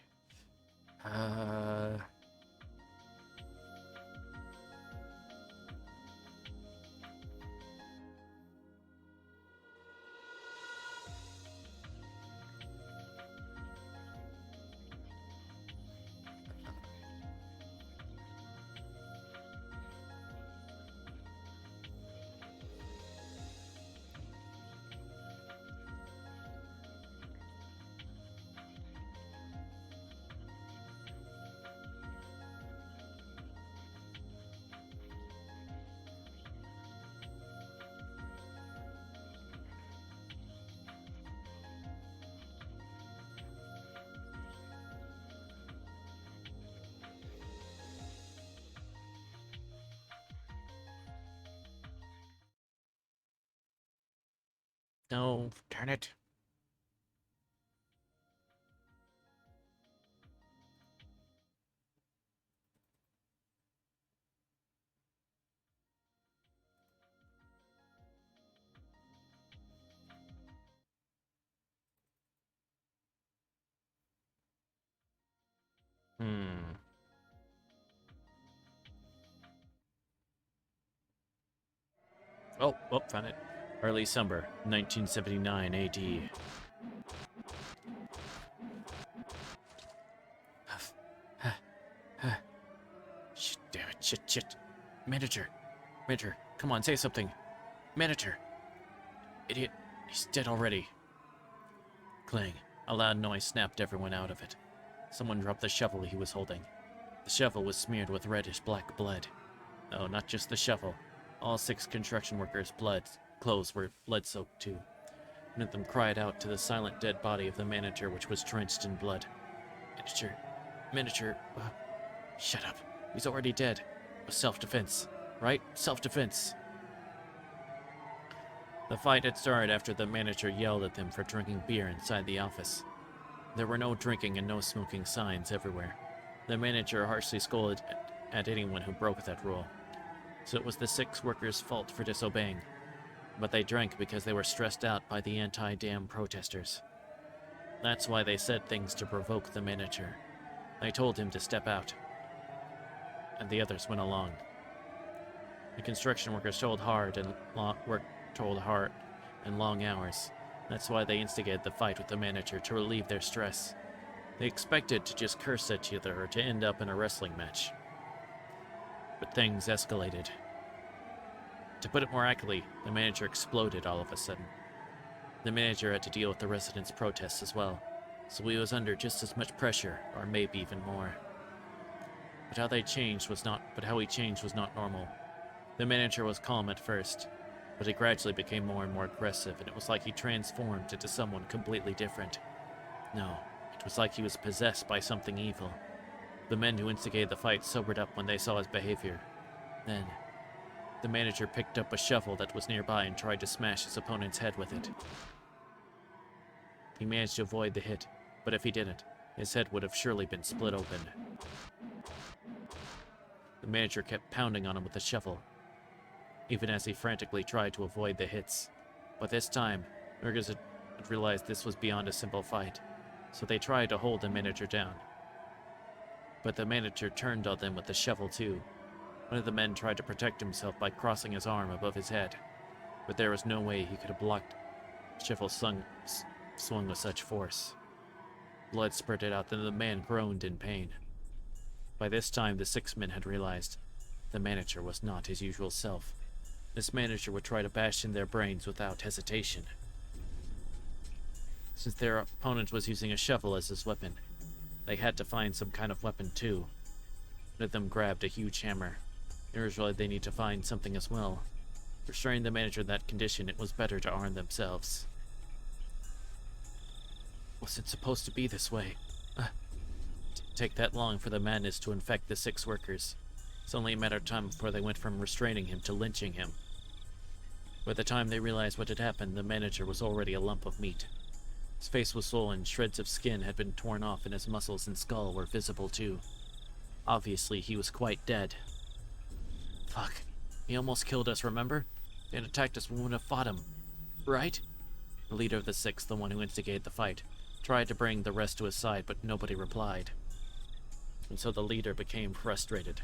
No, darn it. Oh, found it. Early summer, 1979 AD. Shit. Manager, come on, say something. Manager. Idiot, he's dead already. Clang. A loud noise snapped everyone out of it. Someone dropped the shovel he was holding. The shovel was smeared with reddish-black blood. Oh, not just the shovel. All 6 construction workers' clothes were blood-soaked too. One of them cried out to the silent dead body of the manager, which was drenched in blood. Manager, shut up. He's already dead. It was self-defense, right? Self-defense. The fight had started after the manager yelled at them for drinking beer inside the office. There were no drinking and no smoking signs everywhere. The manager harshly scolded at anyone who broke that rule. So it was the 6 workers' fault for disobeying. But they drank because they were stressed out by the anti-dam protesters. That's why they said things to provoke the manager. They told him to step out. And the others went along. The construction workers worked hard and long hours. That's why they instigated the fight with the manager to relieve their stress. They expected to just curse at each other or to end up in a wrestling match. But things escalated. To put it more accurately, the manager exploded all of a sudden. The manager had to deal with the residents' protests as well, so he was under just as much pressure, or maybe even more. But how he changed was not normal. The manager was calm at first, but he gradually became more and more aggressive, and it was like he transformed into someone completely different. No, it was like he was possessed by something evil. The men who instigated the fight sobered up when they saw his behavior. Then, the manager picked up a shovel that was nearby and tried to smash his opponent's head with it. He managed to avoid the hit, but if he didn't, his head would have surely been split open. The manager kept pounding on him with the shovel, even as he frantically tried to avoid the hits. But this time, workers had realized this was beyond a simple fight, so they tried to hold the manager down. But the manager turned on them with the shovel too. One of the men tried to protect himself by crossing his arm above his head, but there was no way he could have blocked the shovel swung with such force. Blood spurted out, and the man groaned in pain. By this time, the 6 men had realized the manager was not his usual self. This manager would try to bash in their brains without hesitation. Since their opponent was using a shovel as his weapon, they had to find some kind of weapon too. One of them grabbed a huge hammer. Usually they need to find something as well. Restraining the manager in that condition, it was better to arm themselves. Wasn't supposed to be this way. Take that long for the madness to infect the 6 workers. It's only a matter of time before they went from restraining him to lynching him. By the time they realized what had happened, the manager was already a lump of meat. His face was swollen, shreds of skin had been torn off, and his muscles and skull were visible too. Obviously, he was quite dead. Fuck. He almost killed us, remember? They had attacked us when we would have fought him. Right? The leader of the 6, the one who instigated the fight, tried to bring the rest to his side, but nobody replied. And so the leader became frustrated.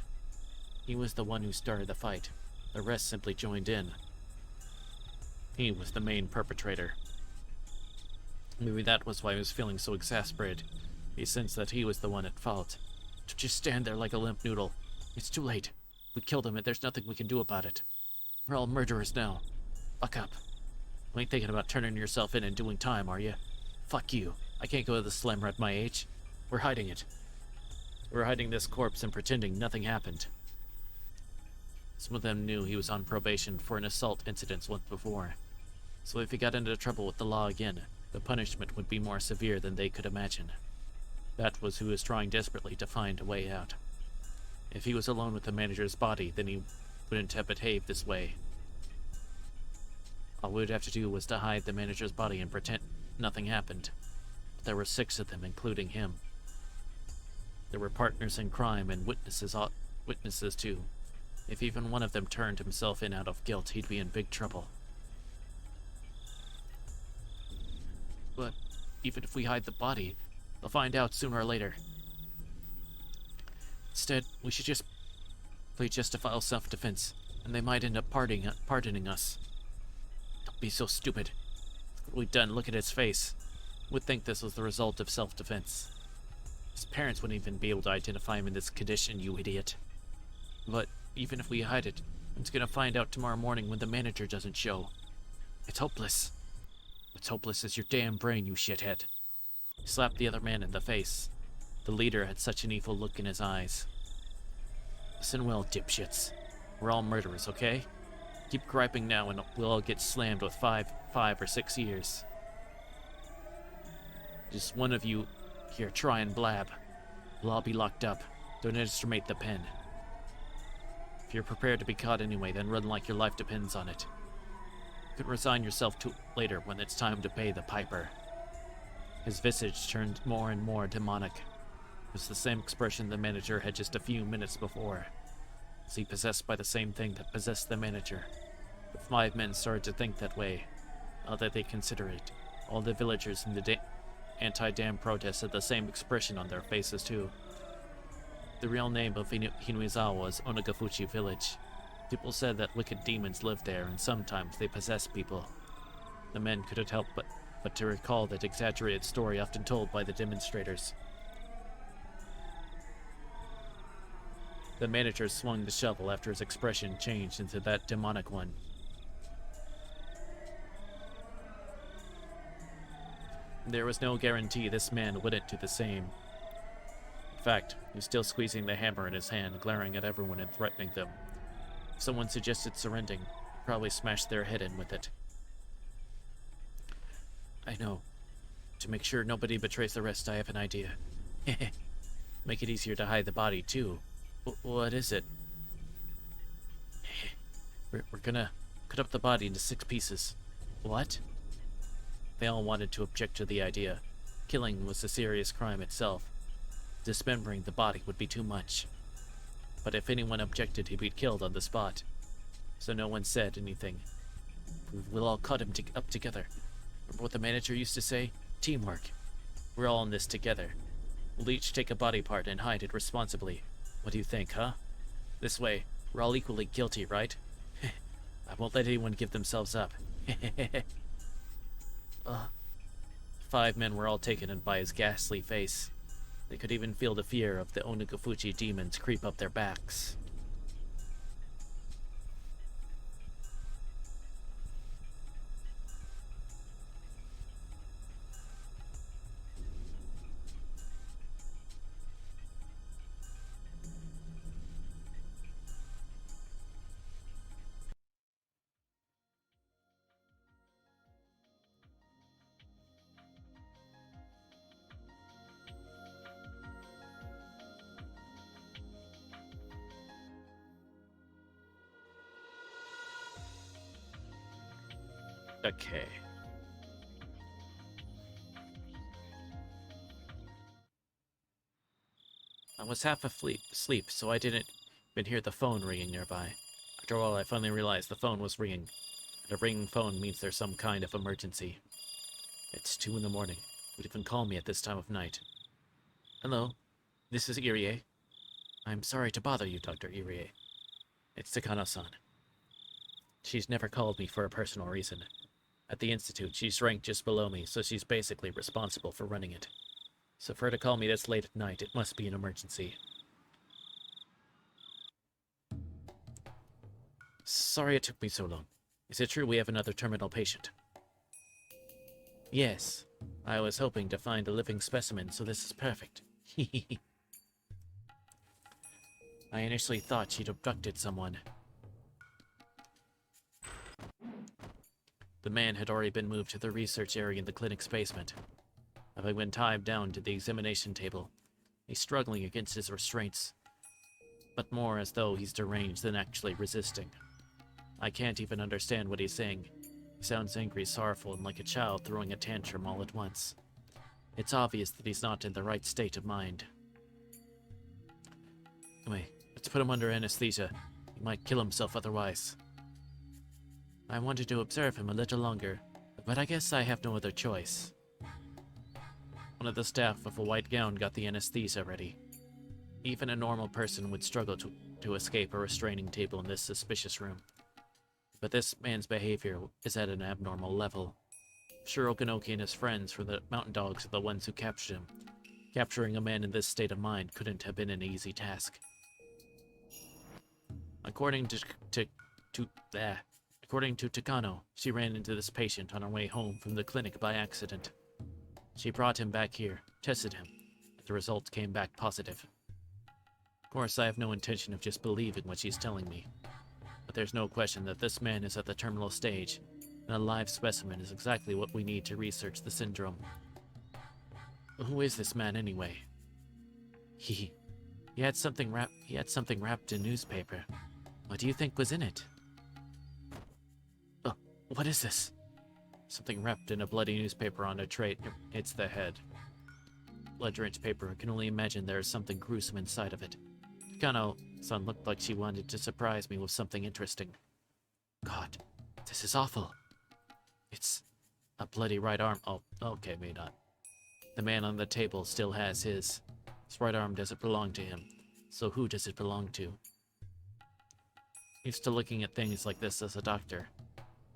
He was the one who started the fight. The rest simply joined in. He was the main perpetrator. Maybe that was why he was feeling so exasperated. He sensed that he was the one at fault. To just stand there like a limp noodle. It's too late. We killed him and there's nothing we can do about it. We're all murderers now. Fuck up. You ain't thinking about turning yourself in and doing time, are you? Fuck you. I can't go to the slammer at my age. We're hiding it. We're hiding this corpse and pretending nothing happened. Some of them knew he was on probation for an assault incident once before. So if he got into trouble with the law again, the punishment would be more severe than they could imagine. That was who was trying desperately to find a way out. If he was alone with the manager's body, then he wouldn't have behaved this way. All we would have to do was to hide the manager's body and pretend nothing happened. But there were 6 of them, including him. There were partners in crime and witnesses too. If even one of them turned himself in out of guilt, he'd be in big trouble. But even if we hide the body, they'll find out sooner or later. Instead, we should just play justifiable self-defense, and they might end up pardoning us. Don't be so stupid. Look what we've done. Look at his face. Would think this was the result of self-defense. His parents wouldn't even be able to identify him in this condition, you idiot. But even if we hide it, I'm gonna find out tomorrow morning when the manager doesn't show. It's hopeless. What's hopeless is your damn brain, you shithead. He slapped the other man in the face. The leader had such an evil look in his eyes. Listen well, dipshits. We're all murderers, okay? Keep griping now and we'll all get slammed with 5 or 6 years. Just one of you here try and blab. We'll all be locked up. Don't underestimate the pen. If you're prepared to be caught anyway, then run like your life depends on it. You could resign yourself to later when it's time to pay the piper. His visage turned more and more demonic. It was the same expression the manager had just a few minutes before. Was he possessed by the same thing that possessed the manager? The 5 men started to think that way. Now that they consider it, all the villagers in the anti-dam protest had the same expression on their faces too. The real name of Hinuizawa was Onagafuchi Village. People said that wicked demons lived there, and sometimes they possessed people. The men couldn't help but to recall that exaggerated story often told by the demonstrators. The manager swung the shovel after his expression changed into that demonic one. There was no guarantee this man wouldn't do the same. In fact, he was still squeezing the hammer in his hand, glaring at everyone and threatening them. If someone suggested surrendering, he'd probably smash their head in with it. I know. To make sure nobody betrays the rest, I have an idea. Make it easier to hide the body, too. What is it? We're gonna cut up the body into 6 pieces. What? They all wanted to object to the idea. Killing was a serious crime itself. Dismembering the body would be too much. But if anyone objected, he'd be killed on the spot. So no one said anything. We'll all cut him up together. Remember what the manager used to say? Teamwork. We're all in this together. We'll each take a body part and hide it responsibly. What do you think, huh? This way, we're all equally guilty, right? I won't let anyone give themselves up. 5 men were all taken in by his ghastly face. They could even feel the fear of the Onagafuchi demons creep up their backs. Okay. I was half asleep, so I didn't even hear the phone ringing nearby. After all, I finally realized the phone was ringing. And a ringing phone means there's some kind of emergency. It's 2 in the morning. Would even call me at this time of night. Hello, this is Irie. I'm sorry to bother you, Dr. Irie. It's Takano-san. She's never called me for a personal reason. At the Institute, she's ranked just below me, so she's basically responsible for running it. So for her to call me this late at night, it must be an emergency. Sorry it took me so long. Is it true we have another terminal patient? Yes. I was hoping to find a living specimen, so this is perfect. I initially thought she'd abducted someone. The man had already been moved to the research area in the clinic's basement. Having been tied down to the examination table, he's struggling against his restraints, but more as though he's deranged than actually resisting. I can't even understand what he's saying. He sounds angry, sorrowful, and like a child throwing a tantrum all at once. It's obvious that he's not in the right state of mind. Anyway, let's put him under anesthesia. He might kill himself otherwise. I wanted to observe him a little longer, but I guess I have no other choice. One of the staff with a white gown got the anesthesia ready. Even a normal person would struggle to escape a restraining table in this suspicious room. But this man's behavior is at an abnormal level. Sure, Okanoki and his friends for the mountain dogs are the ones who captured him. Capturing a man in this state of mind couldn't have been an easy task. According to according to Takano, she ran into this patient on her way home from the clinic by accident. She brought him back here, tested him, and the results came back positive. Of course, I have no intention of just believing what she's telling me, but there's no question that this man is at the terminal stage, and a live specimen is exactly what we need to research the syndrome. Who is this man anyway? He had something wrapped in newspaper. What do you think was in it? Oh, what is this? Something wrapped in a bloody newspaper on a tray. It's the head. Blood-drenched paper. I can only imagine there is something gruesome inside of it. Takano-san looked like she wanted to surprise me with something interesting. God, this is awful. It's a bloody right arm. Oh, okay, maybe not. The man on the table still has his. His right arm doesn't belong to him. So who does it belong to? Used to looking at things like this as a doctor,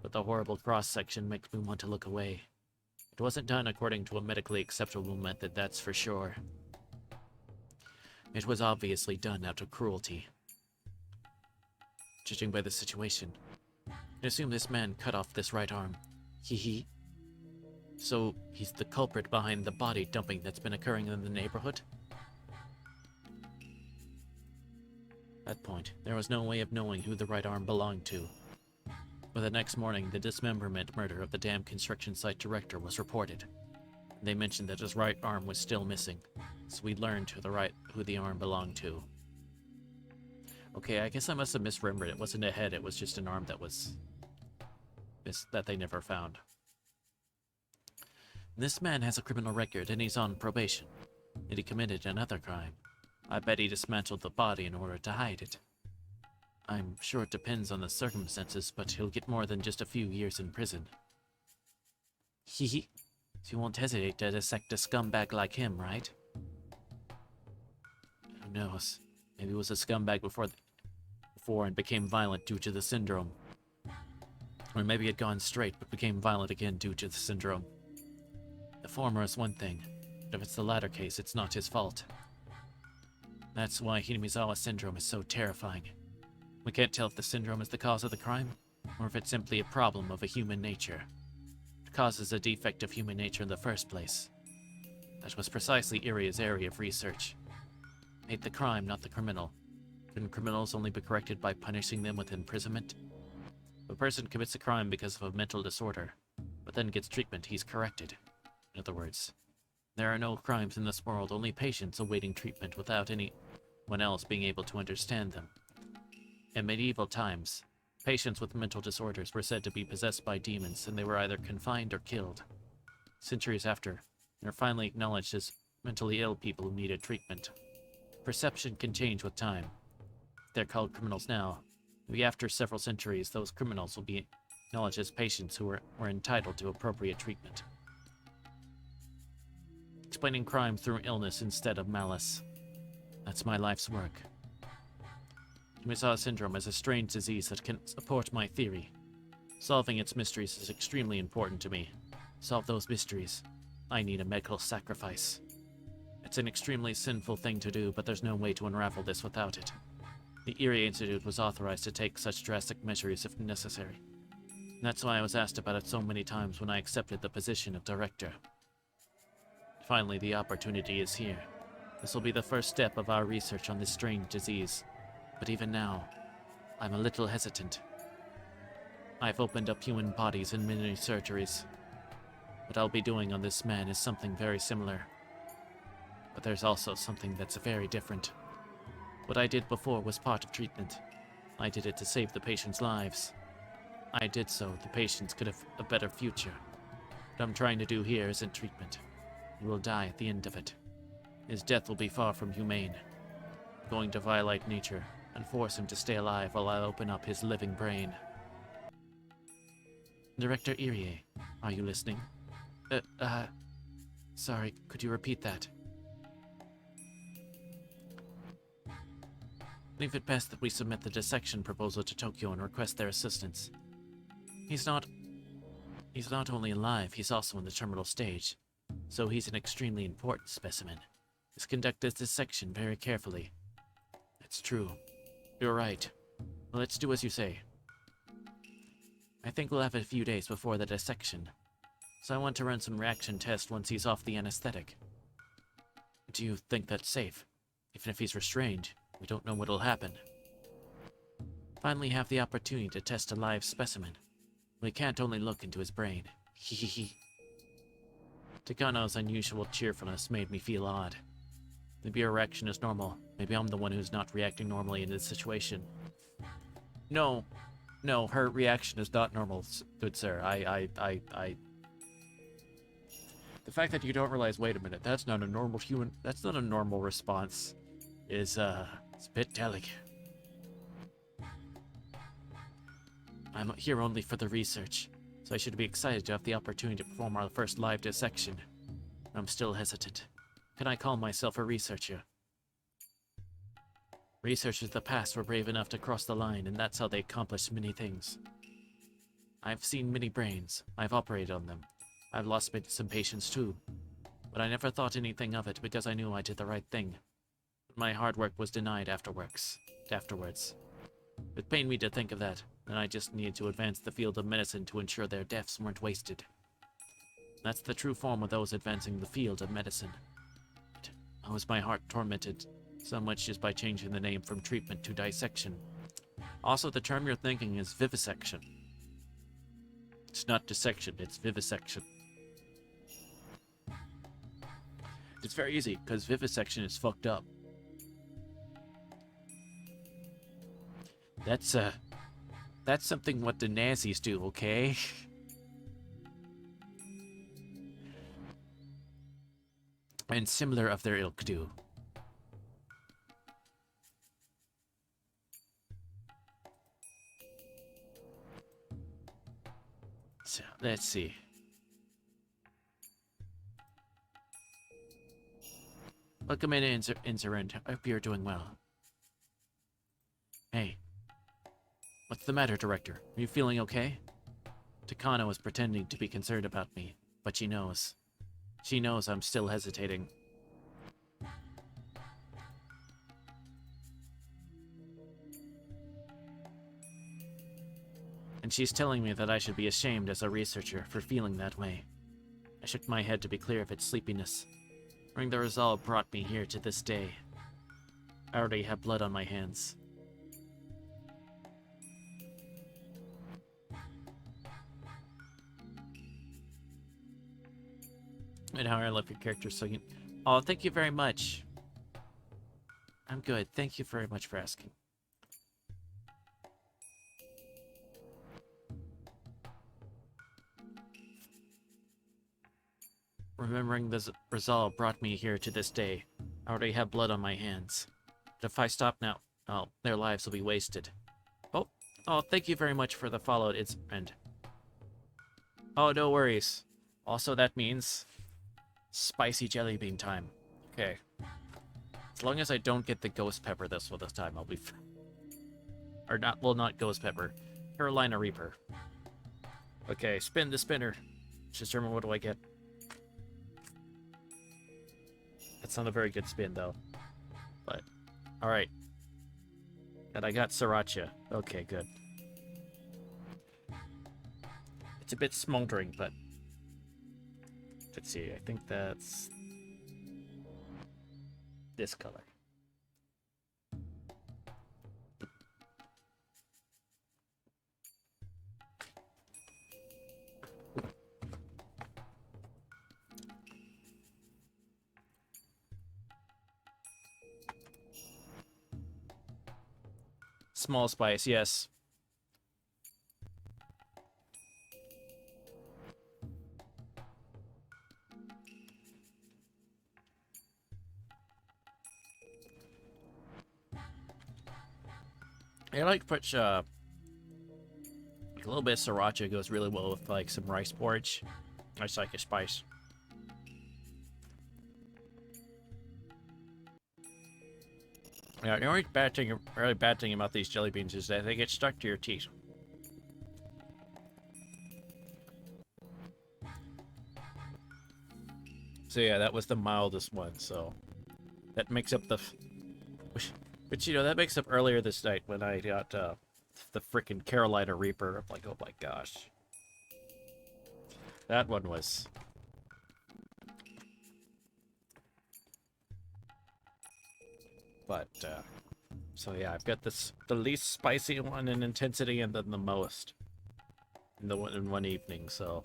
but the horrible cross-section makes me want to look away. It wasn't done according to a medically acceptable method, that's for sure. It was obviously done out of cruelty. Judging by the situation, I assume this man cut off this right arm. So he's the culprit behind the body dumping that's been occurring in the neighborhood? At that point, there was no way of knowing who the right arm belonged to. But the next morning, the dismemberment murder of the dam construction site director was reported. They mentioned that his right arm was still missing, so we learned who the arm belonged to. Okay, I guess I must have misremembered. It wasn't a head, it was just an arm that they never found. This man has a criminal record and he's on probation. And he committed another crime. I bet he dismantled the body in order to hide it. I'm sure it depends on the circumstances, but he'll get more than just a few years in prison. So you won't hesitate to dissect a scumbag like him, right? Who knows? Maybe he was a scumbag before and became violent due to the syndrome. Or maybe he had gone straight but became violent again due to the syndrome. The former is one thing, but if it's the latter case, it's not his fault. That's why Hinamizawa syndrome is so terrifying. We can't tell if the syndrome is the cause of the crime, or if it's simply a problem of a human nature. It causes a defect of human nature in the first place. That was precisely Iria's area of research. Hate the crime, not the criminal. Can criminals only be corrected by punishing them with imprisonment? If a person commits a crime because of a mental disorder, but then gets treatment, he's corrected. In other words, there are no crimes in this world, only patients awaiting treatment without anyone else being able to understand them. In medieval times, patients with mental disorders were said to be possessed by demons, and they were either confined or killed. Centuries after, they were finally acknowledged as mentally ill people who needed treatment. Perception can change with time. They're called criminals now. Maybe after several centuries, those criminals will be acknowledged as patients who were entitled to appropriate treatment. Explaining crime through illness instead of malice. That's my life's work. Hinamizawa syndrome is a strange disease that can support my theory. Solving its mysteries is extremely important to me. Solve those mysteries. I need a medical sacrifice. It's an extremely sinful thing to do, but there's no way to unravel this without it. The Iria Institute was authorized to take such drastic measures if necessary. That's why I was asked about it so many times when I accepted the position of director. Finally, the opportunity is here. This will be the first step of our research on this strange disease. But even now, I'm a little hesitant. I've opened up human bodies in many surgeries. What I'll be doing on this man is something very similar. But there's also something that's very different. What I did before was part of treatment. I did it to save the patient's lives. I did so the patients could have a better future. What I'm trying to do here isn't treatment. He will die at the end of it. His death will be far from humane. I'm going to violate nature and force him to stay alive while I open up his living brain. Director Irie, are you listening? Sorry, could you repeat that? Leave it best that we submit the dissection proposal to Tokyo and request their assistance. He's not only alive, he's also in the terminal stage, so he's an extremely important specimen. Let's conduct this dissection very carefully. It's true. You're right. Well, let's do as you say. I think we'll have a few days before the dissection, so I want to run some reaction tests once he's off the anesthetic. Do you think that's safe? Even if he's restrained, we don't know what'll happen. Finally have the opportunity to test a live specimen. We can't only look into his brain. Hehehe. Takano's unusual cheerfulness made me feel odd. Maybe her reaction is normal. Maybe I'm the one who's not reacting normally in this situation. No, her reaction is not normal, good sir. The fact that you don't realize, wait a minute, that's not a normal response, is, it's a bit delicate. I'm here only for the research, so I should be excited to have the opportunity to perform our first live dissection. I'm still hesitant. Can I call myself a researcher? Researchers of the past were brave enough to cross the line, and that's how they accomplished many things. I've seen many brains. I've operated on them. I've lost some patients too. But I never thought anything of it because I knew I did the right thing. But my hard work was denied afterwards. It pained me to think of that, and I just needed to advance the field of medicine to ensure their deaths weren't wasted. That's the true form of those advancing the field of medicine. But how was my heart tormented so much just by changing the name from treatment to dissection? Also, the term you're thinking is vivisection. It's not dissection, it's vivisection. It's very easy, because vivisection is fucked up. That's something what the Nazis do, okay? And similar of their ilk do. So, let's see. Welcome in, Insurrent. I hope you're doing well. Hey. What's the matter, Director? Are you feeling okay? Takano is pretending to be concerned about me, but she knows. She knows I'm still hesitating. And she's telling me that I should be ashamed as a researcher for feeling that way. I shook my head to be clear of its sleepiness. Knowing the resolve brought me here to this day. I already have blood on my hands. And how I love your character so you... Oh, thank you very much. I'm good. Thank you very much for asking. Remembering this resolve brought me here to this day. I already have blood on my hands. But if I stop now, oh, their lives will be wasted. Oh, thank you very much for the follow. It's friend. Oh, no worries. Also, that means spicy jelly bean time. Okay. As long as I don't get the ghost pepper this time, I'll be or not, well, not ghost pepper. Carolina Reaper. Okay, spin the spinner. Just remember, what do I get? That's not a very good spin, though. But, alright. And I got Sriracha. Okay, good. It's a bit smoldering, but... Let's see, I think that's... this color. Small spice, yes. I like put a little bit of sriracha goes really well with like some rice porridge. I just like a spice. Yeah, the only really bad thing about these jelly beans is that they get stuck to your teeth. So yeah, that was the mildest one, so that makes up the... But you know, that makes up earlier this night when I got the freaking Carolina Reaper. I'm like, oh my gosh. That one was... But, so yeah, I've got the least spicy one in intensity and then the most in one evening, so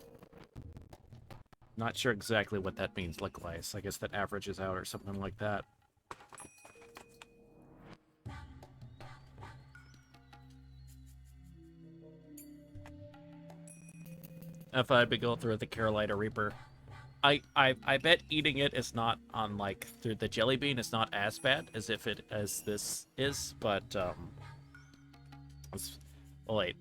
not sure exactly what that means look-wise. I guess that averages out or something like that. If I'd be going through the Carolina Reaper, I bet eating it is not on like through the jelly bean is not as bad as if it as this is, but oh wait,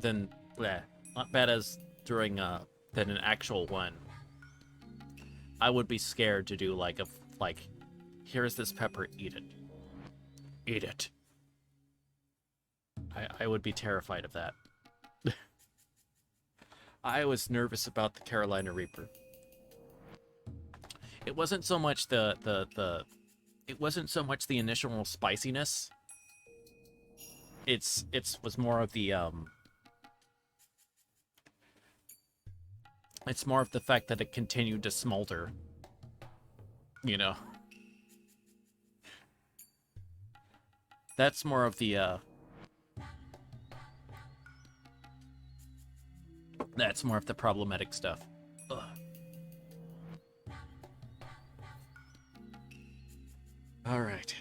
then yeah, not bad as during than an actual one. I would be scared to do like here's this pepper, eat it, eat it. I would be terrified of that. I was nervous about the Carolina Reaper. It wasn't so much it wasn't so much the initial spiciness. It was more of the it's more of the fact that it continued to smolder. You know. That's more of the that's more of the problematic stuff. Ugh. All right.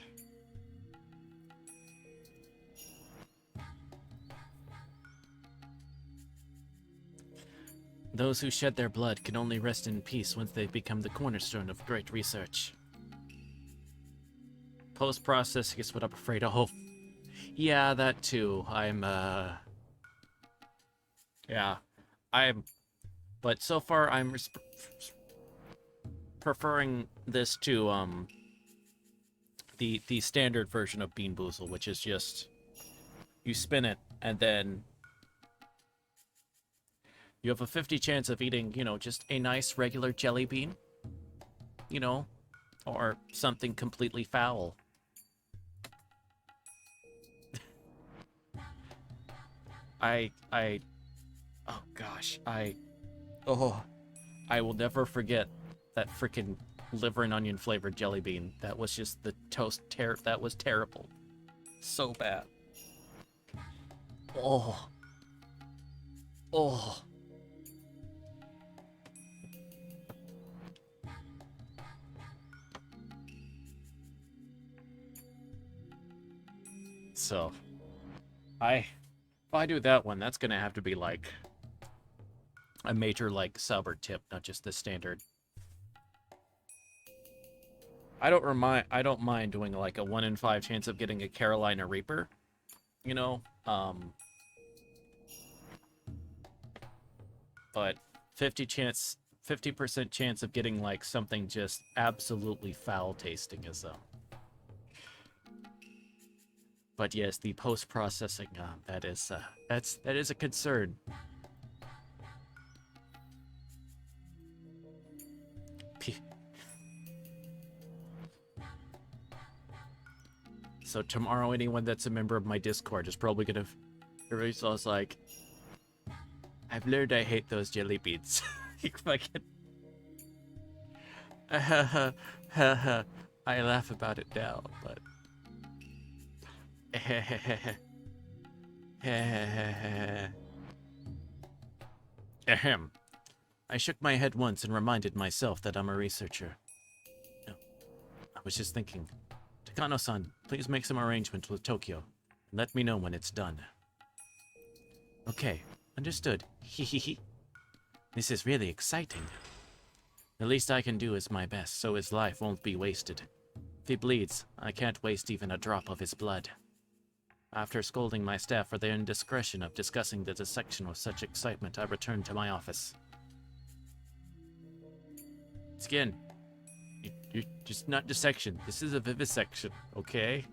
Those who shed their blood can only rest in peace once they've become the cornerstone of great research. Post-processing is what I'm afraid of. Yeah, that too. Yeah. But so far I'm preferring this to, the standard version of Bean Boozle, which is just, you spin it, and then you have a 50 chance of eating, you know, just a nice regular jelly bean, you know, or something completely foul. Oh gosh, I will never forget that freaking liver and onion flavored jelly bean. That was just the that was terrible. So bad. Oh. Oh. So, if I do that one, that's gonna have to be like a major like sub or tip, not just the standard. I don't mind doing like a 1 in 5 chance of getting a Carolina Reaper, you know, but 50% chance of getting like something just absolutely foul tasting is but yes, the post-processing, that is a concern. So tomorrow, anyone that's a member of my Discord is probably gonna erase us like, I've learned I hate those jelly beans. Fucking. I laugh about it now, but. Ahem. I shook my head once and reminded myself that I'm a researcher. No, I was just thinking. Takano-san, please make some arrangements with Tokyo, and let me know when it's done. Okay, understood. Hehehe. This is really exciting. The least I can do is my best, so his life won't be wasted. If he bleeds, I can't waste even a drop of his blood. After scolding my staff for their indiscretion of discussing the dissection with such excitement, I returned to my office. Again, you're just not dissection. This is a vivisection, okay?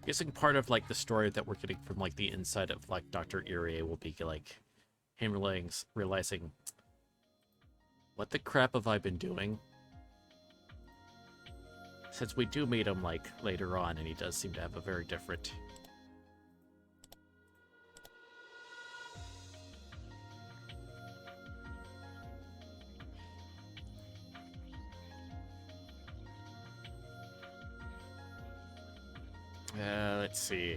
Guessing part of like the story that we're getting from like the inside of like Dr. Irie will be like him realizing what the crap have I been doing? since we do meet him, like, later on, and he does seem to have a very different... let's see.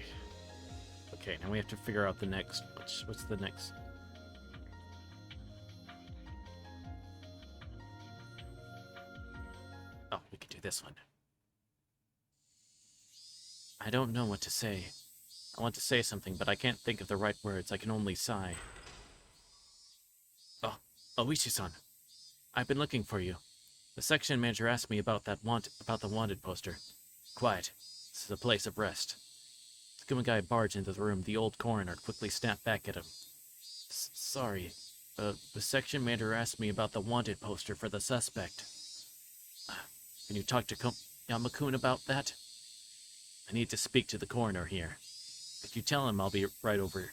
Okay, now we have to figure out the next... What's the next... Oh, we could do this one. I don't know what to say. I want to say something, but I can't think of the right words. I can only sigh. Oh, Oishi-san. I've been looking for you. The section manager asked me about the wanted poster. Quiet. This is a place of rest. The Kumagai barged into the room. The old coroner quickly snapped back at him. Sorry. The section manager asked me about the wanted poster for the suspect. Can you talk to Yamakun about that? I need to speak to the coroner here. Could you tell him I'll be right over?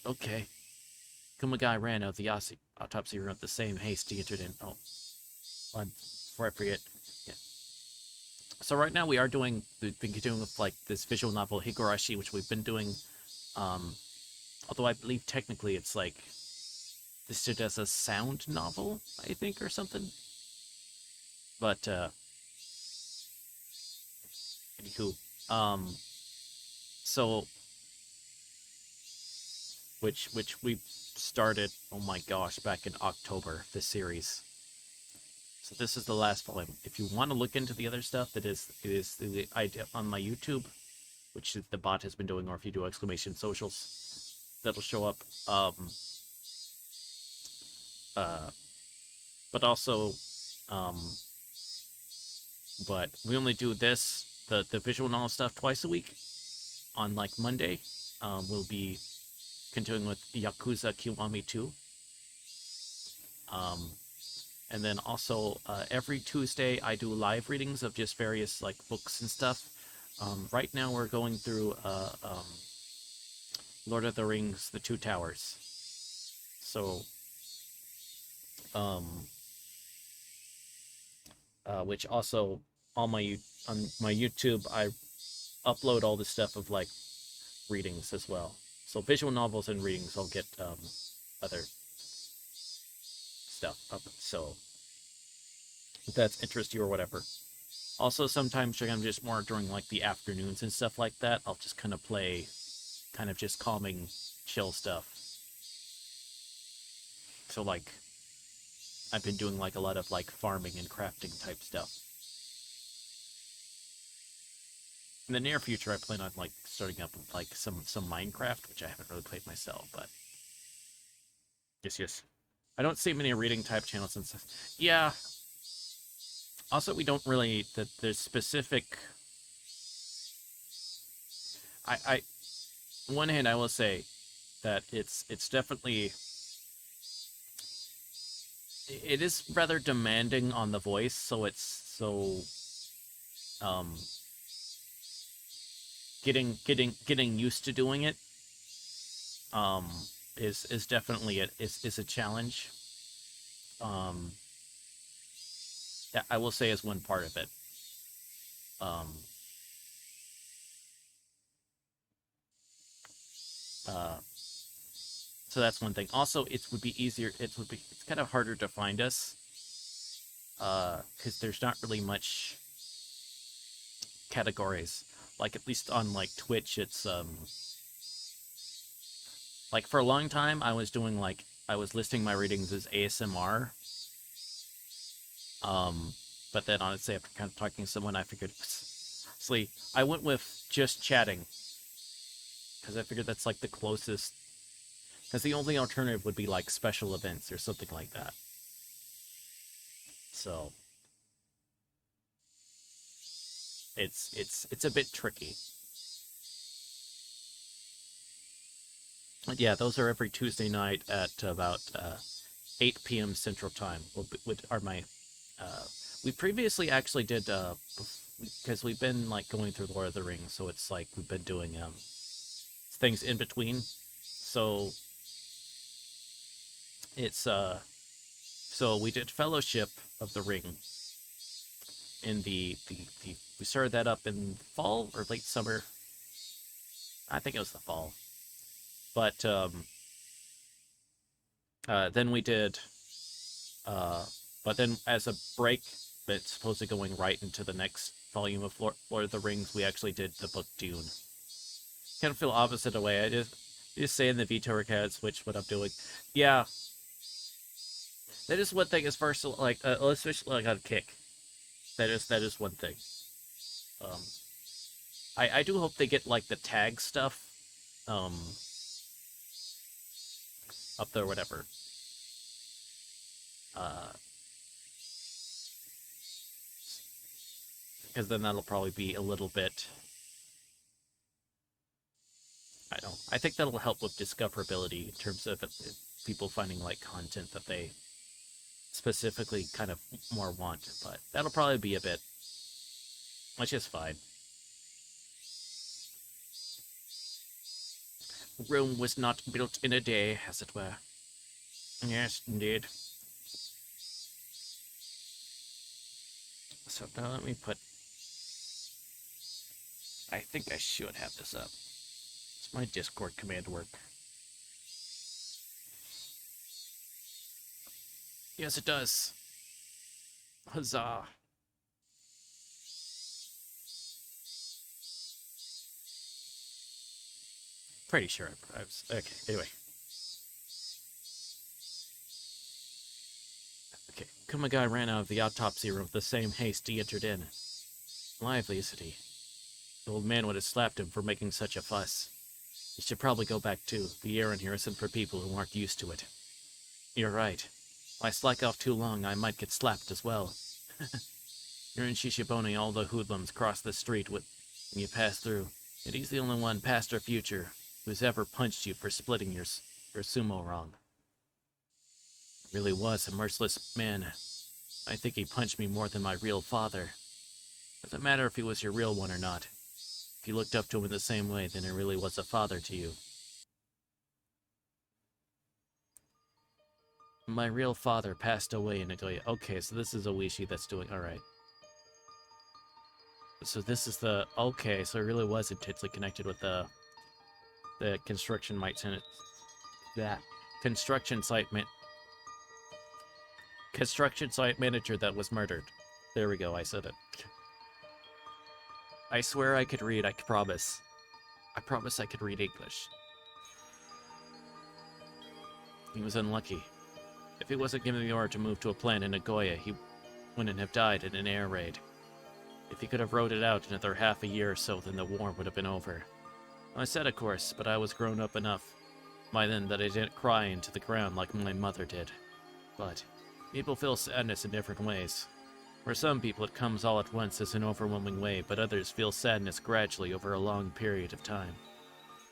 Okay. Kumagai ran out of the autopsy room with the same haste he entered in. Oh, before I forget. Yeah. So right now we've been continuing with like this visual novel Higurashi, which we've been doing. Although I believe technically it's like listed as a sound novel, I think, or something. But anywho, so which we started, oh my gosh, back in October, this series. So this is the last volume. If you want to look into the other stuff, it is the idea on my YouTube, which the bot has been doing, or if you do exclamation socials, that'll show up. But also, but we only do this, the visual novel stuff, twice a week. On like Monday, we'll be continuing with Yakuza Kiwami 2. And then also every Tuesday I do live readings of just various like books and stuff. Right now we're going through Lord of the Rings, The Two Towers. So, which also on my YouTube I upload all the stuff of like readings as well. So visual novels and readings, I'll get other stuff up. So if that's interest you or whatever. Also, sometimes I'm just more during like the afternoons and stuff like that. I'll just kind of play, kind of just calming, chill stuff. So like, I've been doing like a lot of like farming and crafting type stuff. In the near future, I plan on like starting up with like some Minecraft, which I haven't really played myself, but yes. I don't see many reading type channels and stuff. Yeah. Also, we don't really there's specific. On one hand, I will say that it's definitely it is rather demanding on the voice, so it's so getting used to doing it is definitely is a challenge. Yeah, I will say is one part of it. So that's one thing. Also, it would be easier. It's kind of harder to find us because there's not really much categories. Like at least on like Twitch, it's like for a long time I was doing like I was listing my readings as ASMR. But then honestly, after kind of talking to someone, I figured, honestly, I went with just chatting because I figured that's like the closest. Because the only alternative would be like special events or something like that. So it's a bit tricky. But yeah, those are every Tuesday night at about 8 p.m. Central Time. Are my we previously actually did because we've been like going through Lord of the Rings, so it's like we've been doing things in between. So it's so we did Fellowship of the Ring in we started that up in fall or late summer. I think it was the fall. But then we did but then as a break, it's supposedly going right into the next volume of Lord of the Rings, we actually did the book Dune. Kind of feel opposite away. I just say in the VTuber account switch what I'm doing. Yeah, that is one thing as far as like especially like on Kick. That is one thing. Um, I do hope they get like the tag stuff, um, up there, whatever. Because then that'll probably be a little bit. I don't. I think that'll help with discoverability in terms of people finding like content that they specifically kind of more want. But that'll probably be a bit, which is fine. Rome was not built in a day, as it were. Yes, indeed. So now let me put... I think I should have this up. Does my Discord command work? Yes, it does. Huzzah. Pretty sure I was... Okay, anyway. Okay, Kumagai ran out of the autopsy room with the same haste he entered in. Lively, isn't he? The old man would have slapped him for making such a fuss. He should probably go back too. The air in here isn't for people who aren't used to it. You're right. If I slack off too long, I might get slapped as well. You're in Shishibone, all the hoodlums cross the street when you pass through, and he's the only one past our future who's ever punched you for splitting your sumo wrong. He really was a merciless man. I think he punched me more than my real father. Doesn't matter if he was your real one or not. If you looked up to him in the same way, then he really was a father to you. My real father passed away in Nagoya. Okay, so this is Oishi that's doing... Alright. So this is the... Okay, so it really was intensely connected with the construction tenant... That. Construction site manager that was murdered. There we go, I said it. I swear I could read, I promise. I promise I could read English. He was unlucky. If he wasn't given the order to move to a plant in Nagoya, he wouldn't have died in an air raid. If he could have rode it out another half a year or so, then the war would have been over. I said, of course, but I was grown up enough by then that I didn't cry into the ground like my mother did. But people feel sadness in different ways. For some people, it comes all at once as an overwhelming wave, but others feel sadness gradually over a long period of time.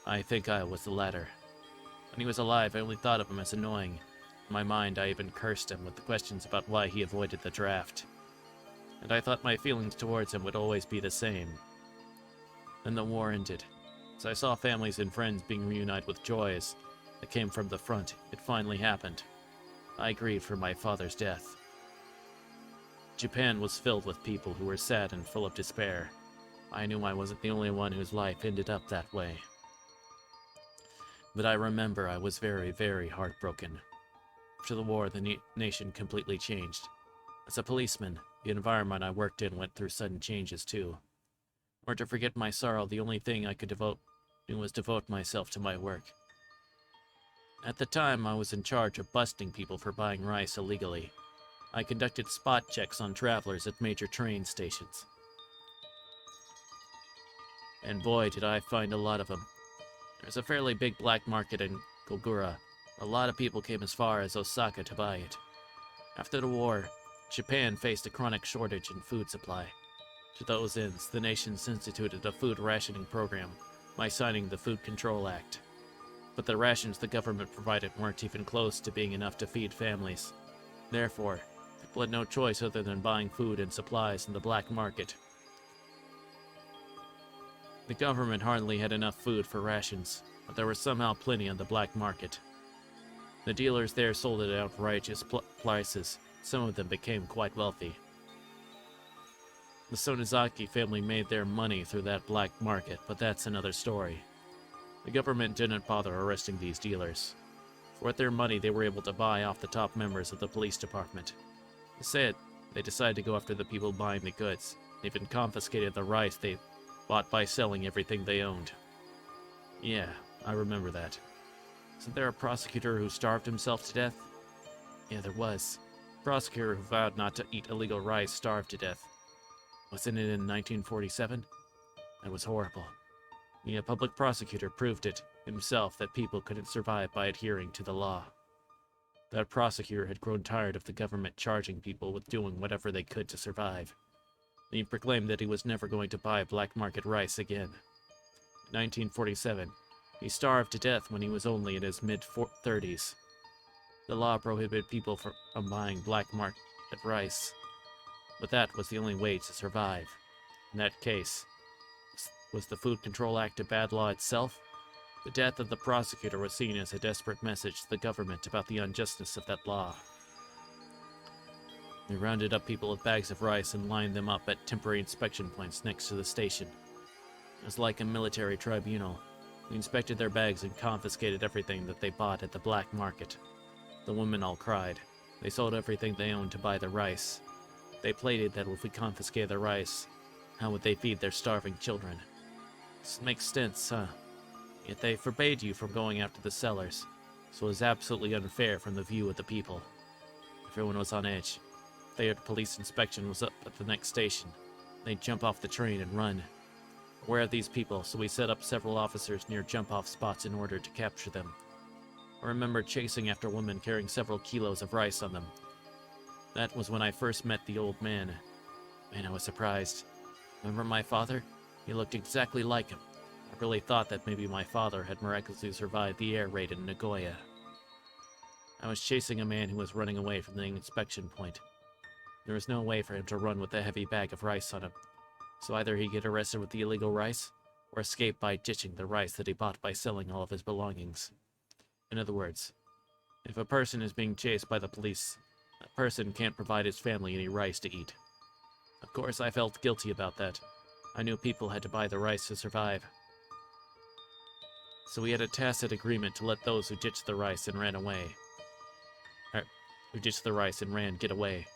I think I was the latter. When he was alive, I only thought of him as annoying. In my mind, I even cursed him with the questions about why he avoided the draft. And I thought my feelings towards him would always be the same. Then the war ended. As I saw families and friends being reunited with joy as it came from the front, it finally happened. I grieved for my father's death. Japan was filled with people who were sad and full of despair. I knew I wasn't the only one whose life ended up that way. But I remember I was very, very heartbroken. After the war, the nation completely changed. As a policeman, the environment I worked in went through sudden changes too. Or to forget my sorrow, the only thing I could do was devote myself to my work. At the time, I was in charge of busting people for buying rice illegally. I conducted spot checks on travelers at major train stations. And boy, did I find a lot of them. There's a fairly big black market in Kogura. A lot of people came as far as Osaka to buy it. After the war, Japan faced a chronic shortage in food supply. To those ends, the nation instituted a food rationing program by signing the Food Control Act. But the rations the government provided weren't even close to being enough to feed families. Therefore, people had no choice other than buying food and supplies in the black market. The government hardly had enough food for rations, but there was somehow plenty on the black market. The dealers there sold it at outrageous prices. Some of them became quite wealthy. The Sonozaki family made their money through that black market, but that's another story. The government didn't bother arresting these dealers. For with their money, they were able to buy off the top members of the police department. Instead, they decided to go after the people buying the goods. They even confiscated the rice they bought by selling everything they owned. Yeah, I remember that. Isn't there a prosecutor who starved himself to death? Yeah, there was. A prosecutor who vowed not to eat illegal rice starved to death. Wasn't it in 1947? That was horrible. The public prosecutor proved it himself that people couldn't survive by adhering to the law. That prosecutor had grown tired of the government charging people with doing whatever they could to survive. He proclaimed that he was never going to buy black market rice again. In 1947, he starved to death when he was only in his mid-30s. The law prohibited people from buying black market rice, but that was the only way to survive. In that case, was the Food Control Act a bad law itself? The death of the prosecutor was seen as a desperate message to the government about the unjustness of that law. They rounded up people with bags of rice and lined them up at temporary inspection points next to the station. It was like a military tribunal. They inspected their bags and confiscated everything that they bought at the black market. The women all cried. They sold everything they owned to buy the rice. They pleaded that if we confiscated the rice, how would they feed their starving children? This makes sense, huh? Yet they forbade you from going after the sellers, so it was absolutely unfair from the view of the people. Everyone was on edge. If they heard police inspection was up at the next station, they'd jump off the train and run. Aware of these people, so we set up several officers near jump-off spots in order to capture them. I remember chasing after women carrying several kilos of rice on them. That was when I first met the old man. Man, I was surprised. Remember my father? He looked exactly like him. I really thought that maybe my father had miraculously survived the air raid in Nagoya. I was chasing a man who was running away from the inspection point. There was no way for him to run with a heavy bag of rice on him, so either he'd get arrested with the illegal rice, or escape by ditching the rice that he bought by selling all of his belongings. In other words, if a person is being chased by the police, that person can't provide his family any rice to eat. Of course, I felt guilty about that. I knew people had to buy the rice to survive. So we had a tacit agreement to let those who ditched the rice and ran away. Who ditched the rice and ran get away.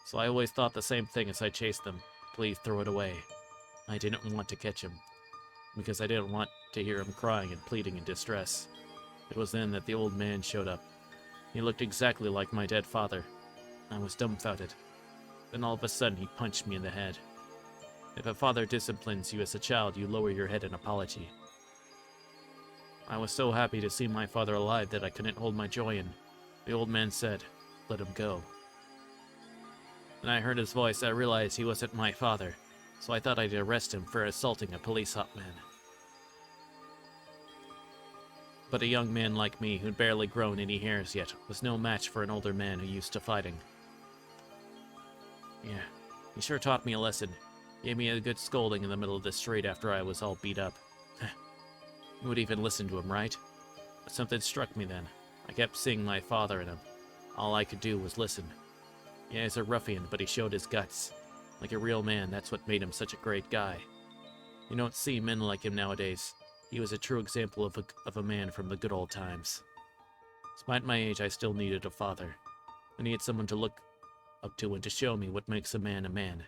So I always thought the same thing as I chased them. Please throw it away. I didn't want to catch him, because I didn't want to hear him crying and pleading in distress. It was then that the old man showed up. He looked exactly like my dead father. I was dumbfounded. Then all of a sudden he punched me in the head. If a father disciplines you as a child, you lower your head in apology. I was so happy to see my father alive that I couldn't hold my joy in. The old man said, "Let him go." When I heard his voice, I realized he wasn't my father, so I thought I'd arrest him for assaulting a police hotman. But a young man like me, who'd barely grown any hairs yet, was no match for an older man who used to fighting. Yeah, he sure taught me a lesson. Gave me a good scolding in the middle of the street after I was all beat up. You would even listen to him, right? But something struck me then. I kept seeing my father in him. All I could do was listen. Yeah, he's a ruffian, but he showed his guts. Like a real man, that's what made him such a great guy. You don't see men like him nowadays. He was a true example of a man from the good old times. Despite my age, I still needed a father. I needed someone to look up to and to show me what makes a man a man.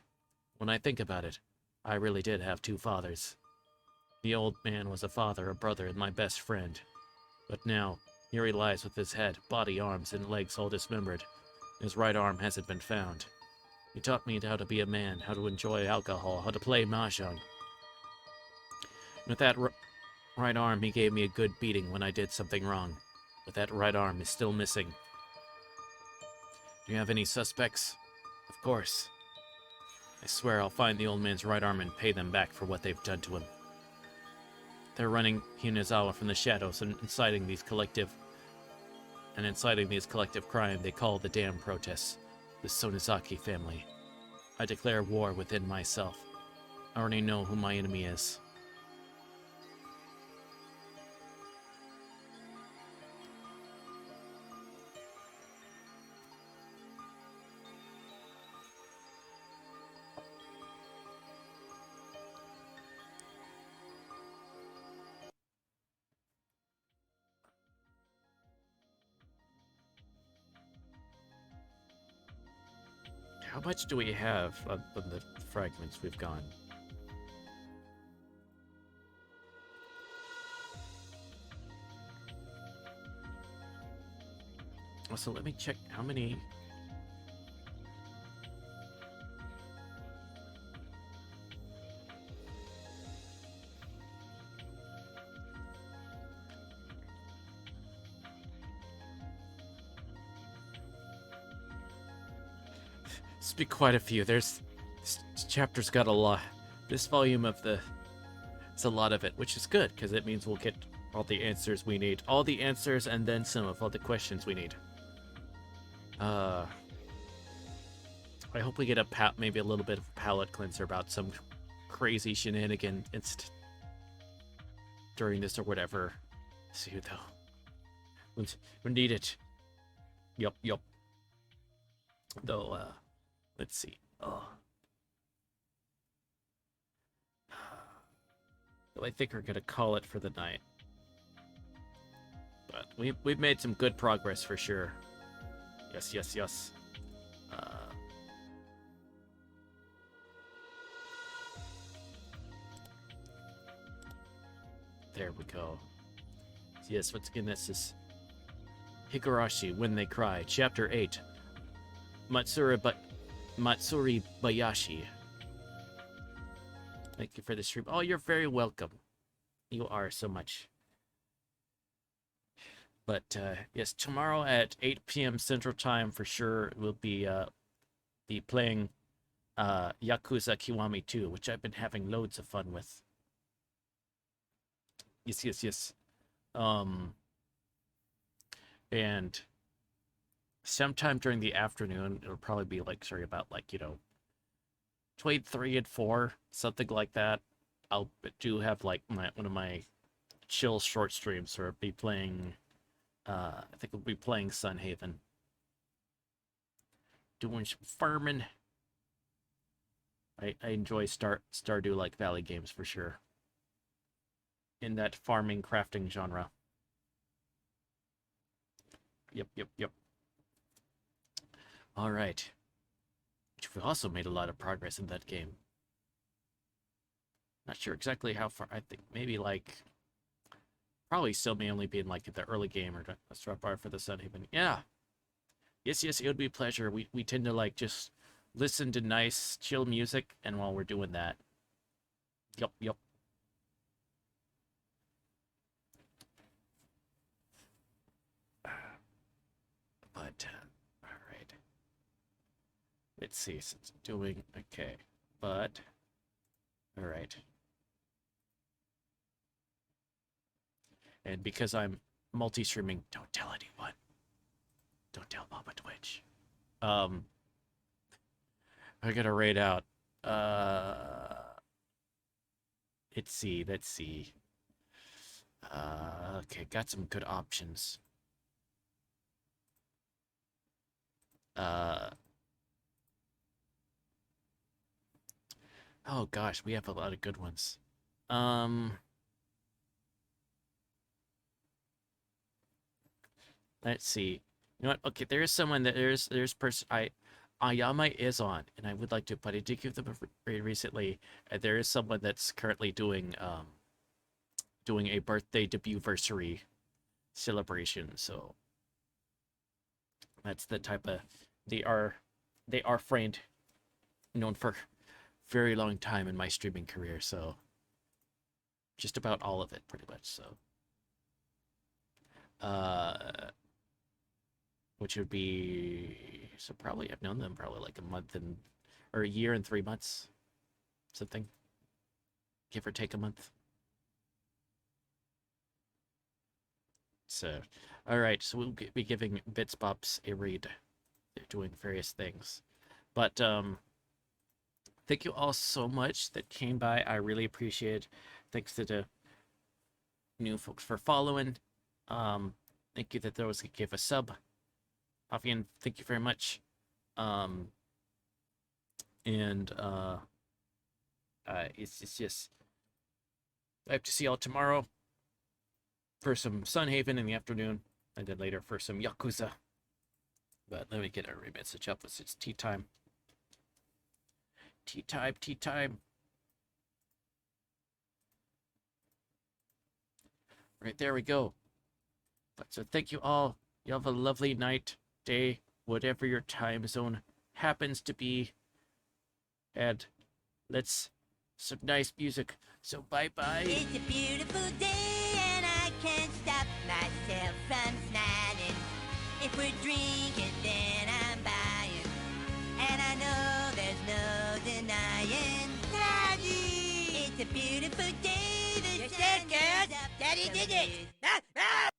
When I think about it, I really did have two fathers. The old man was a father, a brother, and my best friend. But now, here he lies with his head, body, arms, and legs all dismembered. His right arm hasn't been found. He taught me how to be a man, how to enjoy alcohol, how to play mahjong. With that right arm, he gave me a good beating when I did something wrong. But that right arm is still missing. Do you have any suspects? Of course. I swear I'll find the old man's right arm and pay them back for what they've done to him. They're running Hinazawa from the shadows and inciting these collective crime they call the damn protests. The Sonozaki family. I declare war within myself. I already know who my enemy is. much do we have on the fragments we've gone? Also, let me check how many. It's be quite a few. This chapter's got a lot. This volume of it's a lot of it, which is good because it means we'll get all the answers we need, all the answers, and then some of all the questions we need. I hope we get maybe a little bit of a palate cleanser about some crazy shenanigan during this or whatever. See though, we need it. Yup. Though, let's see. Oh. I think we're gonna call it for the night. But we've made some good progress for sure. Yes. There we go. Yes, once again, this is Higurashi, When They Cry, Chapter 8. Matsuribayashi. Thank you for the stream. Oh, you're very welcome. You are so much. But yes, tomorrow at 8 p.m. Central Time for sure we'll be playing Yakuza Kiwami 2, which I've been having loads of fun with. Yes. And sometime during the afternoon, it'll probably be like, about between 3 and 4, something like that. I'll do have like one of my chill short streams where I'll be playing. I think we'll be playing Sunhaven. Doing some farming. I enjoy Stardew like Valley games for sure. In that farming crafting genre. Yep. All right. We've also made a lot of progress in that game. Not sure exactly how far. I think maybe probably still may only be in like the early game or a start bar for the Sunhaven. Yeah. Yes, it would be a pleasure. We tend to just listen to nice chill music, and while we're doing that. Yep. But all right. Let's see. So it's doing okay. But all right. And because I'm multi-streaming, don't tell anyone. Don't tell Mama Twitch. I gotta raid out. Let's see. Okay, got some good options. Oh gosh, we have a lot of good ones. Let's see. You know what? Okay, there is someone that there's person Ayama is on, and I would like to, but I did give them a raid recently. There is someone that's currently doing a birthday debut-versary celebration. So that's the type of they are friend known for very long time in my streaming career. So just about all of it, pretty much. So which would be, so probably I've known them probably like a year and 3 months, something, give or take a month. So, all right, so we'll be giving Bits Bops a read. They're doing various things, but thank you all so much that came by. I really appreciate it. Thanks to the new folks for following. Thank you that those who gave a sub. Avian, thank you very much. It's just I have to see y'all tomorrow for some Sunhaven in the afternoon, and then later for some Yakuza. But let me get a message up. It's tea time. Tea time, tea time. Right, there we go. So thank you all. You have a lovely night, day, whatever your time zone happens to be. And let's some nice music. So bye-bye. It's a beautiful day and I can't stop myself from smiling. If we're drinking, then I'm buying. And I know there's no denying. Daddy! It's a beautiful day. The sun is up. Daddy did it!